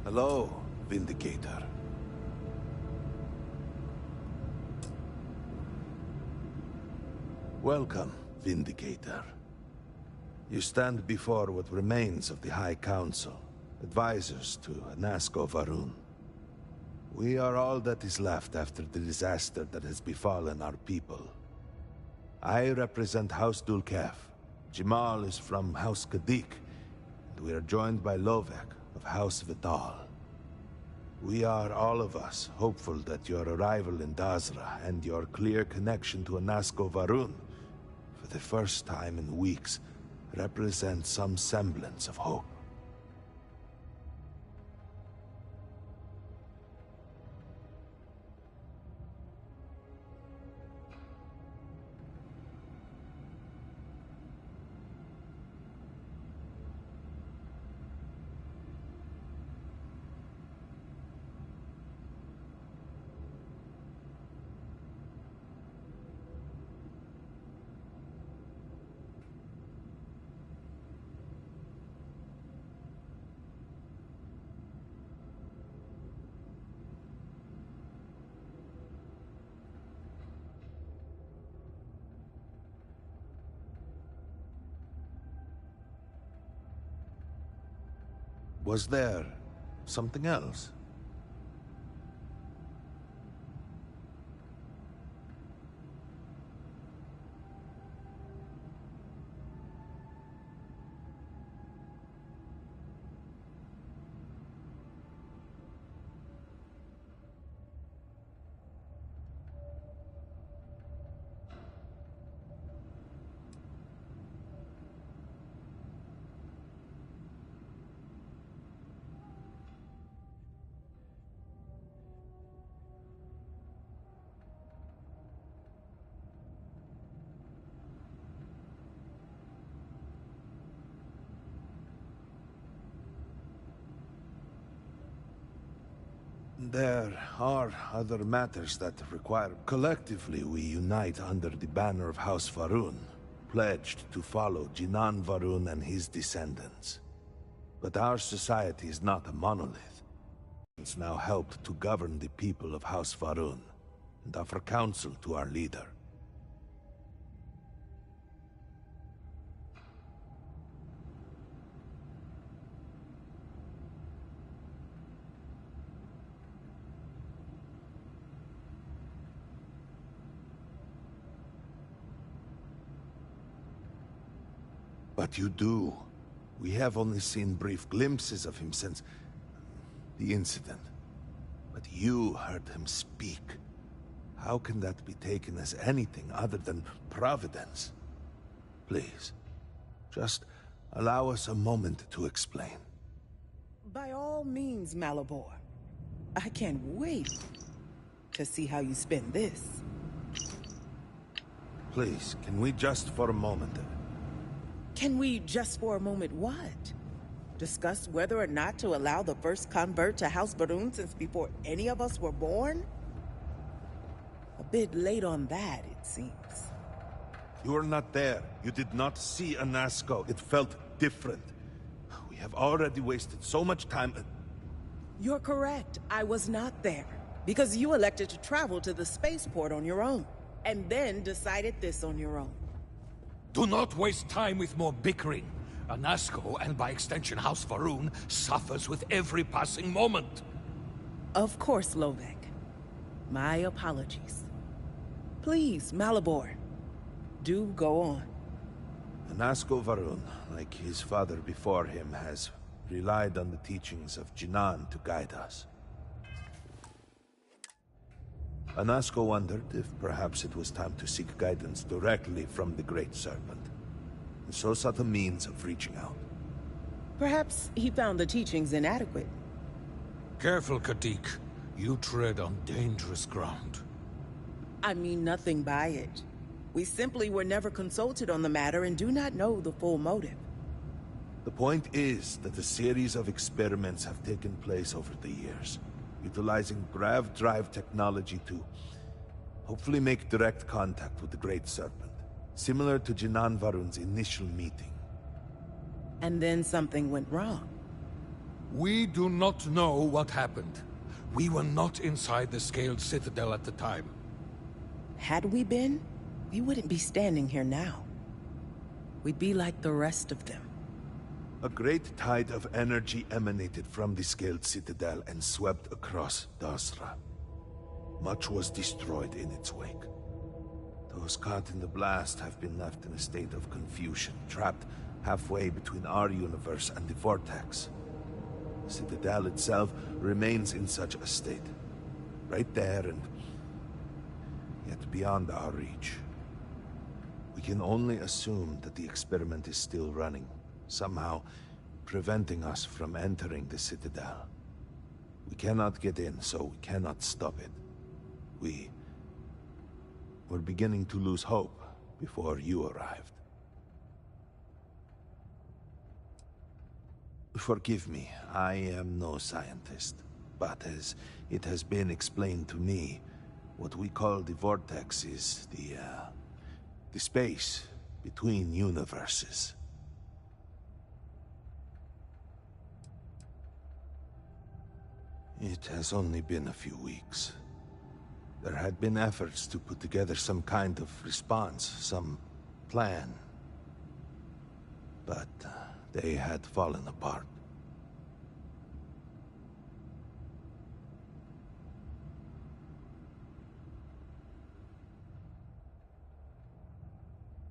Hello, Vindicator. Welcome, Vindicator. You stand before what remains of the High Council, advisors to Nasco Varun. We are all that is left after the disaster that has befallen our people. I represent House Dulkef. Jamal is from House Kadik, and we are joined by Lovek of House Vital. We are, all of us, hopeful that your arrival in Dazra and your clear connection to Nasco Varun, for the first time in weeks, represent some semblance of hope. Was there something else? There are other matters that require... Collectively, we unite under the banner of House Varun, pledged to follow Jinan Varun and his descendants. But our society is not a monolith. It's now helped to govern the people of House Varun, and offer counsel to our leader. But you do. We have only seen brief glimpses of him since the incident. But you heard him speak. How can that be taken as anything other than providence? Please, just allow us a moment to explain. By all means, Malabor. I can't wait to see how you spend this. Please, can we just for a moment... Can we just for a moment what? Discuss whether or not to allow the first convert to House Varun since before any of us were born? A bit late on that, it seems. You were not there. You did not see Anasco. It felt different. We have already wasted so much time... You're correct. I was not there. Because you elected to travel to the spaceport on your own. And then decided this on your own. Do not waste time with more bickering. Anasco, and by extension House Varun, suffers with every passing moment. Of course, Lovek. My apologies. Please, Malabor. Do go on. Anasco Varun, like his father before him, has relied on the teachings of Jinan to guide us. Anasco wondered if perhaps it was time to seek guidance directly from the Great Serpent, and so sought a means of reaching out. Perhaps he found the teachings inadequate. Careful, Kadik. You tread on dangerous ground. I mean nothing by it. We simply were never consulted on the matter and do not know the full motive. The point is that a series of experiments have taken place over the years, utilizing grav drive technology to hopefully make direct contact with the Great Serpent, similar to Jinan Varun's initial meeting. And then something went wrong. We do not know what happened. We were not inside the Scaled Citadel at the time. Had we been, we wouldn't be standing here now. We'd be like the rest of them. A great tide of energy emanated from the Scaled Citadel and swept across Dasra. Much was destroyed in its wake. Those caught in the blast have been left in a state of confusion, trapped halfway between our universe and the Vortex. The Citadel itself remains in such a state. Right there and yet beyond our reach. We can only assume that the experiment is still running, somehow preventing us from entering the Citadel. We cannot get in, so we cannot stop it. We're beginning to lose hope before you arrived. Forgive me, I am no scientist, but as it has been explained to me, what we call the Vortex is the space between universes. It has only been a few weeks. There had been efforts to put together some kind of response, some plan. But they had fallen apart.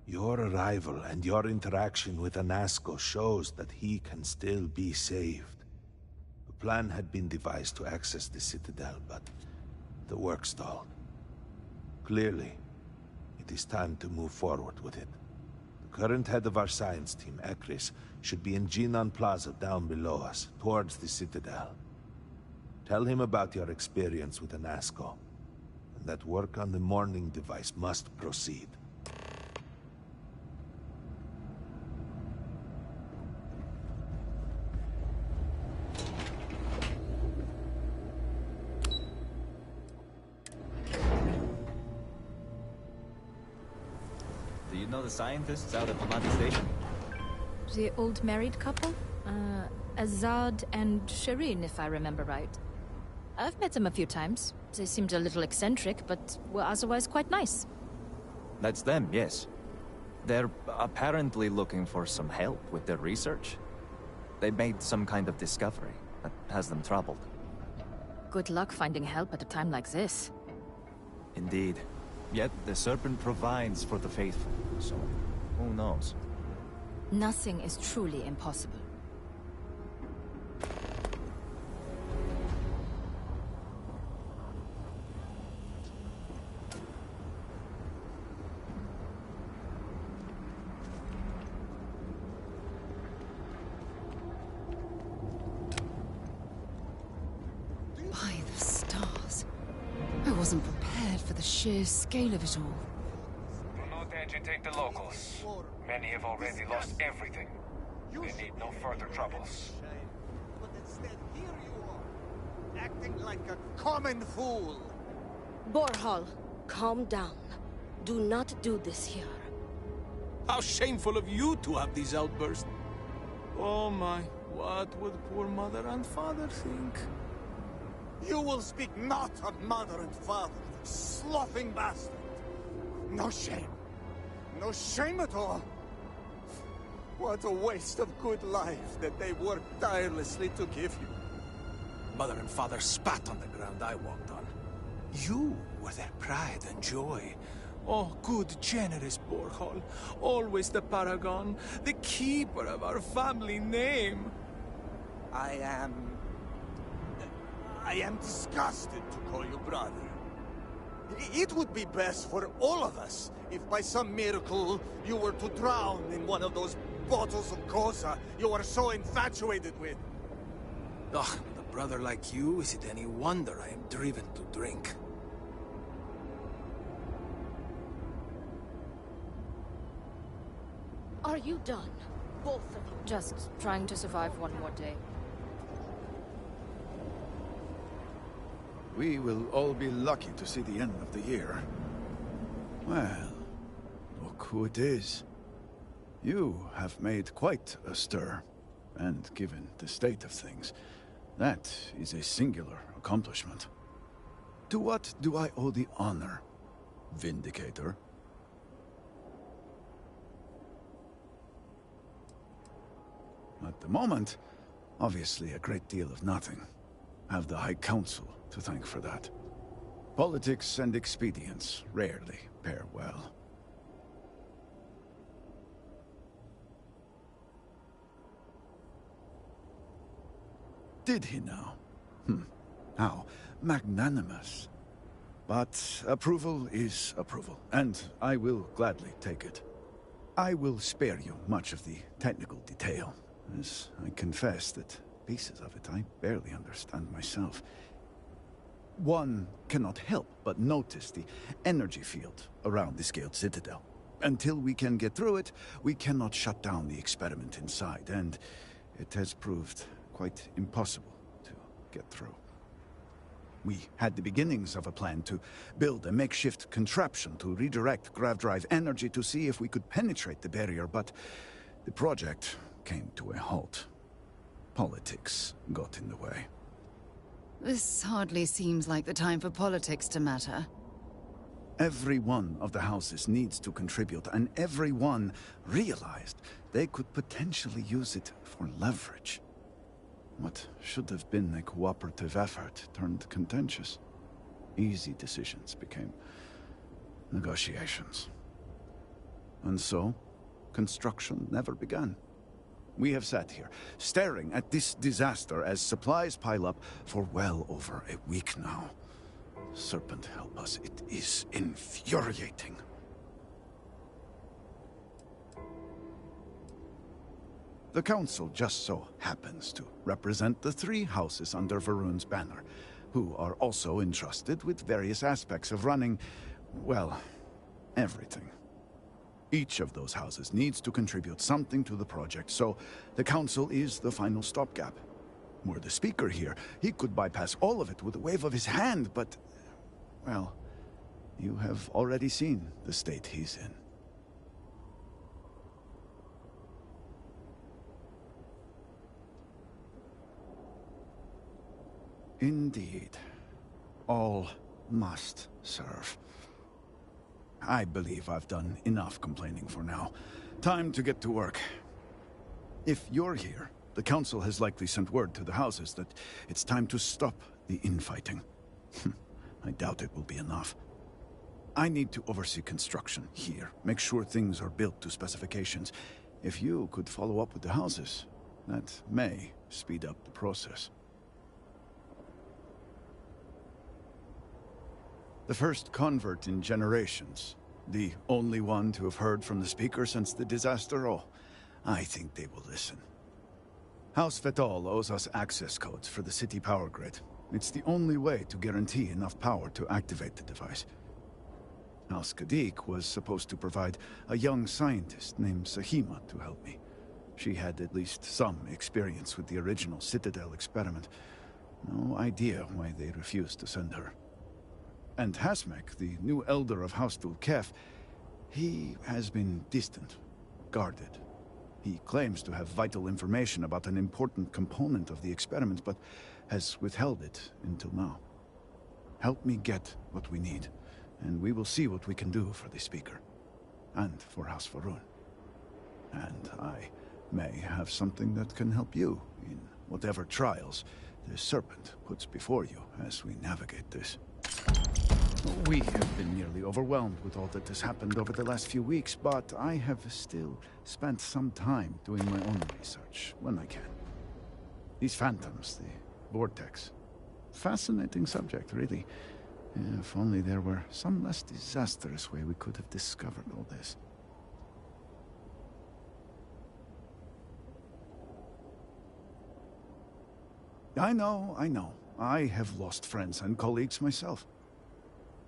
Your arrival and your interaction with Anasco shows that he can still be saved. A plan had been devised to access the Citadel, but the work stalled. Clearly, it is time to move forward with it. The current head of our science team, Ekris, should be in Jinan Plaza down below us, towards the Citadel. Tell him about your experience with Anasco, and that work on the morning device must proceed. know the scientists out at Lamadi Station? The old married couple? Azad and Shireen, if I remember right. I've met them a few times. They seemed a little eccentric, but were otherwise quite nice. That's them, yes. They're apparently looking for some help with their research. They made some kind of discovery that has them troubled. Good luck finding help at a time like this. Indeed. Yet the Serpent provides for the faithful, so who knows? Nothing is truly impossible. By the stars. I wasn't prepared for the sheer scale of it all. Do not agitate the locals. Many have already lost everything. They need no further troubles. But instead, here you are, acting like a common fool. Borhal, calm down. Do not do this here. How shameful of you to have these outbursts. Oh my, what would poor mother and father think? You will speak not of mother and father, sloughing bastard. No shame. No shame at all. What a waste of good life that they worked tirelessly to give you. Mother and father spat on the ground I walked on. You were their pride and joy. Oh, good, generous Borhal. Always the paragon, the keeper of our family name. I am disgusted to call you brother. It would be best for all of us if by some miracle you were to drown in one of those bottles of Kosa you are so infatuated with. Ugh, with a brother like you, is it any wonder I am driven to drink? Are you done? Both of you. Just trying to survive one more day. We will all be lucky to see the end of the year. Well, look who it is. You have made quite a stir, and given the state of things, that is a singular accomplishment. To what do I owe the honor, Vindicator? At the moment, obviously a great deal of nothing. Have the High Council to thank for that. Politics and expedience rarely pair well. Did he now? How magnanimous. But approval is approval, and I will gladly take it. I will spare you much of the technical detail, as I confess that pieces of it I barely understand myself. One cannot help but notice the energy field around the Scaled Citadel. Until we can get through it, we cannot shut down the experiment inside, and it has proved quite impossible to get through. We had the beginnings of a plan to build a makeshift contraption to redirect grav drive energy to see if we could penetrate the barrier, but the project came to a halt. Politics got in the way. This hardly seems like the time for politics to matter. Every one of the houses needs to contribute, and every one realized they could potentially use it for leverage. What should have been a cooperative effort turned contentious. Easy decisions became negotiations. And so, construction never began. We have sat here, staring at this disaster as supplies pile up for well over a week now. Serpent help us, it is infuriating. The Council just so happens to represent the 3 houses under Varun's banner, who are also entrusted with various aspects of running, well, everything. Each of those houses needs to contribute something to the project, so the Council is the final stopgap. Were the Speaker here, he could bypass all of it with a wave of his hand, but, well, you have already seen the state he's in. Indeed. All must serve. I believe I've done enough complaining for now. Time to get to work. If you're here, the Council has likely sent word to the houses that it's time to stop the infighting. I doubt it will be enough. I need to oversee construction here, make sure things are built to specifications. If you could follow up with the houses, that may speed up the process. The first convert in generations. The only one to have heard from the Speaker since the disaster. Oh, I think they will listen. House Vetol owes us access codes for the city power grid. It's the only way to guarantee enough power to activate the device. House Kadik was supposed to provide a young scientist named Sahima to help me. She had at least some experience with the original Citadel experiment. No idea why they refused to send her. And Hasmek, the new elder of House Dulkef, he has been distant, guarded. He claims to have vital information about an important component of the experiment, but has withheld it until now. Help me get what we need, and we will see what we can do for the Speaker, and for House Varun. And I may have something that can help you in whatever trials the Serpent puts before you as we navigate this. We have been nearly overwhelmed with all that has happened over the last few weeks, but I have still spent some time doing my own research when I can. These phantoms, the vortex. Fascinating subject, really. If only there were some less disastrous way we could have discovered all this. I know. I have lost friends and colleagues myself.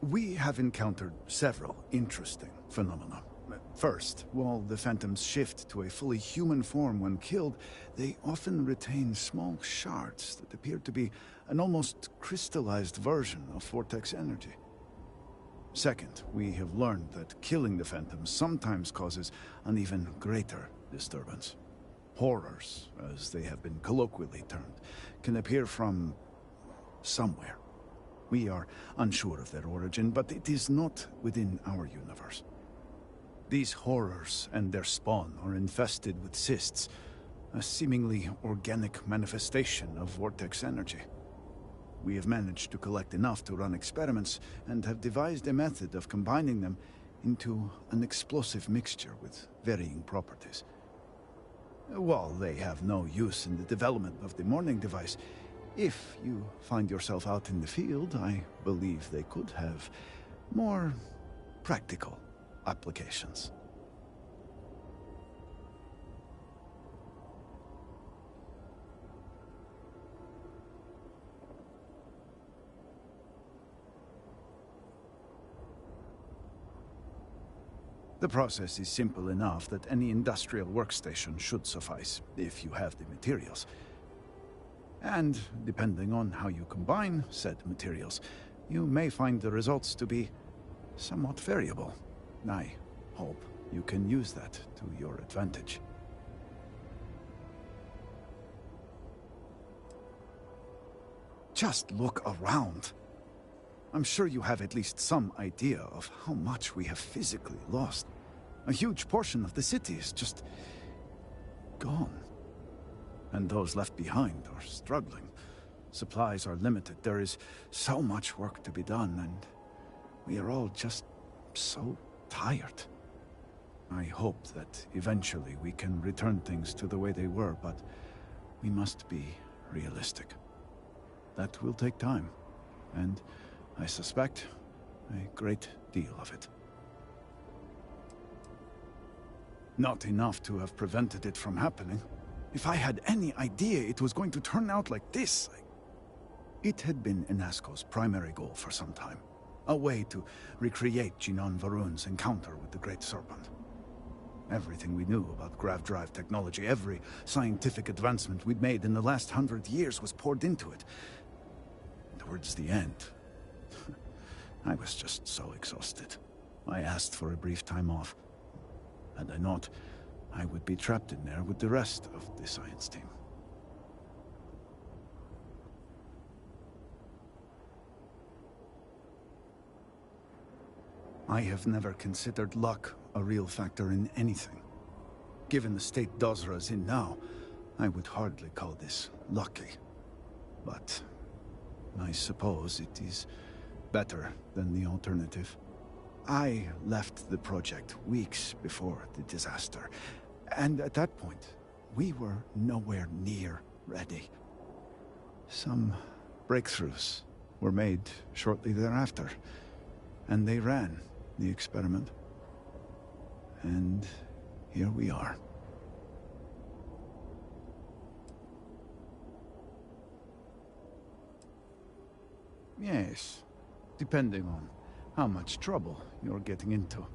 We have encountered several interesting phenomena. First, while the phantoms shift to a fully human form when killed, they often retain small shards that appear to be an almost crystallized version of vortex energy. Second, we have learned that killing the phantoms sometimes causes an even greater disturbance. Horrors, as they have been colloquially termed, can appear from somewhere. We are unsure of their origin, but it is not within our universe. These horrors and their spawn are infested with cysts, a seemingly organic manifestation of vortex energy. We have managed to collect enough to run experiments and have devised a method of combining them into an explosive mixture with varying properties. While they have no use in the development of the morning device, if you find yourself out in the field, I believe they could have more practical applications. The process is simple enough that any industrial workstation should suffice, if you have the materials. And, depending on how you combine said materials, you may find the results to be somewhat variable. I hope you can use that to your advantage. Just look around. I'm sure you have at least some idea of how much we have physically lost. A huge portion of the city is just gone. And those left behind are struggling. Supplies are limited. There is so much work to be done, and we are all just so tired. I hope that eventually we can return things to the way they were, but we must be realistic. That will take time, and I suspect a great deal of it. Not enough to have prevented it from happening. If I had any idea it was going to turn out like this, It had been Inasco's primary goal for some time. A way to recreate Jinan Varun's encounter with the Great Serpent. Everything we knew about grav drive technology, every scientific advancement we'd made in the last 100 years was poured into it. Towards the end, I was just so exhausted. I asked for a brief time off. Had I not, I would be trapped in there with the rest of the science team. I have never considered luck a real factor in anything. Given the state Dozra's in now, I would hardly call this lucky. But I suppose it is better than the alternative. I left the project weeks before the disaster, and at that point, we were nowhere near ready. Some breakthroughs were made shortly thereafter, and they ran the experiment. And here we are. Yes, depending on how much trouble you're getting into.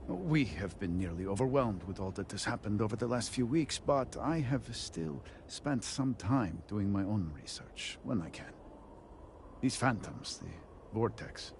We have been nearly overwhelmed with all that has happened over the last few weeks, but I have still spent some time doing my own research when I can. These phantoms, the vortex.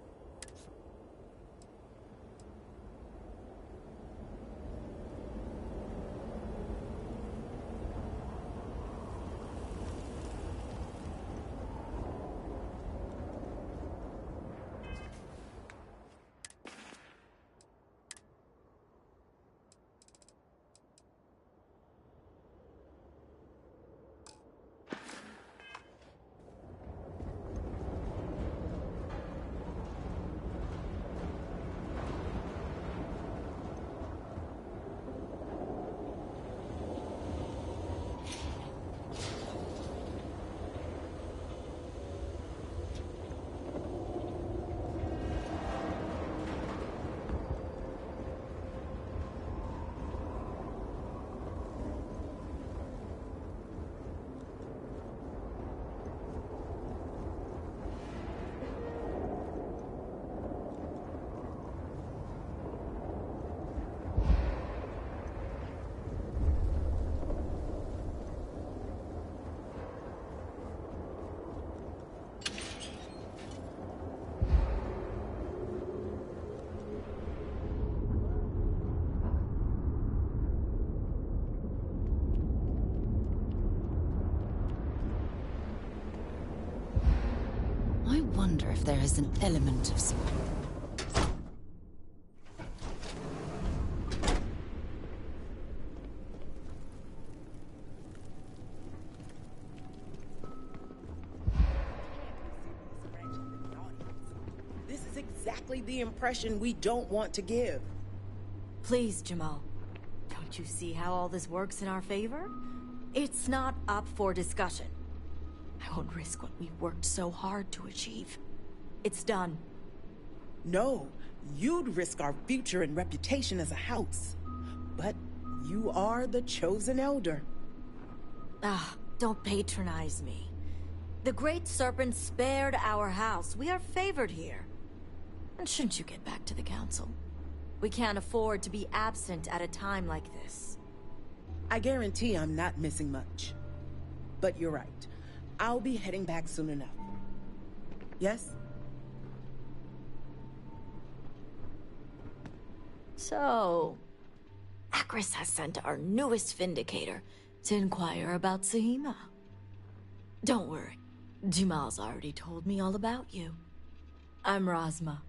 I wonder if there is an element of some... This is exactly the impression we don't want to give. Please, Jamal. Don't you see how all this works in our favor? It's not up for discussion. I won't risk what we've worked so hard to achieve. It's done. No, you'd risk our future and reputation as a house. But you are the chosen elder. Ah, don't patronize me. The Great Serpent spared our house. We are favored here. And shouldn't you get back to the council? We can't afford to be absent at a time like this. I guarantee I'm not missing much. But you're right. I'll be heading back soon enough. Yes? So, Akris has sent our newest Vindicator to inquire about Sahima. Don't worry, Jamal's already told me all about you. I'm Razma,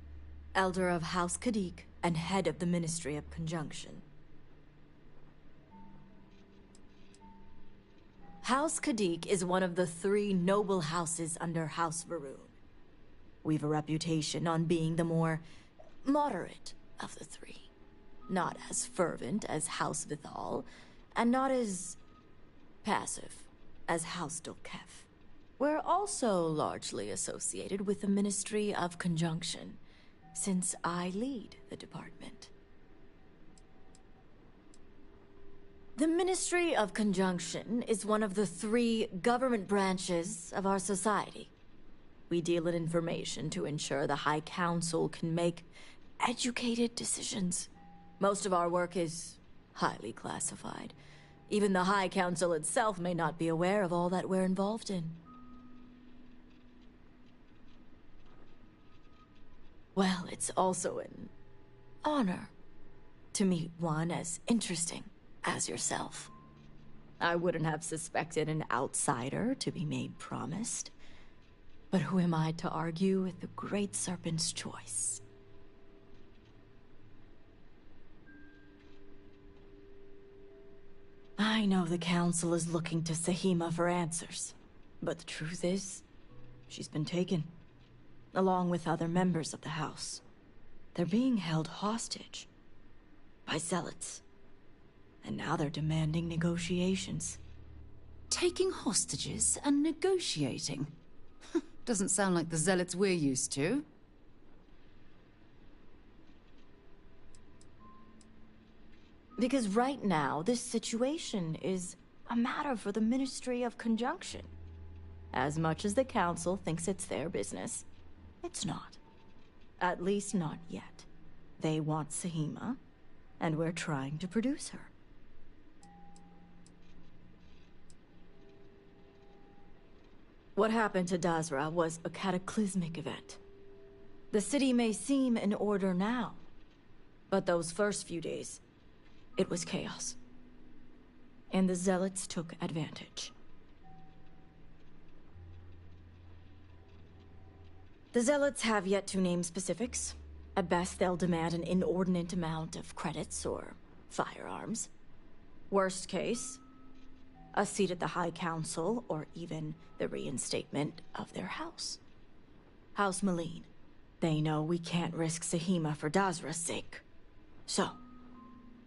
Elder of House Kadik and head of the Ministry of Conjunction. House Kadik is one of the 3 noble houses under House Varun. We've a reputation on being the more moderate of the 3. Not as fervent as House Vithal, and not as passive as House Dolkef. We're also largely associated with the Ministry of Conjunction, since I lead the department. The Ministry of Conjunction is one of the 3 government branches of our society. We deal in information to ensure the High Council can make educated decisions. Most of our work is highly classified. Even the High Council itself may not be aware of all that we're involved in. Well, it's also an honor to meet one as interesting as yourself. I wouldn't have suspected an outsider to be made promised. But who am I to argue with the Great Serpent's choice? I know the Council is looking to Sahima for answers, but the truth is, she's been taken, along with other members of the House. They're being held hostage by zealots, and now they're demanding negotiations. Taking hostages and negotiating? Doesn't sound like the zealots we're used to. Because right now, this situation is a matter for the Ministry of Conjunction. As much as the Council thinks it's their business, it's not. At least not yet. They want Sahima, and we're trying to produce her. What happened to Dazra was a cataclysmic event. The city may seem in order now, but those first few days, it was chaos. And the Zealots took advantage. The Zealots have yet to name specifics. At best, they'll demand an inordinate amount of credits or firearms. Worst case, a seat at the High Council, or even the reinstatement of their house. House Malene. They know we can't risk Sahima for Dazra's sake. So,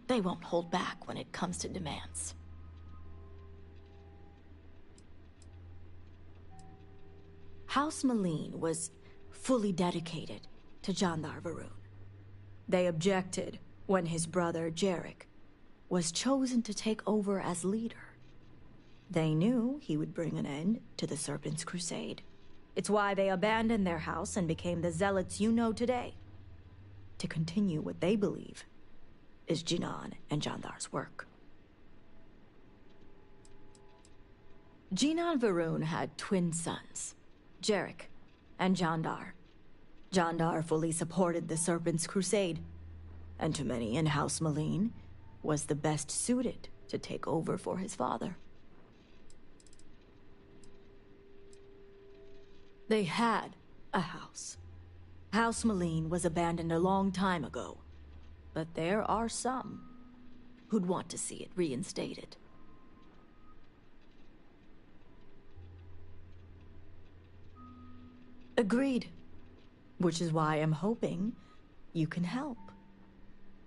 they won't hold back when it comes to demands. House Malene was fully dedicated to Jandar Varun. They objected when his brother, Jarek, was chosen to take over as leader. They knew he would bring an end to the Serpent's Crusade. It's why they abandoned their house and became the zealots you know today, to continue what they believe is Jinan and Jandar's work. Jinan Varun had twin sons, Jarek and Jandar. Jandar fully supported the Serpent's Crusade, and to many in House Malene, was the best suited to take over for his father. They had a house. House Malene was abandoned a long time ago, but there are some who'd want to see it reinstated. Agreed. Which is why I'm hoping you can help.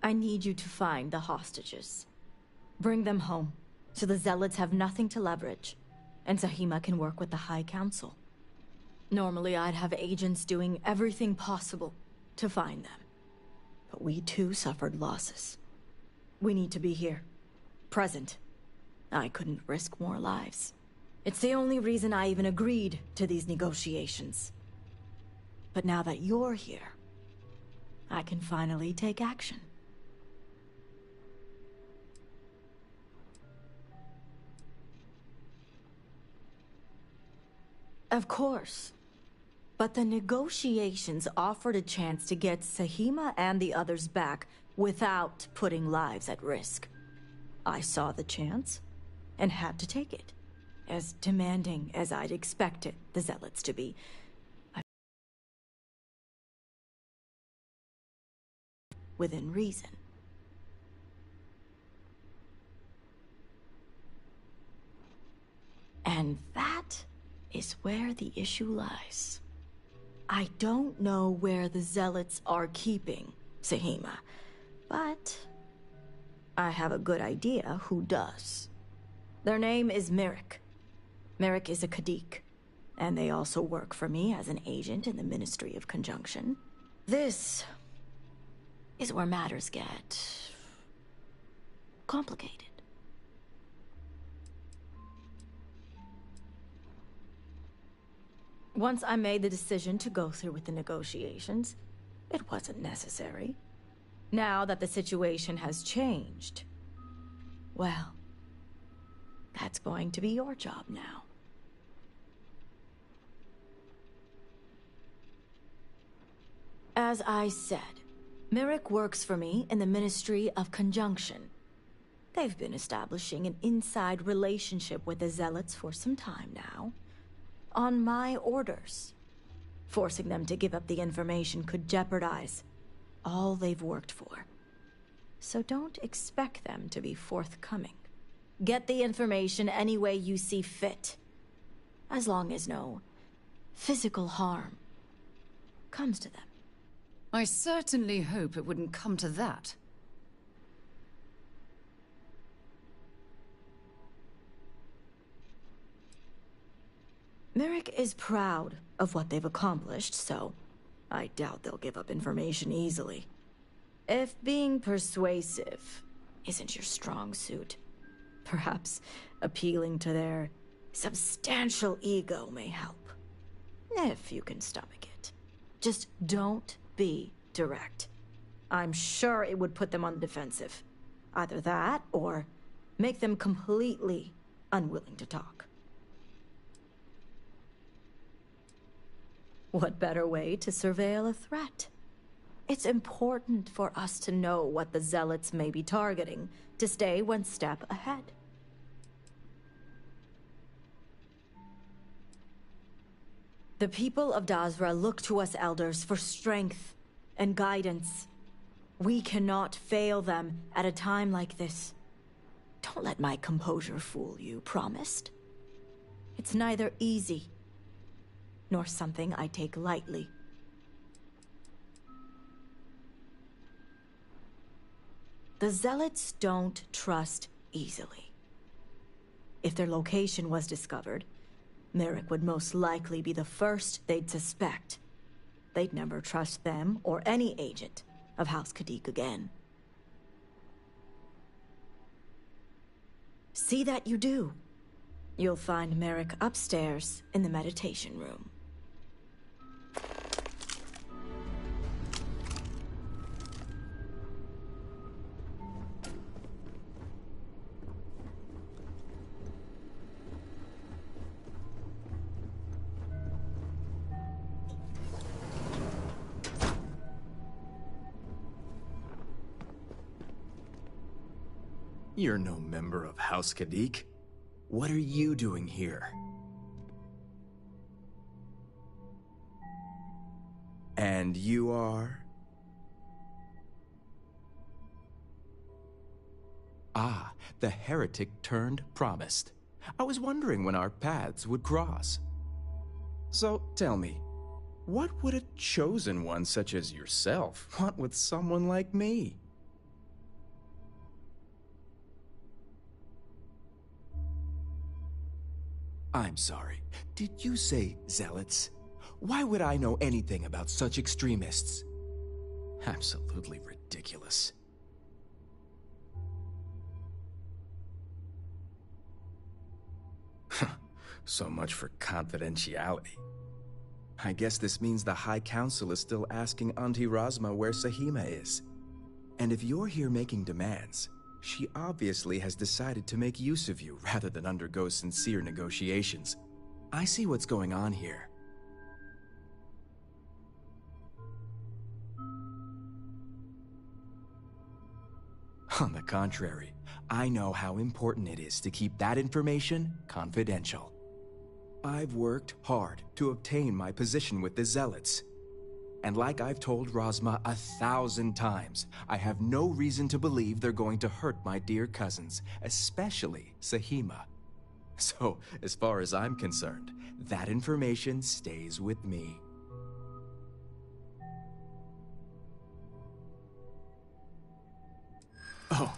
I need you to find the hostages. Bring them home, so the Zealots have nothing to leverage, and Sahima can work with the High Council. Normally I'd have agents doing everything possible to find them. But we too suffered losses. We need to be here. Present. I couldn't risk more lives. It's the only reason I even agreed to these negotiations. But now that you're here, I can finally take action. Of course. But the negotiations offered a chance to get Sahima and the others back without putting lives at risk. I saw the chance and had to take it. As demanding as I'd expected the Zealots to be. Within reason. And that is where the issue lies. I don't know where the Zealots are keeping Sahima, but I have a good idea who does. Their name is Merrick. Merrick is a Kadik, and they also work for me as an agent in the Ministry of Conjunction. This is where matters get complicated. Once I made the decision to go through with the negotiations, it wasn't necessary. Now that the situation has changed, well, that's going to be your job now. As I said, Merrick works for me in the Ministry of Conjunction. They've been establishing an inside relationship with the Zealots for some time now. On my orders. Forcing them to give up the information could jeopardize all they've worked for. So don't expect them to be forthcoming. Get the information any way you see fit. As long as no physical harm comes to them. I certainly hope it wouldn't come to that. Merrick is proud of what they've accomplished, so I doubt they'll give up information easily. If being persuasive isn't your strong suit, perhaps appealing to their substantial ego may help. If you can stomach it. Just don't be direct. I'm sure it would put them on the defensive. Either that, or make them completely unwilling to talk. What better way to surveil a threat? It's important for us to know what the Zealots may be targeting, to stay one step ahead. The people of Dazra look to us elders for strength and guidance. We cannot fail them at a time like this. Don't let my composure fool you, promised? It's neither easy nor something I take lightly. The Zealots don't trust easily. If their location was discovered, Merrick would most likely be the first they'd suspect. They'd never trust them or any agent of House Kadik again. See that you do. You'll find Merrick upstairs in the meditation room. You're no member of House Kadik. What are you doing here? And you are? Ah, the heretic turned promised. I was wondering when our paths would cross. So tell me, what would a chosen one such as yourself want with someone like me? I'm sorry. Did you say zealots? Why would I know anything about such extremists? Absolutely ridiculous. So much for confidentiality. I guess this means the High Council is still asking Auntie Razma where Sahima is. And if you're here making demands, she obviously has decided to make use of you rather than undergo sincere negotiations. I see what's going on here. On the contrary, I know how important it is to keep that information confidential. I've worked hard to obtain my position with the Zealots. And like I've told Razma 1,000 times, I have no reason to believe they're going to hurt my dear cousins, especially Sahima. So, as far as I'm concerned, that information stays with me. Oh,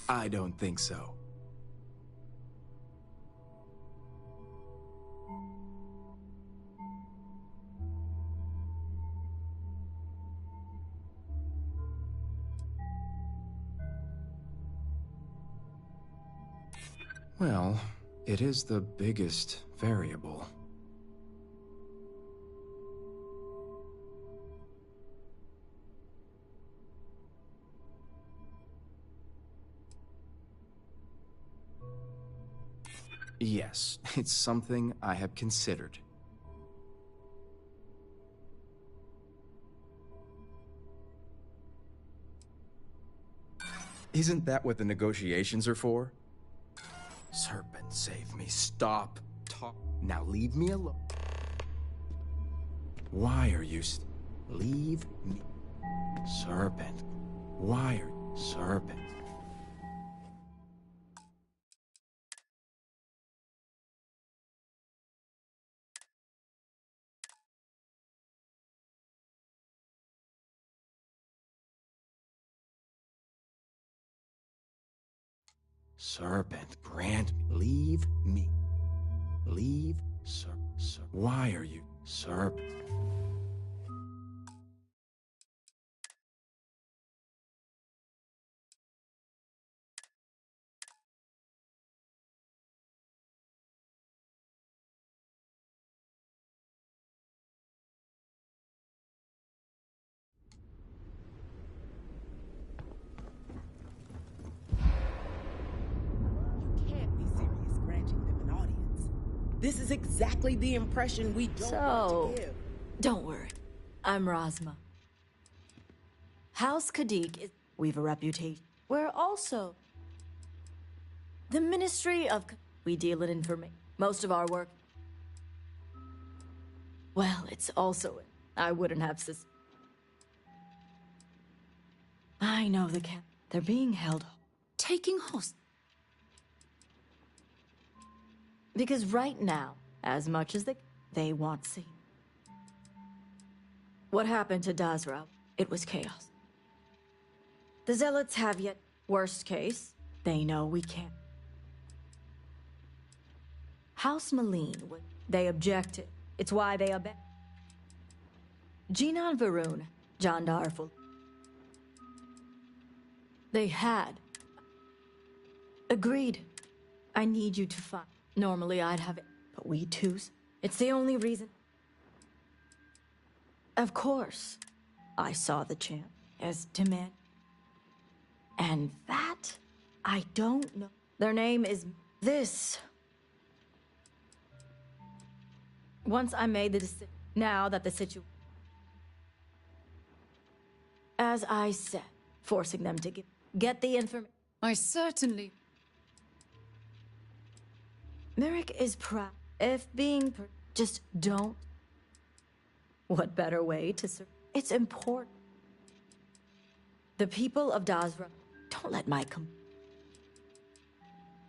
I don't think so. Well, it is the biggest variable. Yes, it's something I have considered. Isn't that what the negotiations are for? Serpent, save me. Stop. Talk. Now leave me alone. Why are you leave me. Serpent. Why are Serpent. Serpent, grant me. Leave me. Leave, sir. Why are you, Serpent? Can't be serious granting them an audience. This is exactly the impression we don't want to give. Don't worry. I'm Razma. House Kadik is... We've a reputation. We're also... the Ministry of... We deal in information. Most of our work... Well, it's also... I wouldn't have I know the camp. They're being held... Taking hostage? Because right now, as much as they want to see. What happened to Dazra? It was chaos. The Zealots have yet... Worst case, they know we can't. House Maleen, they objected. It's why they object. Jinan Varun, Jandarful. They had. Agreed. I need you to find. Normally I'd have it, but we twos. It's the only reason. Of course, I saw the champ as demand. And that, I don't know. Their name is this. Once I made the decision, now that the situation... As I said, forcing them to get the information. I certainly... Merrick is proud. If being... just don't. What better way to... It's important. The people of Dazra, don't let my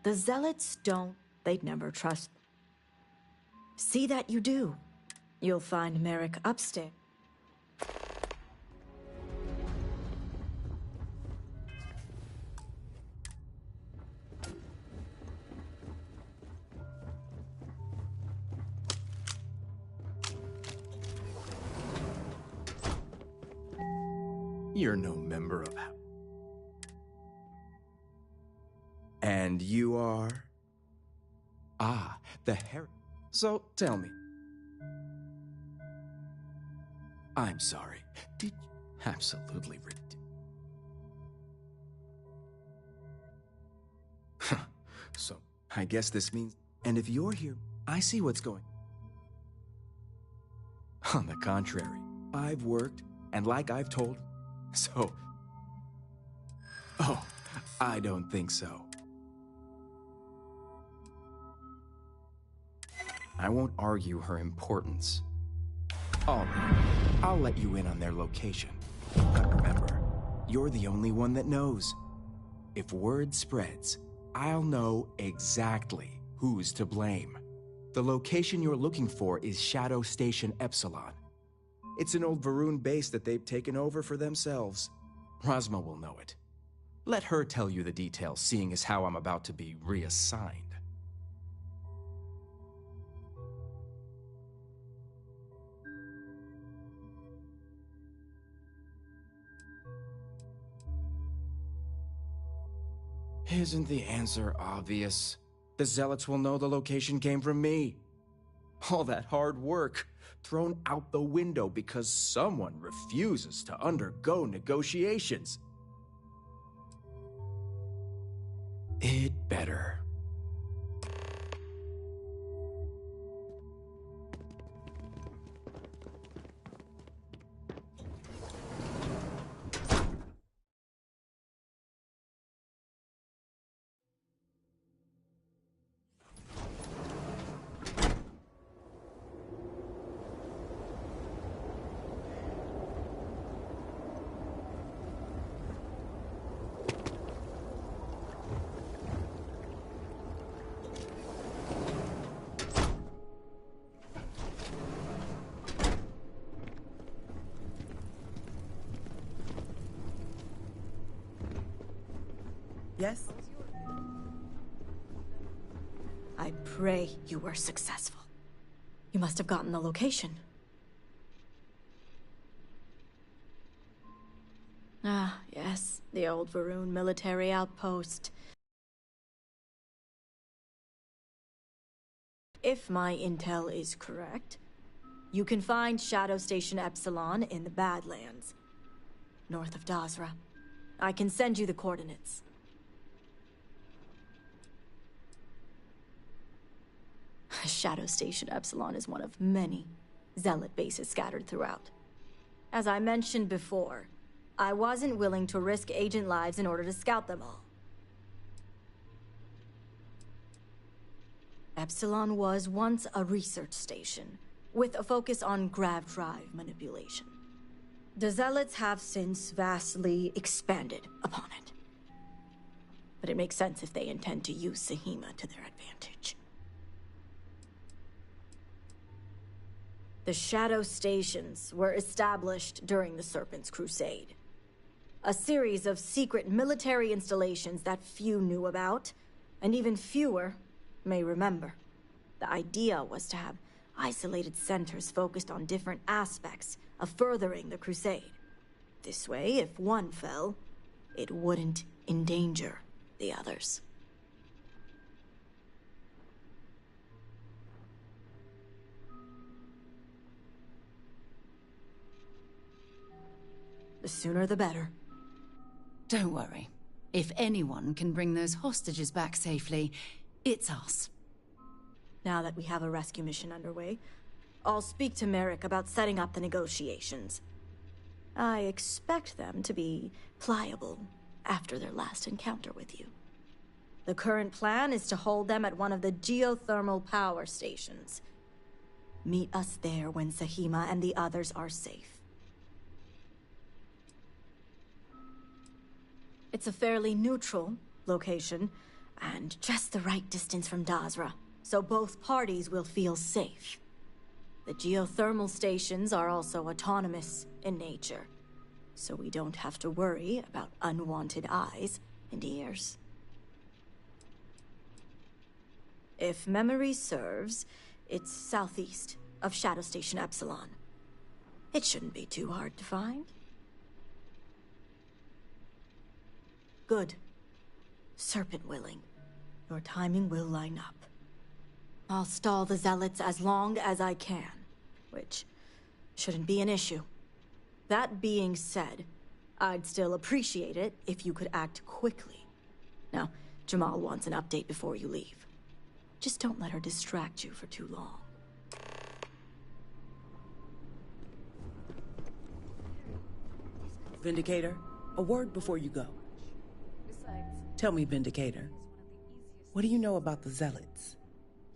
The Zealots don't. They'd never trust. See that you do. You'll find Merrick upstairs. You're no member of... And you are... Ah, the her... So, tell me. I'm sorry. Did you... Absolutely So, I guess this means... And if you're here, I see what's going... On the contrary, I've worked, and like I've told... So... Oh, I don't think so. I won't argue her importance. All right, I'll let you in on their location. But remember, you're the only one that knows. If word spreads, I'll know exactly who's to blame. The location you're looking for is Shadow Station Epsilon. It's an old Varun base that they've taken over for themselves. Razma will know it. Let her tell you the details, seeing as how I'm about to be reassigned. Isn't the answer obvious? The Zealots will know the location came from me. All that hard work, thrown out the window because someone refuses to undergo negotiations. It better. Yes? I pray you were successful. You must have gotten the location. Ah, yes, the old Varun military outpost. If my intel is correct, you can find Shadow Station Epsilon in the Badlands, north of Dazra. I can send you the coordinates. Shadow Station Epsilon is one of many Zealot bases scattered throughout. As I mentioned before, I wasn't willing to risk agent lives in order to scout them all. Epsilon was once a research station, with a focus on grav drive manipulation. The Zealots have since vastly expanded upon it. But it makes sense if they intend to use Sahima to their advantage. The Shadow Stations were established during the Serpent's Crusade. A series of secret military installations that few knew about, and even fewer may remember. The idea was to have isolated centers focused on different aspects of furthering the crusade. This way, if one fell, it wouldn't endanger the others. The sooner the better. Don't worry. If anyone can bring those hostages back safely, it's us. Now that we have a rescue mission underway, I'll speak to Merrick about setting up the negotiations. I expect them to be pliable after their last encounter with you. The current plan is to hold them at one of the geothermal power stations. Meet us there when Sahima and the others are safe. It's a fairly neutral location, and just the right distance from Dazra, so both parties will feel safe. The geothermal stations are also autonomous in nature, so we don't have to worry about unwanted eyes and ears. If memory serves, it's southeast of Shadow Station Epsilon. It shouldn't be too hard to find. Good. Serpent willing, your timing will line up. I'll stall the Zealots as long as I can, which shouldn't be an issue. That being said, I'd still appreciate it if you could act quickly. Now, Jamal wants an update before you leave. Just don't let her distract you for too long. Vindicator, a word before you go. Tell me, Vindicator, what do you know about the Zealots?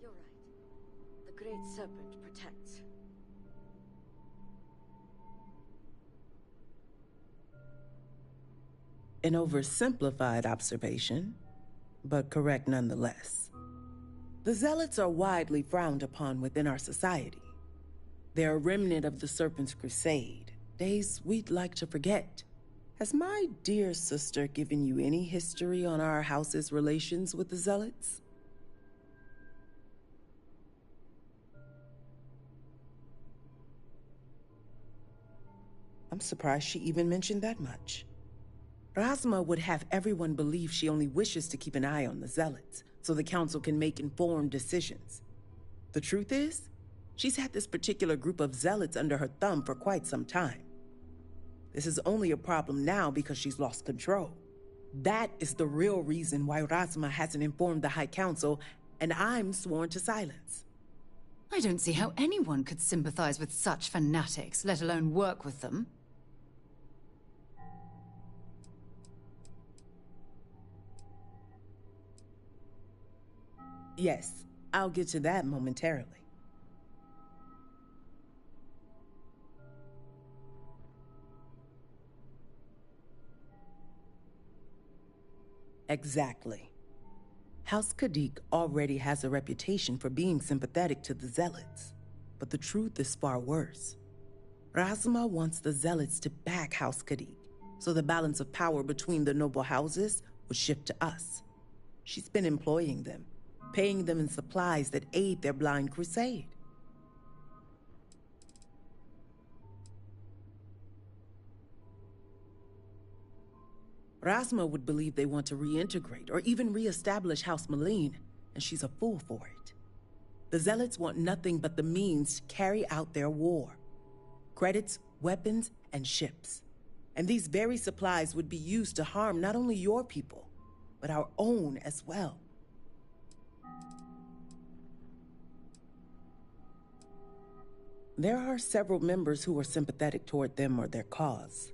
You're right. The Great Serpent protects. An oversimplified observation, but correct nonetheless. The Zealots are widely frowned upon within our society. They're a remnant of the Serpent's Crusade, days we'd like to forget. Has my dear sister given you any history on our house's relations with the Zealots? I'm surprised she even mentioned that much. Razma would have everyone believe she only wishes to keep an eye on the Zealots, so the Council can make informed decisions. The truth is, she's had this particular group of Zealots under her thumb for quite some time. This is only a problem now because she's lost control. That is the real reason why Razma hasn't informed the High Council, and I'm sworn to silence. I don't see how anyone could sympathize with such fanatics, let alone work with them. Yes, I'll get to that momentarily. Exactly. House Kadik already has a reputation for being sympathetic to the Zealots, but the truth is far worse. Razma wants the Zealots to back House Kadik, so the balance of power between the noble houses would shift to us. She's been employing them, paying them in supplies that aid their blind crusade. Rasma would believe they want to reintegrate or even re-establish House Malene, and she's a fool for it. The Zealots want nothing but the means to carry out their war. Credits, weapons, and ships. And these very supplies would be used to harm not only your people, but our own as well. There are several members who are sympathetic toward them or their cause.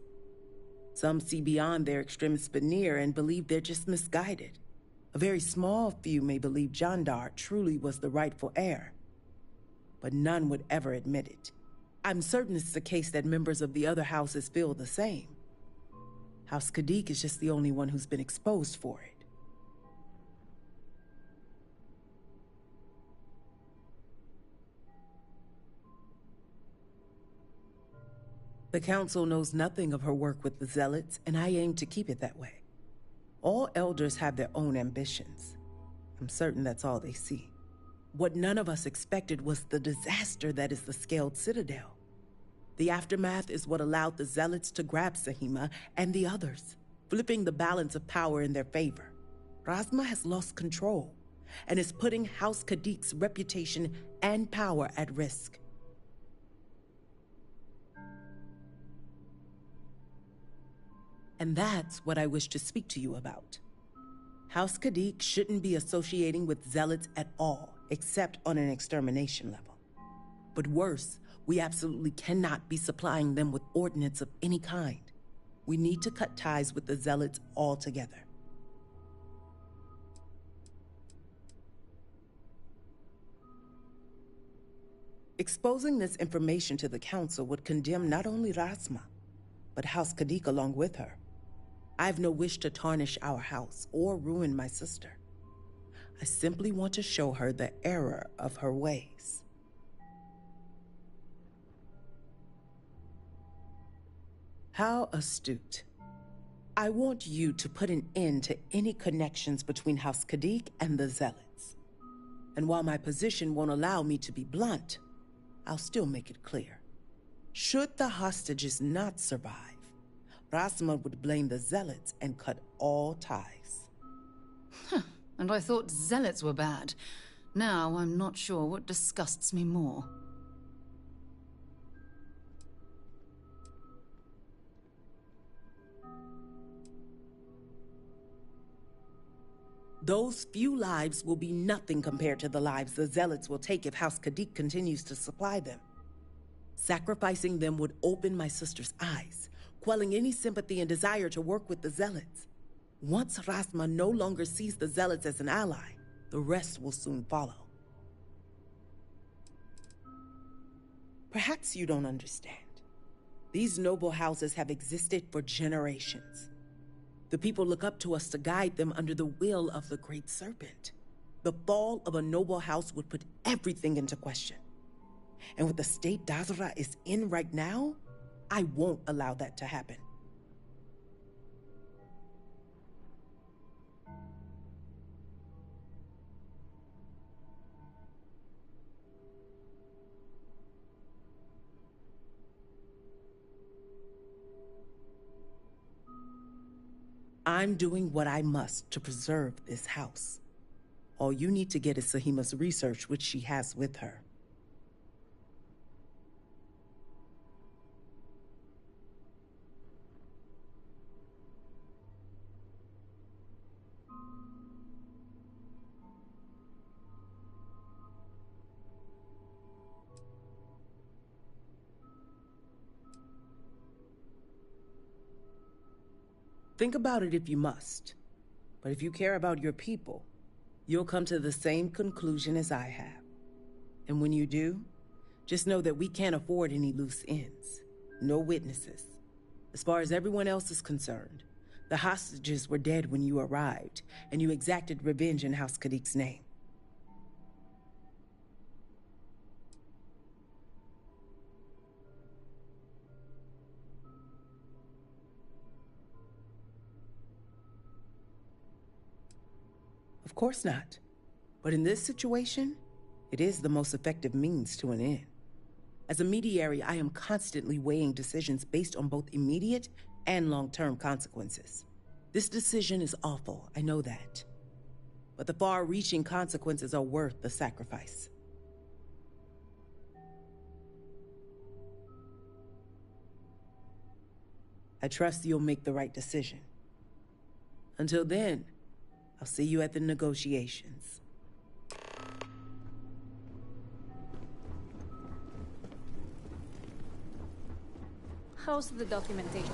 Some see beyond their extremist veneer and believe they're just misguided. A very small few may believe Jandar truly was the rightful heir, but none would ever admit it. I'm certain it's the case that members of the other houses feel the same. House Kadik is just the only one who's been exposed for it. The Council knows nothing of her work with the Zealots, and I aim to keep it that way. All elders have their own ambitions. I'm certain that's all they see. What none of us expected was the disaster that is the Scaled Citadel. The aftermath is what allowed the Zealots to grab Sahima and the others, flipping the balance of power in their favor. Rasma has lost control and is putting House Kadik's reputation and power at risk. And that's what I wish to speak to you about. House Kadik shouldn't be associating with Zealots at all, except on an extermination level. But worse, we absolutely cannot be supplying them with ordnance of any kind. We need to cut ties with the Zealots altogether. Exposing this information to the Council would condemn not only Rasma, but House Kadik along with her. I've no wish to tarnish our house or ruin my sister. I simply want to show her the error of her ways. How astute. I want you to put an end to any connections between House Kadik and the Zealots. And while my position won't allow me to be blunt, I'll still make it clear. Should the hostages not survive, Rasma would blame the Zealots and cut all ties. And I thought Zealots were bad. Now I'm not sure what disgusts me more. Those few lives will be nothing compared to the lives the Zealots will take if House Kadik continues to supply them. Sacrificing them would open my sister's eyes, quelling any sympathy and desire to work with the Zealots. Once Rasma no longer sees the Zealots as an ally, the rest will soon follow. Perhaps you don't understand. These noble houses have existed for generations. The people look up to us to guide them under the will of the Great Serpent. The fall of a noble house would put everything into question. And with the state Dazra is in right now, I won't allow that to happen. I'm doing what I must to preserve this house. All you need to get is Sahima's research, which she has with her. Think about it if you must. But if you care about your people, you'll come to the same conclusion as I have. And when you do, just know that we can't afford any loose ends. No witnesses. As far as everyone else is concerned, the hostages were dead when you arrived, and you exacted revenge in House Kadik's name. Of course not. But in this situation, it is the most effective means to an end. As a mediary, I am constantly weighing decisions based on both immediate and long-term consequences. This decision is awful, I know that. But the far-reaching consequences are worth the sacrifice. I trust you'll make the right decision. Until then, I'll see you at the negotiations. How's the documentation?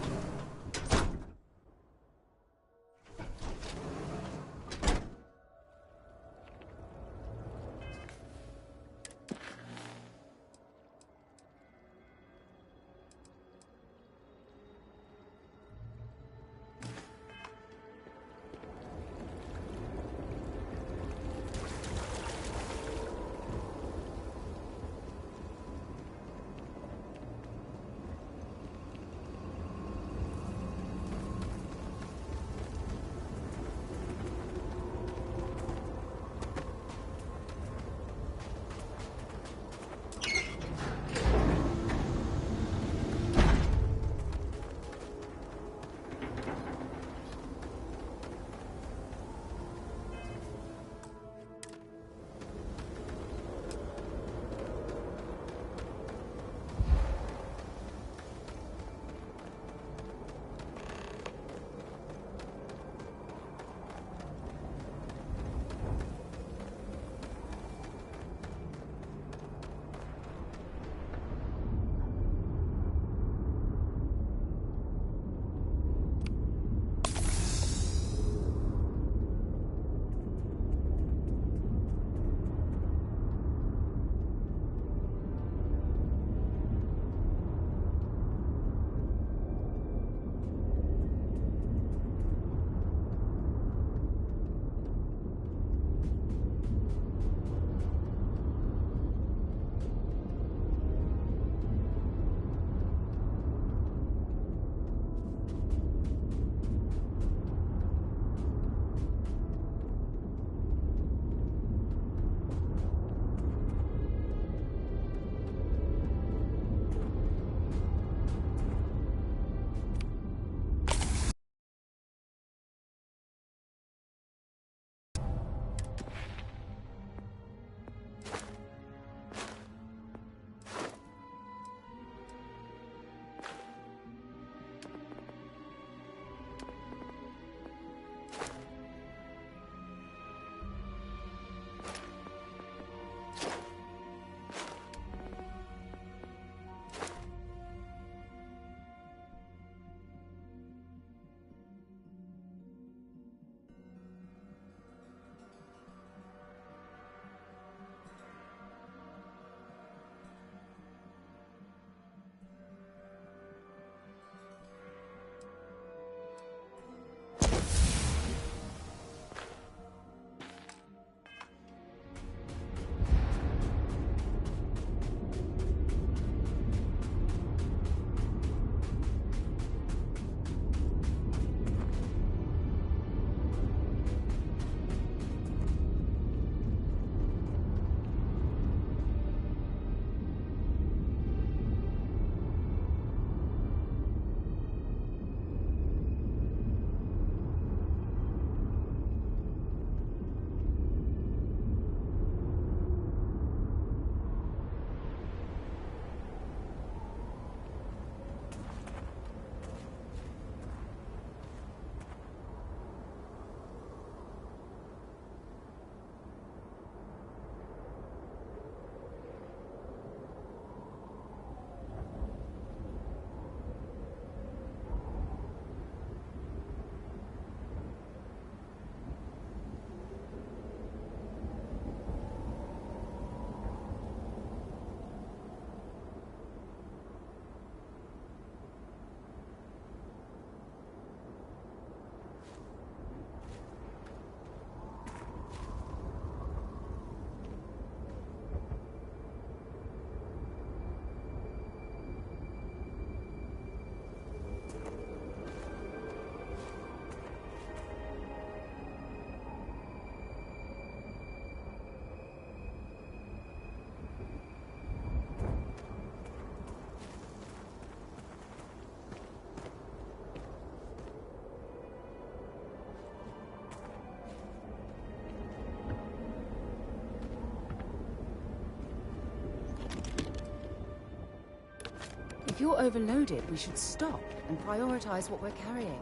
you're overloaded, we should stop and prioritize what we're carrying.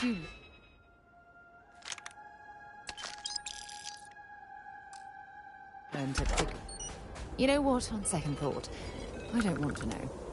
You... learn to pick... You know what, on second thought, I don't want to know.